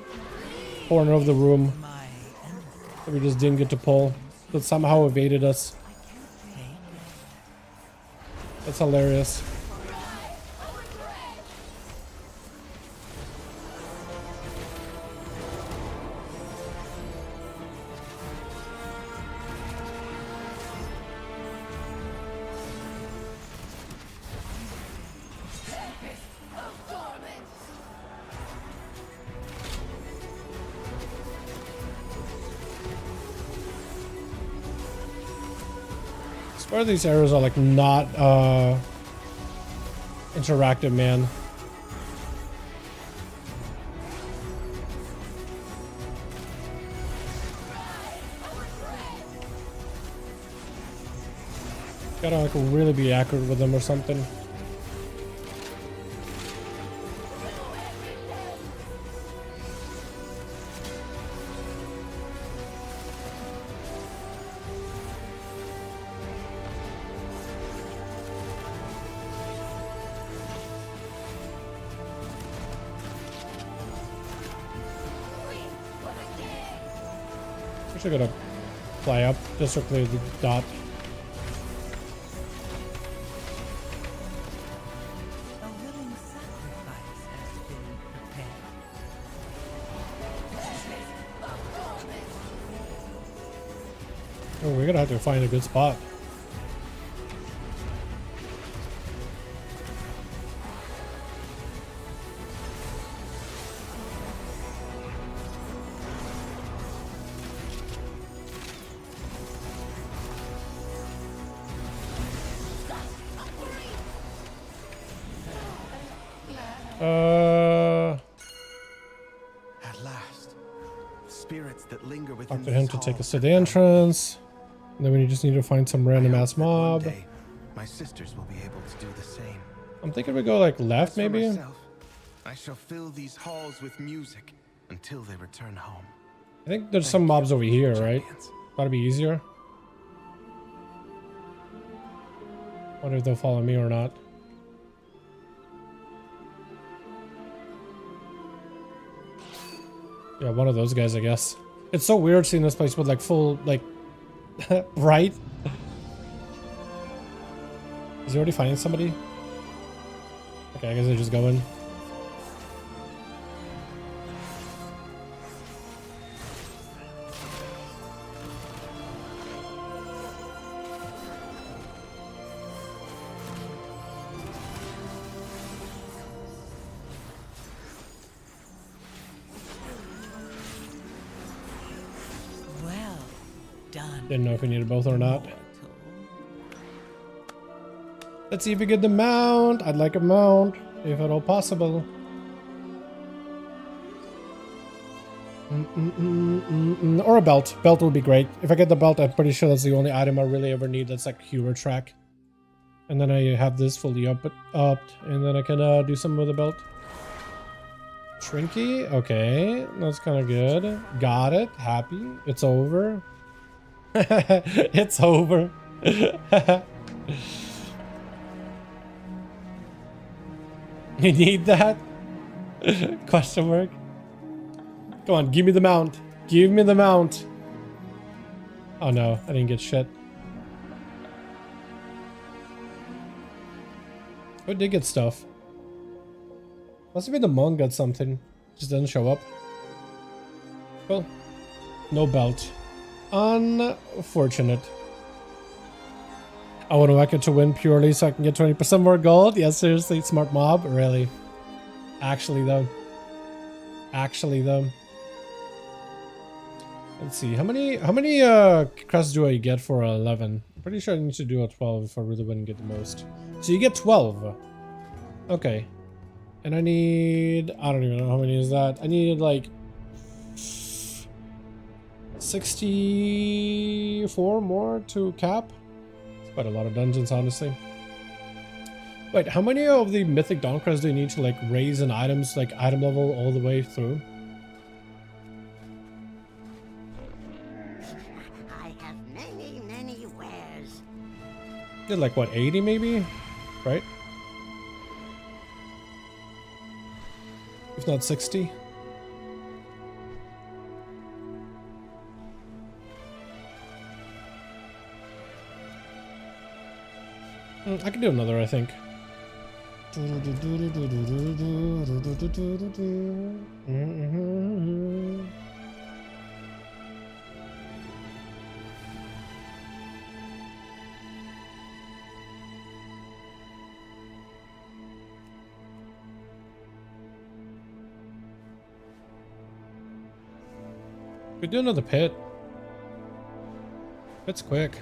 Corner of the room. That we just didn't get to pull. That somehow evaded us. That's hilarious. Where these arrows are like not interactive, man. Gotta like really be accurate with them or something. Actually gonna fly up just to clear the dot. Oh, we're gonna have to find a good spot. At last, spirits that linger within Talk to him to take us to the entrance. And then we just need to find some random ass mob. One day, my sisters will be able to do the same. I'm thinking we go like left, maybe. Myself, I shall fill these halls with music until they return home. I think there's some mobs over here, right? That'll be easier. Wonder if they'll follow me or not. Yeah, one of those guys, I guess. It's so weird seeing this place with like full, like, bright. Is he already finding somebody? Okay, I guess they're just going. Well done. Didn't know if we needed both or not. Let's see if we get the mount. I'd like a mount, if at all possible. Or a belt. Belt would be great. If I get the belt, I'm pretty sure that's the only item I really ever need that's like hero track. And then I have this fully upped, and then I can do something with the belt. Shrinky, okay, that's kind of good. Got it, happy. It's over. It's over. You need that? Question mark. Come on, give me the mount. Give me the mount. Oh no, I didn't get shit. Who did get stuff? Must have been the monk got something. Just didn't show up. Well, no belt. Unfortunate. I want ONYXIA to win purely so I can get 20% more gold. Yeah, seriously, smart mob. Really? Actually, though. Actually, though. Let's see. How many crests do I get for 11? Pretty sure I need to do a 12 if I really wouldn't get the most. So you get 12. Okay. And I need... I don't even know how many is that. I need like 64 more to cap. It's quite a lot of dungeons, honestly. Wait, how many of the Mythic Dawn crests do you need to like raise an item's like item level all the way through? I have many wares. Did like what, 80 maybe? Right? If not 60. I can do another, I think. We do another pit. Pit's quick.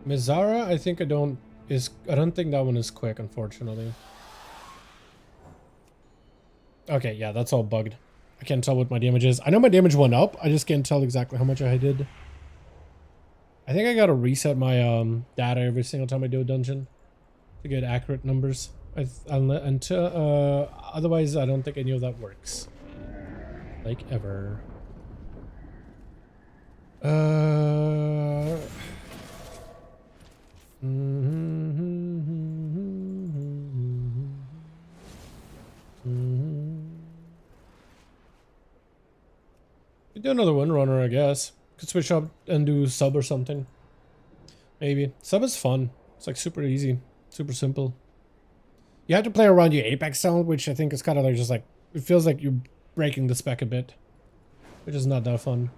Mizara, I think I don't think that one is quick, unfortunately. Okay, yeah, that's all bugged. I can't tell what my damage is. I know my damage went up. I just can't tell exactly how much I did. I think I gotta reset my data every single time I do a dungeon to get accurate numbers. Otherwise, I don't think any of that works. Like ever. We do another one runner, I guess. Could switch up and do sub or something. Maybe. Sub is fun. It's like super easy. Super simple. You have to play around your Apex sound, which I think is kind of like just like... It feels like you're breaking the spec a bit. Which is not that fun.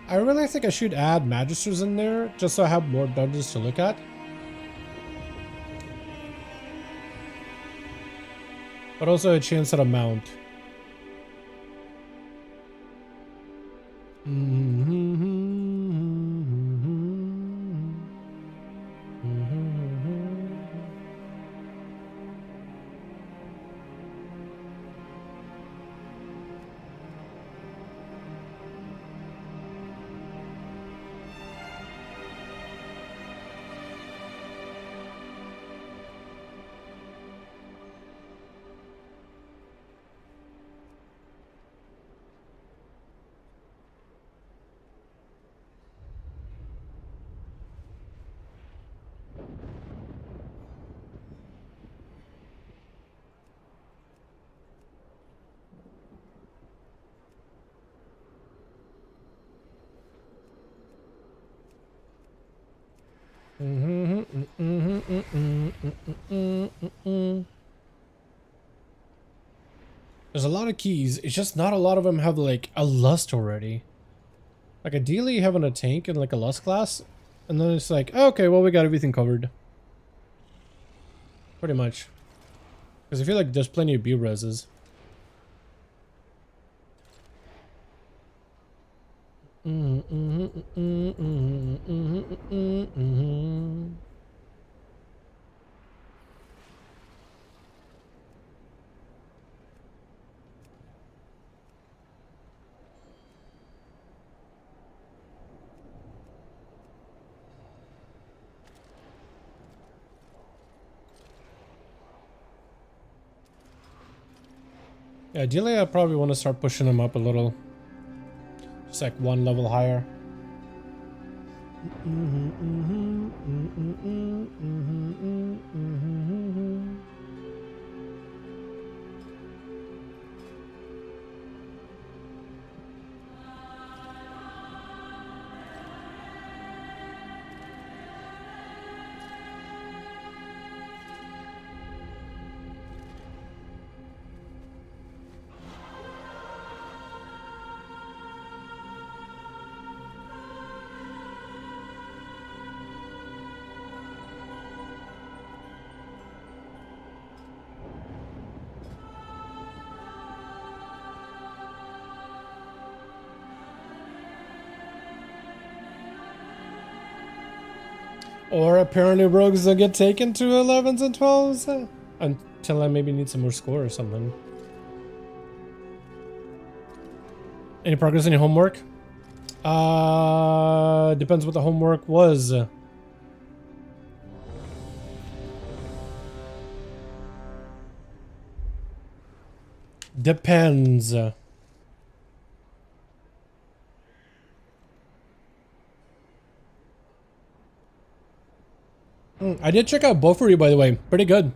I really think I should add Magisters in there, just so I have more dungeons to look at. But also a chance at a mount. There's a lot of keys. It's just not a lot of them have like a lust already. Like ideally having a tank and like a lust class, and then it's like, okay, well we got everything covered. Pretty much. Because I feel like there's plenty of B-reses. Yeah, ideally I probably want to start pushing them up a little. Just like one level higher. Or apparently rogues will get taken to 11s and 12s until I maybe need some more score or something. Any progress in your homework? Depends what the homework was. Depends. I did check out Bofuri, by the way. Pretty good.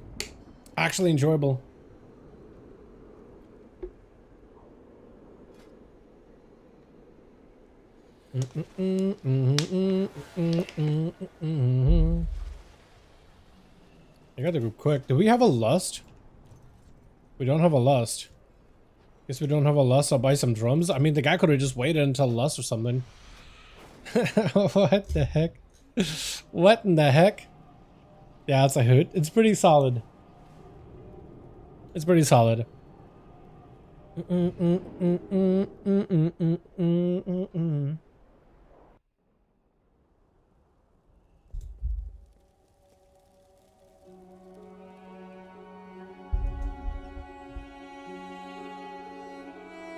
Actually enjoyable. I gotta go quick. Do we have a lust? We don't have a lust. Guess we don't have a lust. I'll buy some drums. I mean, the guy could have just waited until lust or something. What the heck? What in the heck? Yeah, it's a hoot. It's pretty solid. It's pretty solid.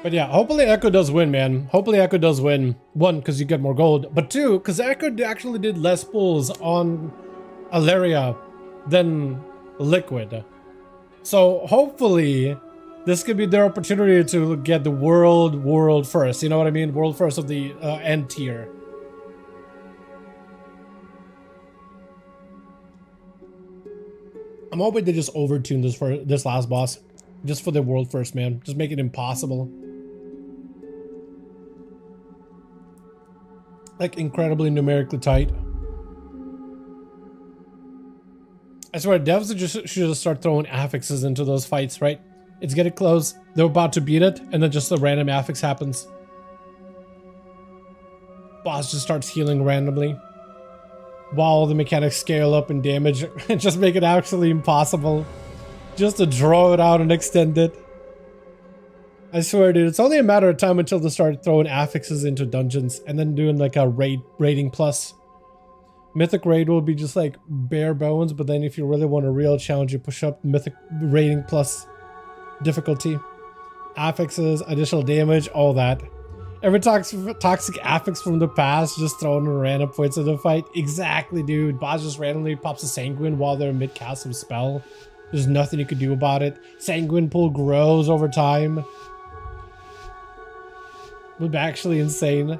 But yeah, hopefully Echo does win, man. Hopefully Echo does win. One, because you get more gold. But two, because Echo actually did less pulls on Alaria than Liquid. So hopefully this could be their opportunity to get the world first. You know what I mean? World first of the end tier. I'm hoping they just overtune this for this last boss. Just for the world first, man. Just make it impossible. Like incredibly numerically tight. I swear, devs should just start throwing affixes into those fights, right? It's getting close. They're about to beat it, and then just a random affix happens. Boss just starts healing randomly. While the mechanics scale up in damage and just make it actually impossible. Just to draw it out and extend it. I swear, dude, it's only a matter of time until they start throwing affixes into dungeons and then doing like a rating plus. Mythic raid will be just like bare bones, but then if you really want a real challenge, you push up Mythic rating plus difficulty. Affixes, additional damage, all that. Every toxic affix from the past just thrown in random points of the fight. Exactly, dude. Boss just randomly pops a sanguine while they're mid-cast some spell. There's nothing you can do about it. Sanguine pool grows over time. Would be actually insane.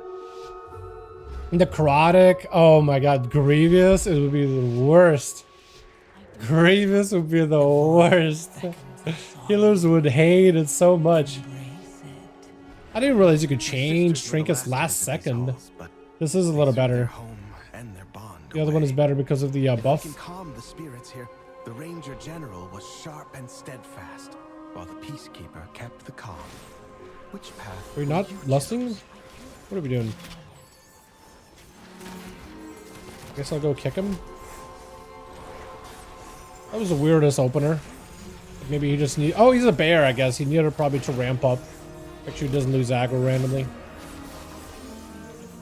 Necrotic, oh my god, Grievous, it would be the worst. Grievous would be the worst. Healers would hate it so much. I didn't realize you could change trinkets last second. This is a little better. The other one is better because of the buff. If we can calm the spirits here. The Ranger General was sharp and steadfast, while the Peacekeeper kept the calm. Which path? Are we not lusting? What are we doing? I guess I'll go kick him. That was the weirdest opener. Maybe he just need. Oh, he's a bear, I guess. He needed probably to ramp up. Make sure he doesn't lose aggro randomly.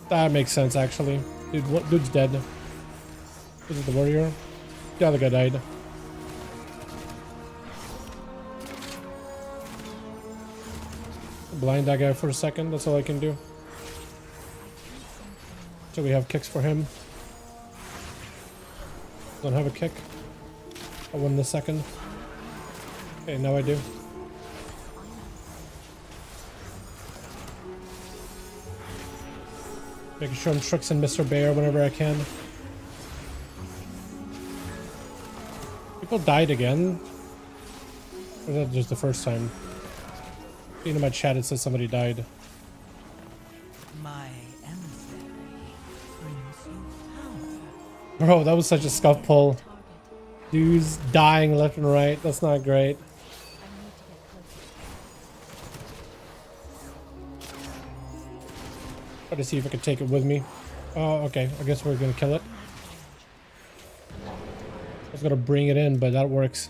That makes sense, actually. Dude, what? Dude's dead. Is it the warrior? The other guy died. Blind that guy for a second. That's all I can do. So we have kicks for him. Don't have a kick. I won the second. Okay, now I do. Making sure I'm tricksing Mr. Bear whenever I can. People died again? Or was that just the first time? In my chat it says somebody died. My emissary brings you power. Bro, that was such a scuff pull. Dudes dying left and right. That's not great. Try to see if I can take it with me. Oh, okay. I guess we're gonna kill it. I was gonna bring it in, but that works.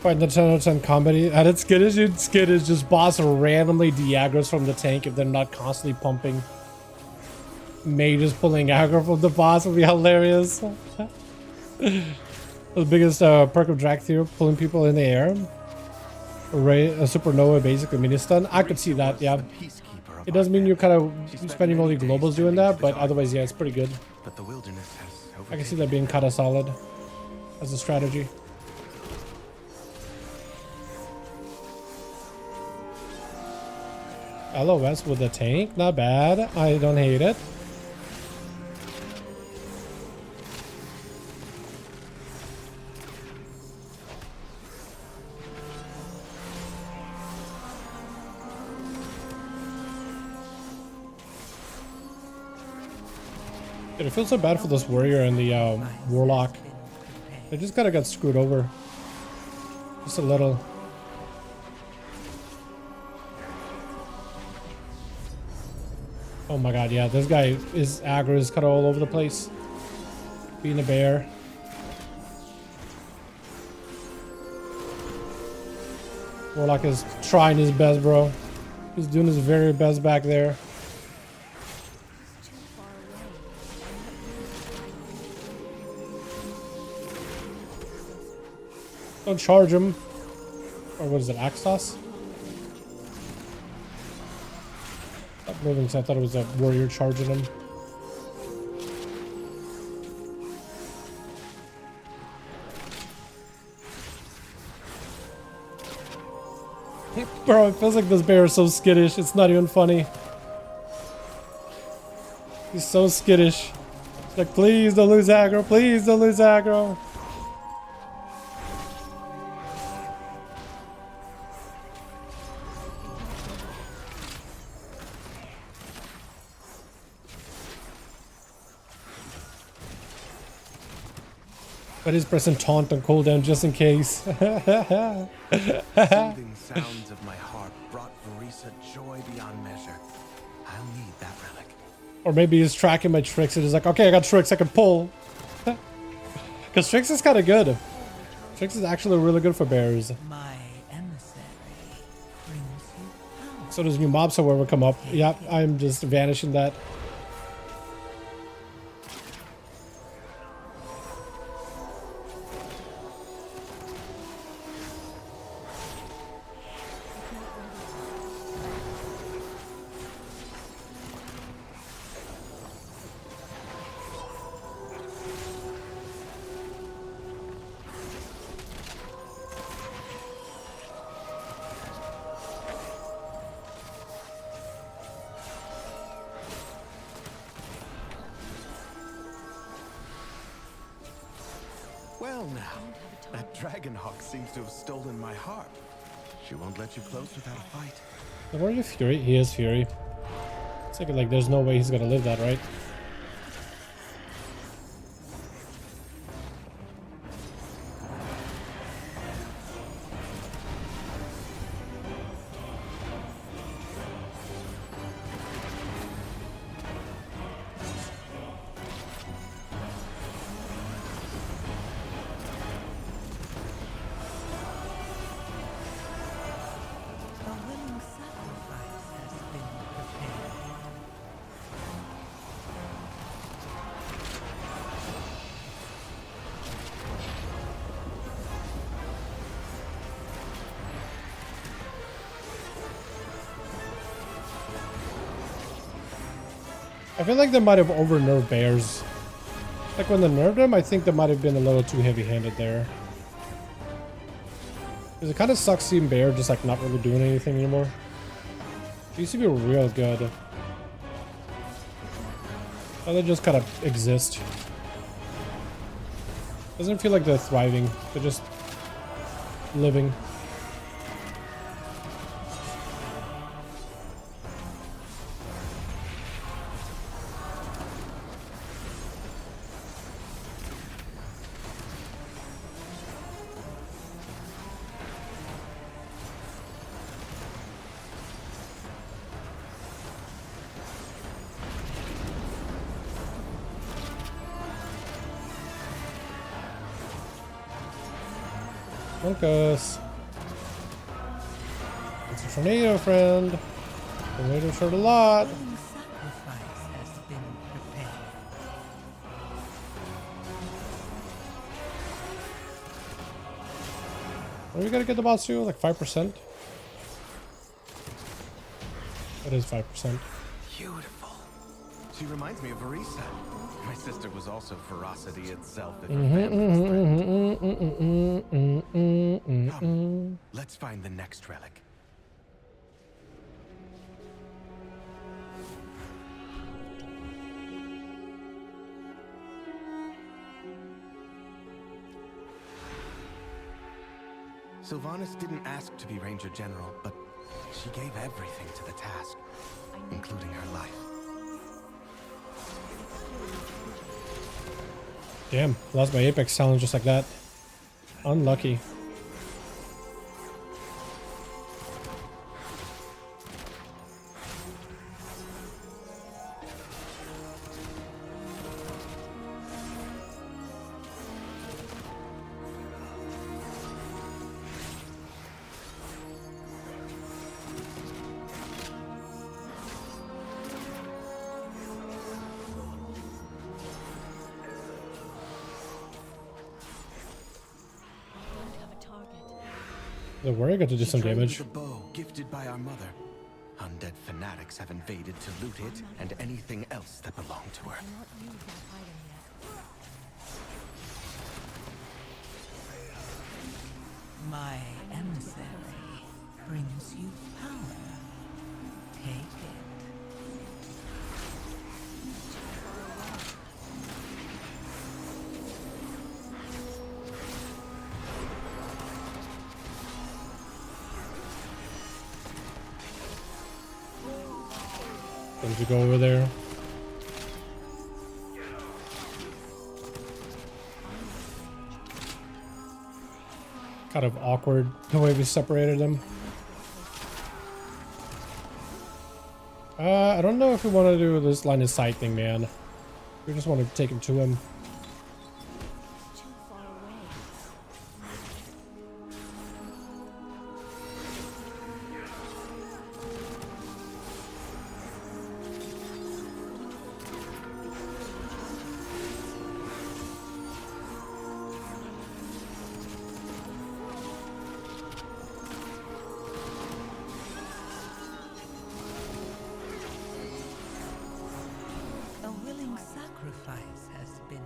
Find the 10 out of 10 comedy. At its skittish, dude. Skittish just boss randomly de-aggros from the tank if they're not constantly pumping. Mages pulling aggro from the boss would be hilarious. The biggest perk of Drag Theory, pulling people in the air. A supernova basically mini stun. I could see that, yeah. It does mean you're kind of spending all your globals doing that, but otherwise, yeah, it's pretty good. But the wilderness has I can see that being kind of solid as a strategy. LOS with a tank, not bad. I don't hate it. Dude, I feel so bad for this warrior and the warlock. They just kind of got screwed over. Just a little. Oh my god, yeah, this guy is aggro is kind of all over the place. Being a bear. Warlock is trying his best, bro. He's doing his very best back there. Don't charge him. Or what is it, ASUS? Stop moving, so I thought it was a warrior charging him. Bro, it feels like this bear is so skittish. It's not even funny. He's so skittish. It's like, please don't lose aggro. Please don't lose aggro. But he's pressing taunt on cooldown just in case. Soothing sounds of my heart brought Verisa joy beyond measure. I'll need that relic. Or maybe he's tracking my tricks and he's like, okay, I got tricks, I can pull. Because tricks is kind of good. Tricks is actually really good for bears. My emissary brings you power. So does new mobs, however, come up. Yep, I'm just vanishing that. Dragonhawk seems to have stolen my heart. She won't let you close without a fight. Where are you, Fury? He is Fury. It's like there's no way he's gonna live that, right? I feel like they might have over-nerfed bears. Like when they nerfed them, I think they might have been a little too heavy-handed there. Because it kind of sucks seeing bear just like not really doing anything anymore. It used to be real good. Now they just kind of exist. Doesn't feel like they're thriving. They're just living. Focus. It's a tornado, friend. Been waiting for it a lot. Are we gonna get the boss too? Like 5%? It is 5%. Beautiful. She reminds me of Arisa. My sister was also ferocity itself. Come, let's find the next relic. Sylvanas didn't ask to be Ranger General, but she gave everything to the task, including her life. Damn, lost my Apex challenge just like that. Unlucky. The warrior got to do some damage. The bow gifted by our mother. Undead fanatics have invaded to loot it and anything else that belonged to her. My emissary brings you power. Take it. Don't you go over there? Kind of awkward the way we separated them. I don't know if we want to do this line of sight thing, man. We just want to take him to him. A willing sacrifice has been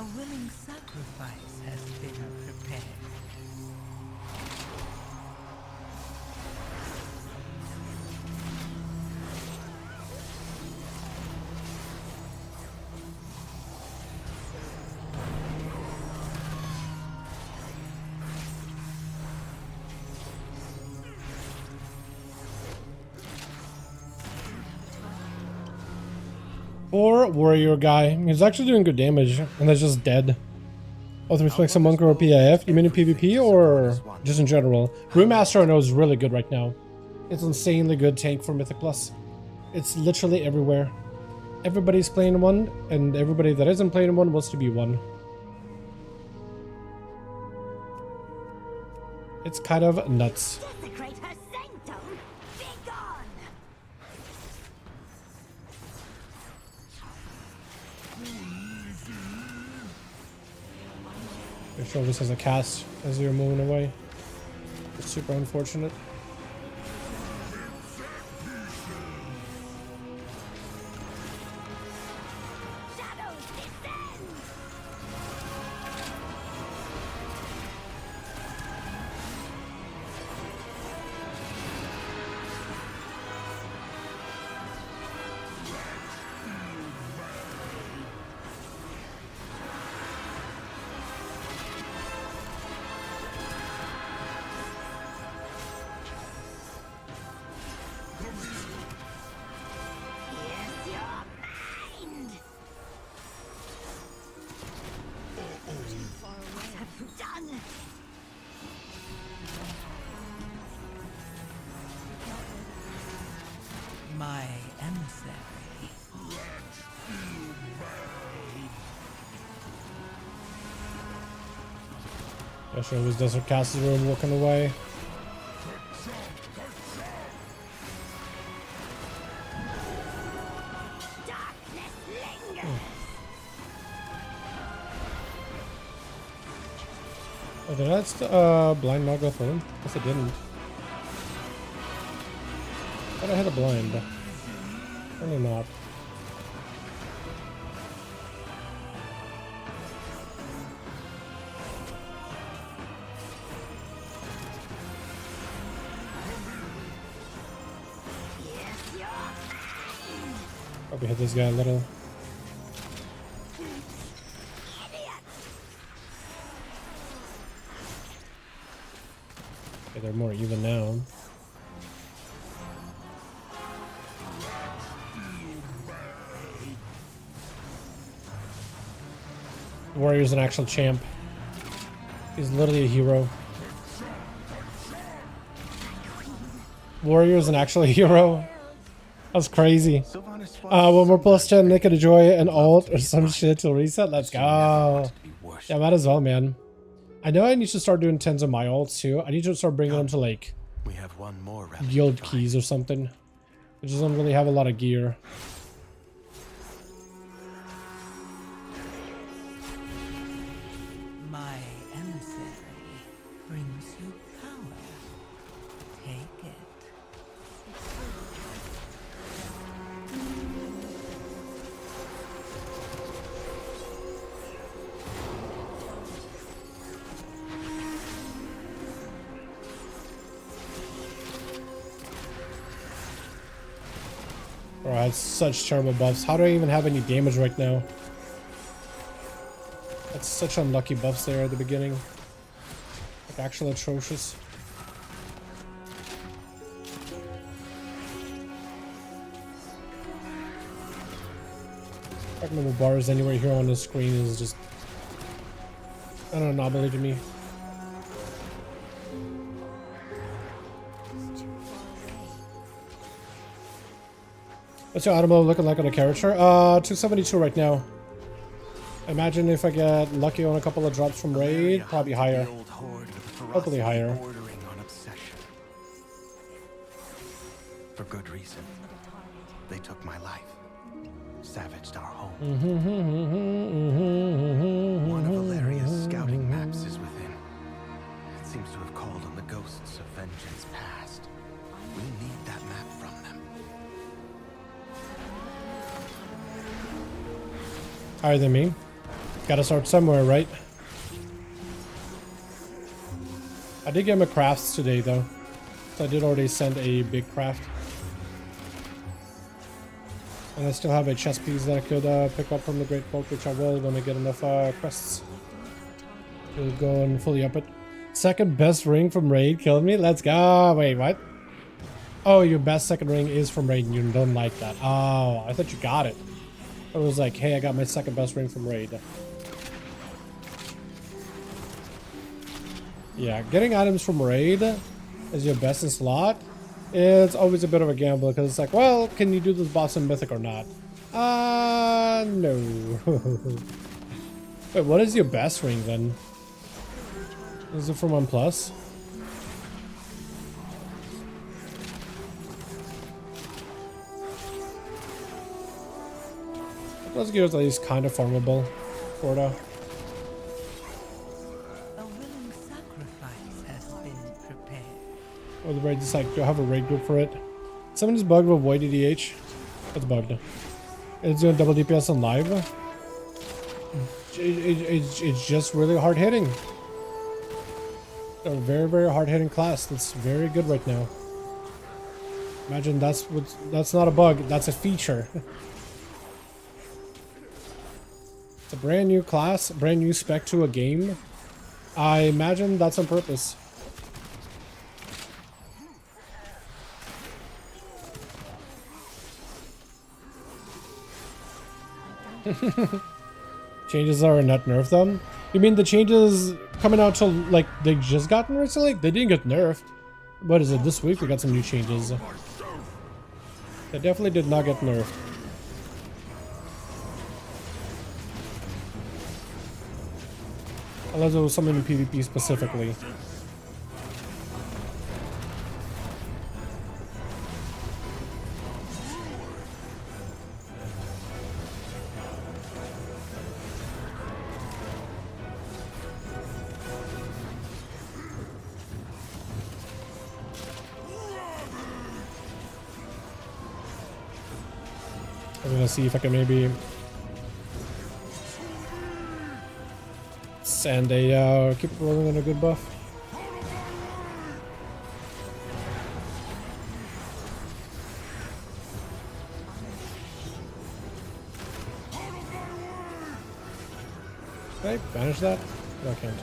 A willing sacrifice has been prepared. Poor warrior guy. He's actually doing good damage, and that's just dead. With respect to Monk or PIF, you mean in PvP or just in general? Brewmaster I know is really good right now. It's insanely good tank for Mythic Plus. It's literally everywhere. Everybody's playing one, and everybody that isn't playing one wants to be one. It's kind of nuts. Desecrate her sanctum! Be gone! Make sure this has a cast as you're moving away. It's super unfortunate. My emissary. I sure was Desert Cast's room walking away. Oh, did that blind not go through him? Guess it didn't. Thought I had a blind. Probably not. Probably hit this guy a little. Okay, they're more even now. Warrior's an actual champ. He's literally a hero. Warrior's an actual hero. That's crazy. One more plus 10, Nick and enjoy an alt or some shit to reset. Let's go. Yeah, might as well, man. I know I need to start doing 10s of my alts too. I need to start bringing them to like guild keys or something. I just don't really have a lot of gear. My emissary brings you power. Take it. Bro, I had such terrible buffs. How do I even have any damage right now? That's such unlucky buffs there at the beginning. Like, actually atrocious. Talking about bars anywhere here on the screen is just an anomaly to me. What's your automo looking like on the character? 272 right now. Imagine if I get lucky on a couple of drops from raid, probably higher. Hopefully higher. For good reason. They took my life. Savaged our home. One of Valeria's scouting maps is within. It seems to have called on the ghosts of vengeance past. We need that map from them. Higher than me. Gotta start somewhere, right? I did get my crafts today, though. So I did already send a big craft. And I still have a chest piece that I could pick up from the Great Folk, which I will when I get enough quests. We'll go and fully up it. Second best ring from Raid killed me? Let's go! Wait, what? Oh, your best second ring is from Raid and you don't like that. Oh, I thought you got it. I was like, hey, I got my second best ring from Raid. Yeah, getting items from Raid as your best in slot, it's always a bit of a gamble because it's like, well, can you do this boss in Mythic or not? No. Wait, what is your best ring then? Is it from OnePlus? Let's give it at least kind of farmable, sorta. A willing sacrifice has been prepared. Or the raid is like, do I have a raid group for it? Someone is bugged with Void EDH. That's bugged. It's doing double DPS on live. It's just really hard hitting. A very, very hard hitting class. That's very good right now. Imagine that's not a bug, that's a feature. It's a brand new class, brand new spec to a game. I imagine that's on purpose. Changes are not nerfed them. You mean the changes coming out till like they just gotten recently? They didn't get nerfed. What is it? This week we got some new changes. They definitely did not get nerfed. Unless it was something in PvP specifically. I'm gonna see if I can maybe send a keep rolling on a good buff. Can I banish that? No, I can't.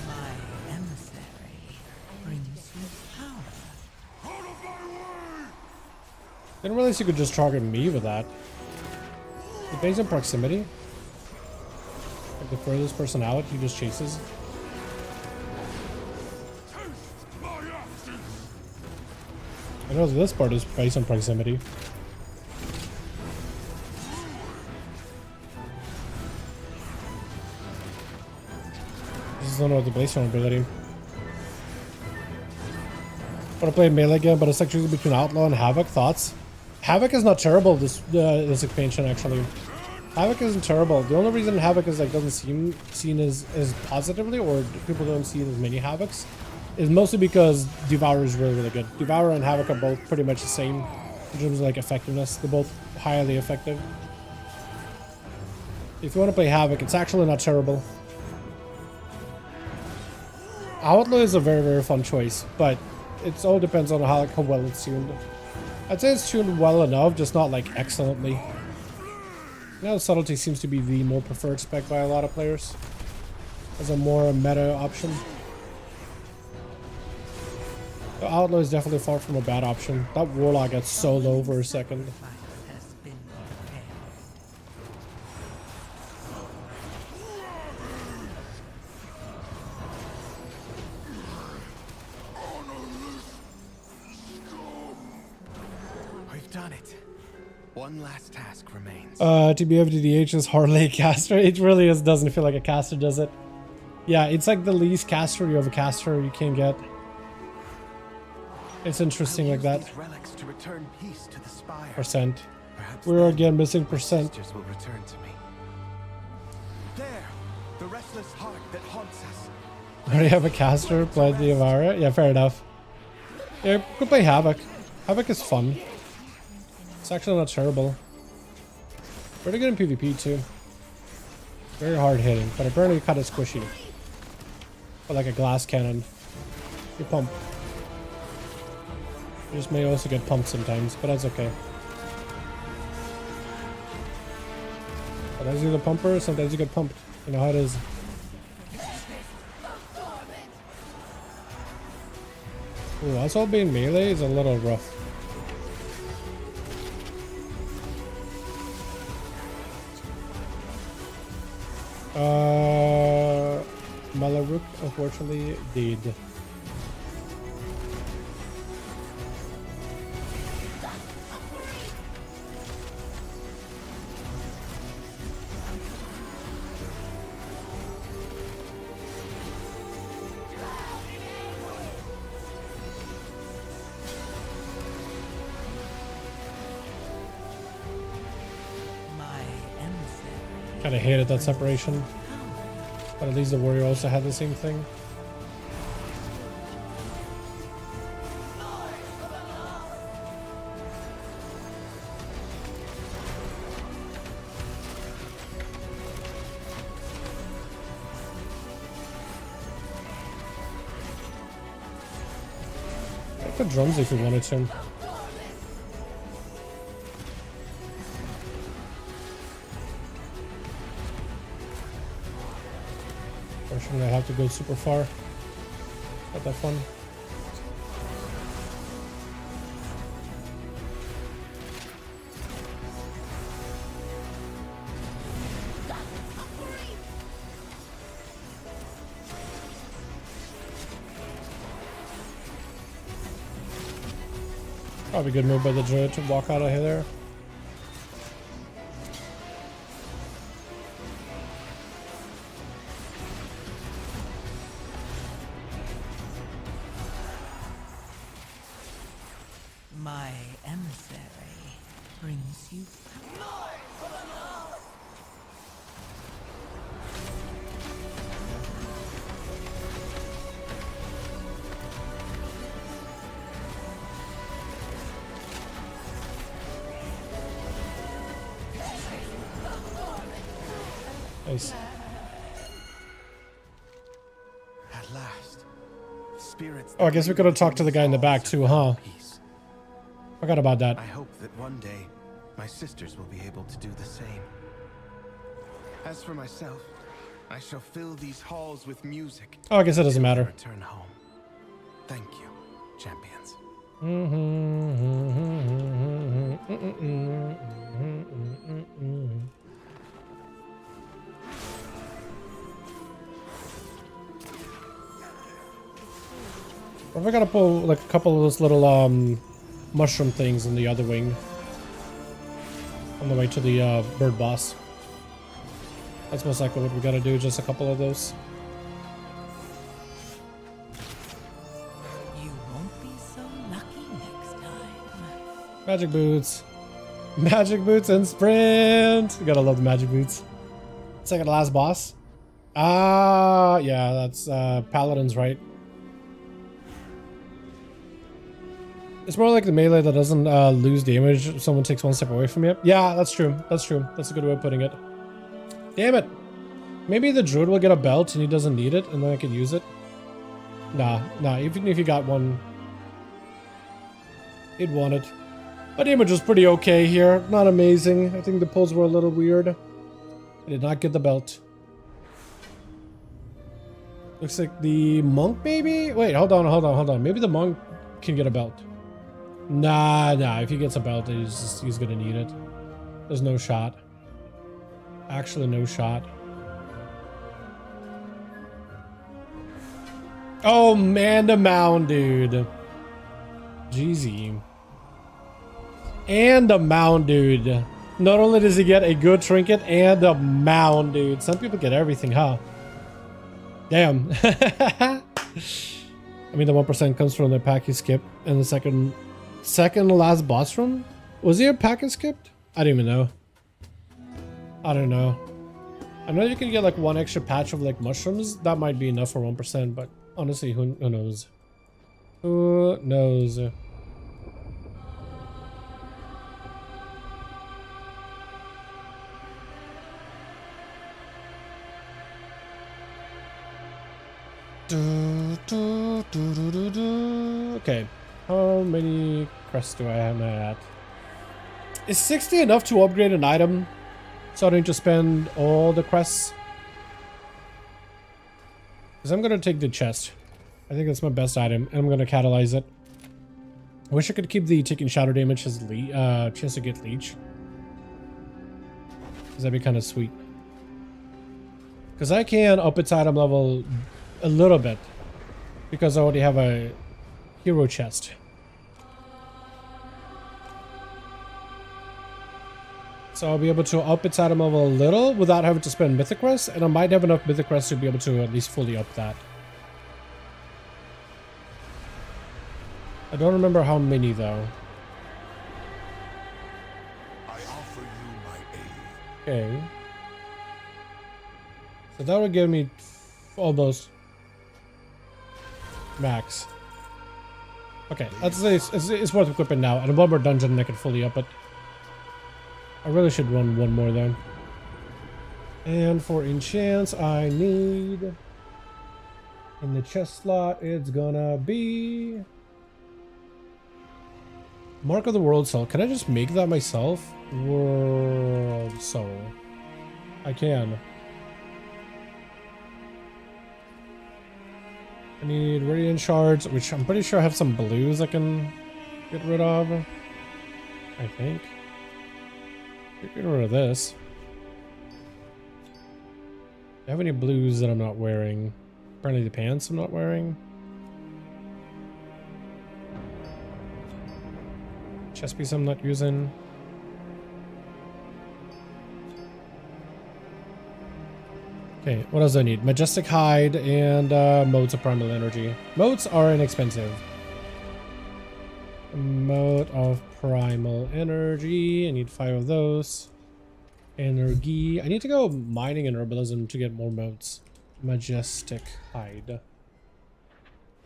My emissary brings you power. Didn't realize you could just target me with that. Based on proximity, like the furthest person out, he just chases. I know this part is based on proximity. This is not the base on ability. I want to play melee again, but it's like choosing between Outlaw and Havoc. Thoughts? Havoc is not terrible this expansion actually. Havoc isn't terrible. The only reason Havoc is like doesn't seem seen as positively, or people don't see it as many Havocs, is mostly because Devourer is really, really good. Devourer and Havoc are both pretty much the same in terms of like effectiveness. They're both highly effective. If you want to play Havoc, it's actually not terrible. Outlaw is a very, very fun choice, but it all depends on how well it's tuned. I'd say it's tuned well enough, just not like excellently. Now subtlety seems to be the more preferred spec by a lot of players as a more meta option. The Outlaw is definitely far from a bad option. That Warlock got so low for a second. Done it. One last task remains. TBFDDH is hardly a caster. It really is, doesn't feel like a caster, does it? Yeah, it's like the least castery of a caster you can get. It's interesting like that. Relics to return peace to the spire. Percent. Perhaps We're again missing percent. will return to me. There, the restless heart that haunts us. I already have a caster, played the Avara. Yeah, fair enough. Yeah, go play Havoc. Havoc is fun. It's actually not terrible. Pretty good in PvP too. Very hard hitting, but apparently kind of squishy. But like a glass cannon. You pump. You just may also get pumped sometimes, but that's okay. Sometimes you're the pumper, sometimes you get pumped. You know how it is. Ooh, also being melee is a little rough. Malaruk unfortunately did. Kinda hated that separation. But at least the warrior also had the same thing. Take the drums if you wanted to. I have to go super far. Not that fun. Probably a good move by the druid to walk out of here. My emissary brings you nice. At last, spirits. Oh, I guess we could have talked to the guy in the back too, huh? Forgot about that. I hope that one day my sisters will be able to do the same. As for myself, I shall fill these halls with music. Oh, I guess it doesn't matter. Return home. Thank you, champions. Or if I gotta pull like a couple of those little mushroom things in the other wing on the way to the bird boss. That's most likely what we gotta do, just a couple of those. You won't be so lucky next time. Magic boots. Magic boots and sprint. You gotta love the magic boots. Second to last boss. Ah, yeah, that's paladins, right? It's more like the melee that doesn't lose damage if someone takes one step away from you. Yeah, that's true. That's true. That's a good way of putting it. Damn it. Maybe the druid will get a belt and he doesn't need it and then I can use it. Nah, even if you got one, he'd want it. But damage was pretty okay here. Not amazing. I think the pulls were a little weird. I did not get the belt. Looks like the monk maybe? Wait, hold on. Maybe the monk can get a belt. Nah, if he gets a belt, he's gonna need it. There's no shot. Actually, no shot. Oh, man, the mound, dude. Jeezy. And the mound, dude. Not only does he get a good trinket and a mound, dude. Some people get everything, huh? Damn. I mean, the 1% comes from the package skip and the second to last boss room. Was he a package skipped? I don't even know. I don't know. I know you can get like one extra patch of like mushrooms. That might be enough for 1%, but honestly, who knows? Who knows? Okay, how many crests do I have at? Is 60 enough to upgrade an item? Starting to spend all the crests? Because I'm gonna take the chest. I think that's my best item, and I'm gonna catalyze it. I wish I could keep the taking shadow damage as chance to get leech. Because that'd be kind of sweet. Because I can up its item level a little bit. Because I already have a hero chest. So I'll be able to up its item level a little without having to spend Mythic Crest. And I might have enough Mythic Crest to be able to at least fully up that. I don't remember how many though. I offer you my aid. Okay. So that would give me almost max. Okay, it's worth equipping now. And one more dungeon and I can fully up it. I really should run one more though. And for enchants, I need... in the chest slot, it's gonna be... Mark of the World Soul. Can I just make that myself? World Soul. I can. I need Radiant Shards, which I'm pretty sure I have some blues I can get rid of. I think. Get rid of this. Do I have any blues that I'm not wearing? Apparently the pants I'm not wearing. Chest piece I'm not using. Okay, what else do I need? Majestic Hide and modes of primal energy. Modes are inexpensive. Mode of primal energy. I need 5 of those. Energy. I need to go mining and herbalism to get more modes. Majestic Hide.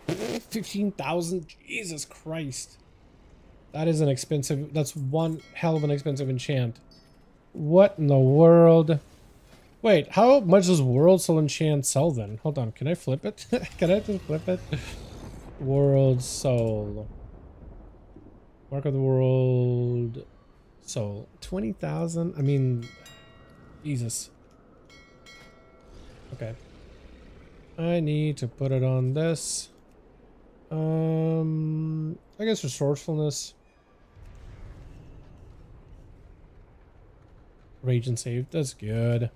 15,000? Jesus Christ. That is an expensive... That's one hell of an expensive enchant. What in the world? Wait, how much does World Soul enchant sell then? Hold on, can I flip it? Can I just flip it? World Soul. Mark of the World Soul. 20,000? I mean... Jesus. Okay. I need to put it on this. I guess resourcefulness. Rage and save. That's good.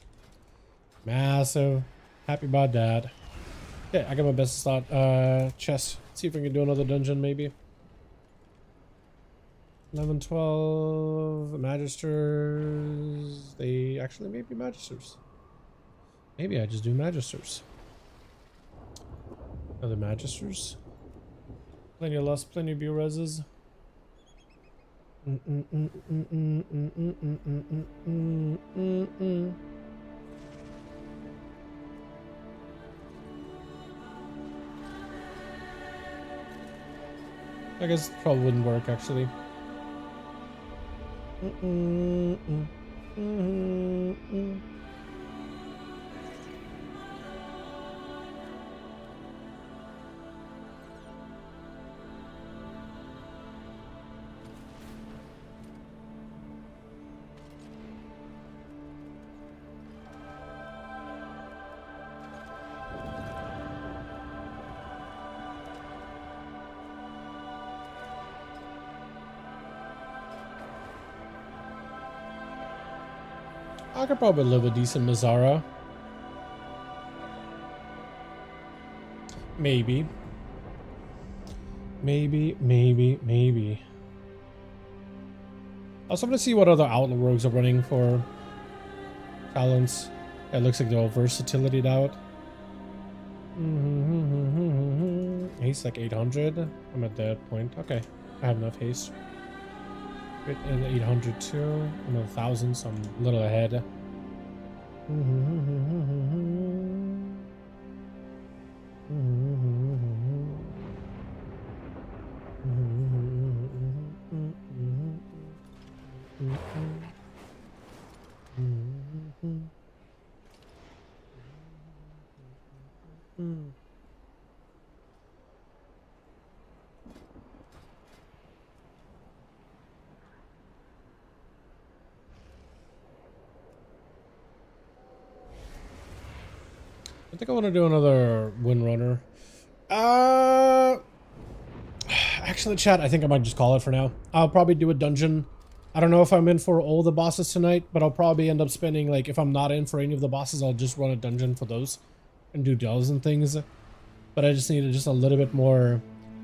Massive. Happy about that. Okay, I got my best slot. Chest. See if we can do another dungeon maybe. 11, 12. Magisters. They actually may be Magisters. Maybe I just do Magisters. Other Magisters. Plenty of lust, plenty of B-reses. I guess it probably wouldn't work actually. I could probably live a decent Mazzara. Maybe. Maybe. Also, I'm gonna see what other outlaw rogues are running for talents. It looks like they're all versatility out. Haste like 800. I'm at that point. Okay, I have enough haste. And 800 too. I'm at 1,000, so I'm a little ahead. think I want to do another Windrunner. Actually, chat, I think I might just call it for now. I'll probably do a dungeon. I don't know if I'm in for all the bosses tonight, but I'll probably end up spending, like, if I'm not in for any of the bosses, I'll just run a dungeon for those and do delves and things. But I just needed just a little bit more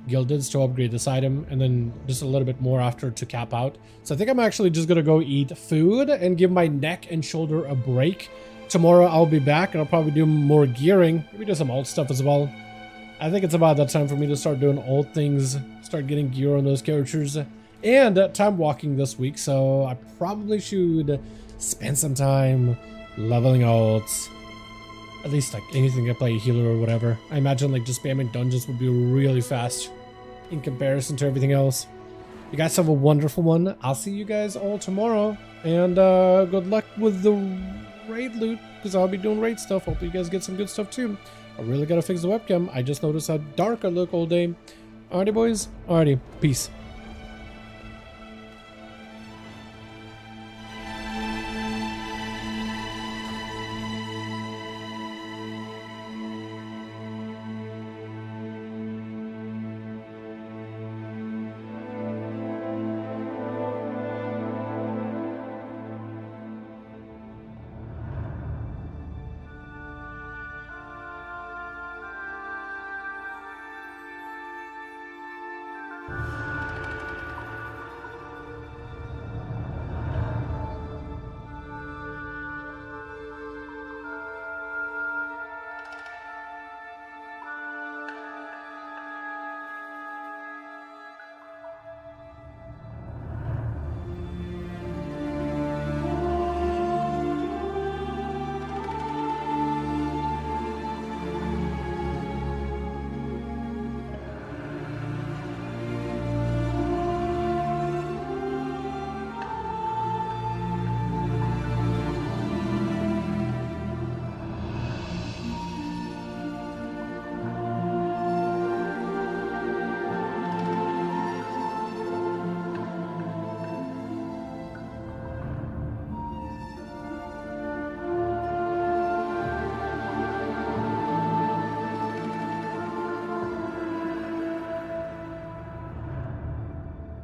gildeds to upgrade this item, and then just a little bit more after to cap out. So I think I'm actually just gonna go eat food and give my neck and shoulder a break. Tomorrow I'll be back and I'll probably do more gearing, maybe do some alt stuff as well. I think it's about that time for me to start doing alt things, start getting gear on those characters, and time walking this week, so I probably should spend some time leveling alts. At least like anything to play a healer or whatever. I imagine like just spamming dungeons would be really fast in comparison to everything else. You guys have a wonderful one. I'll see you guys all tomorrow, and good luck with the raid loot, because I'll be doing raid stuff. Hopefully you guys get some good stuff too. I really gotta fix the webcam. I just noticed how dark I look all day. Alrighty boys, alrighty, peace.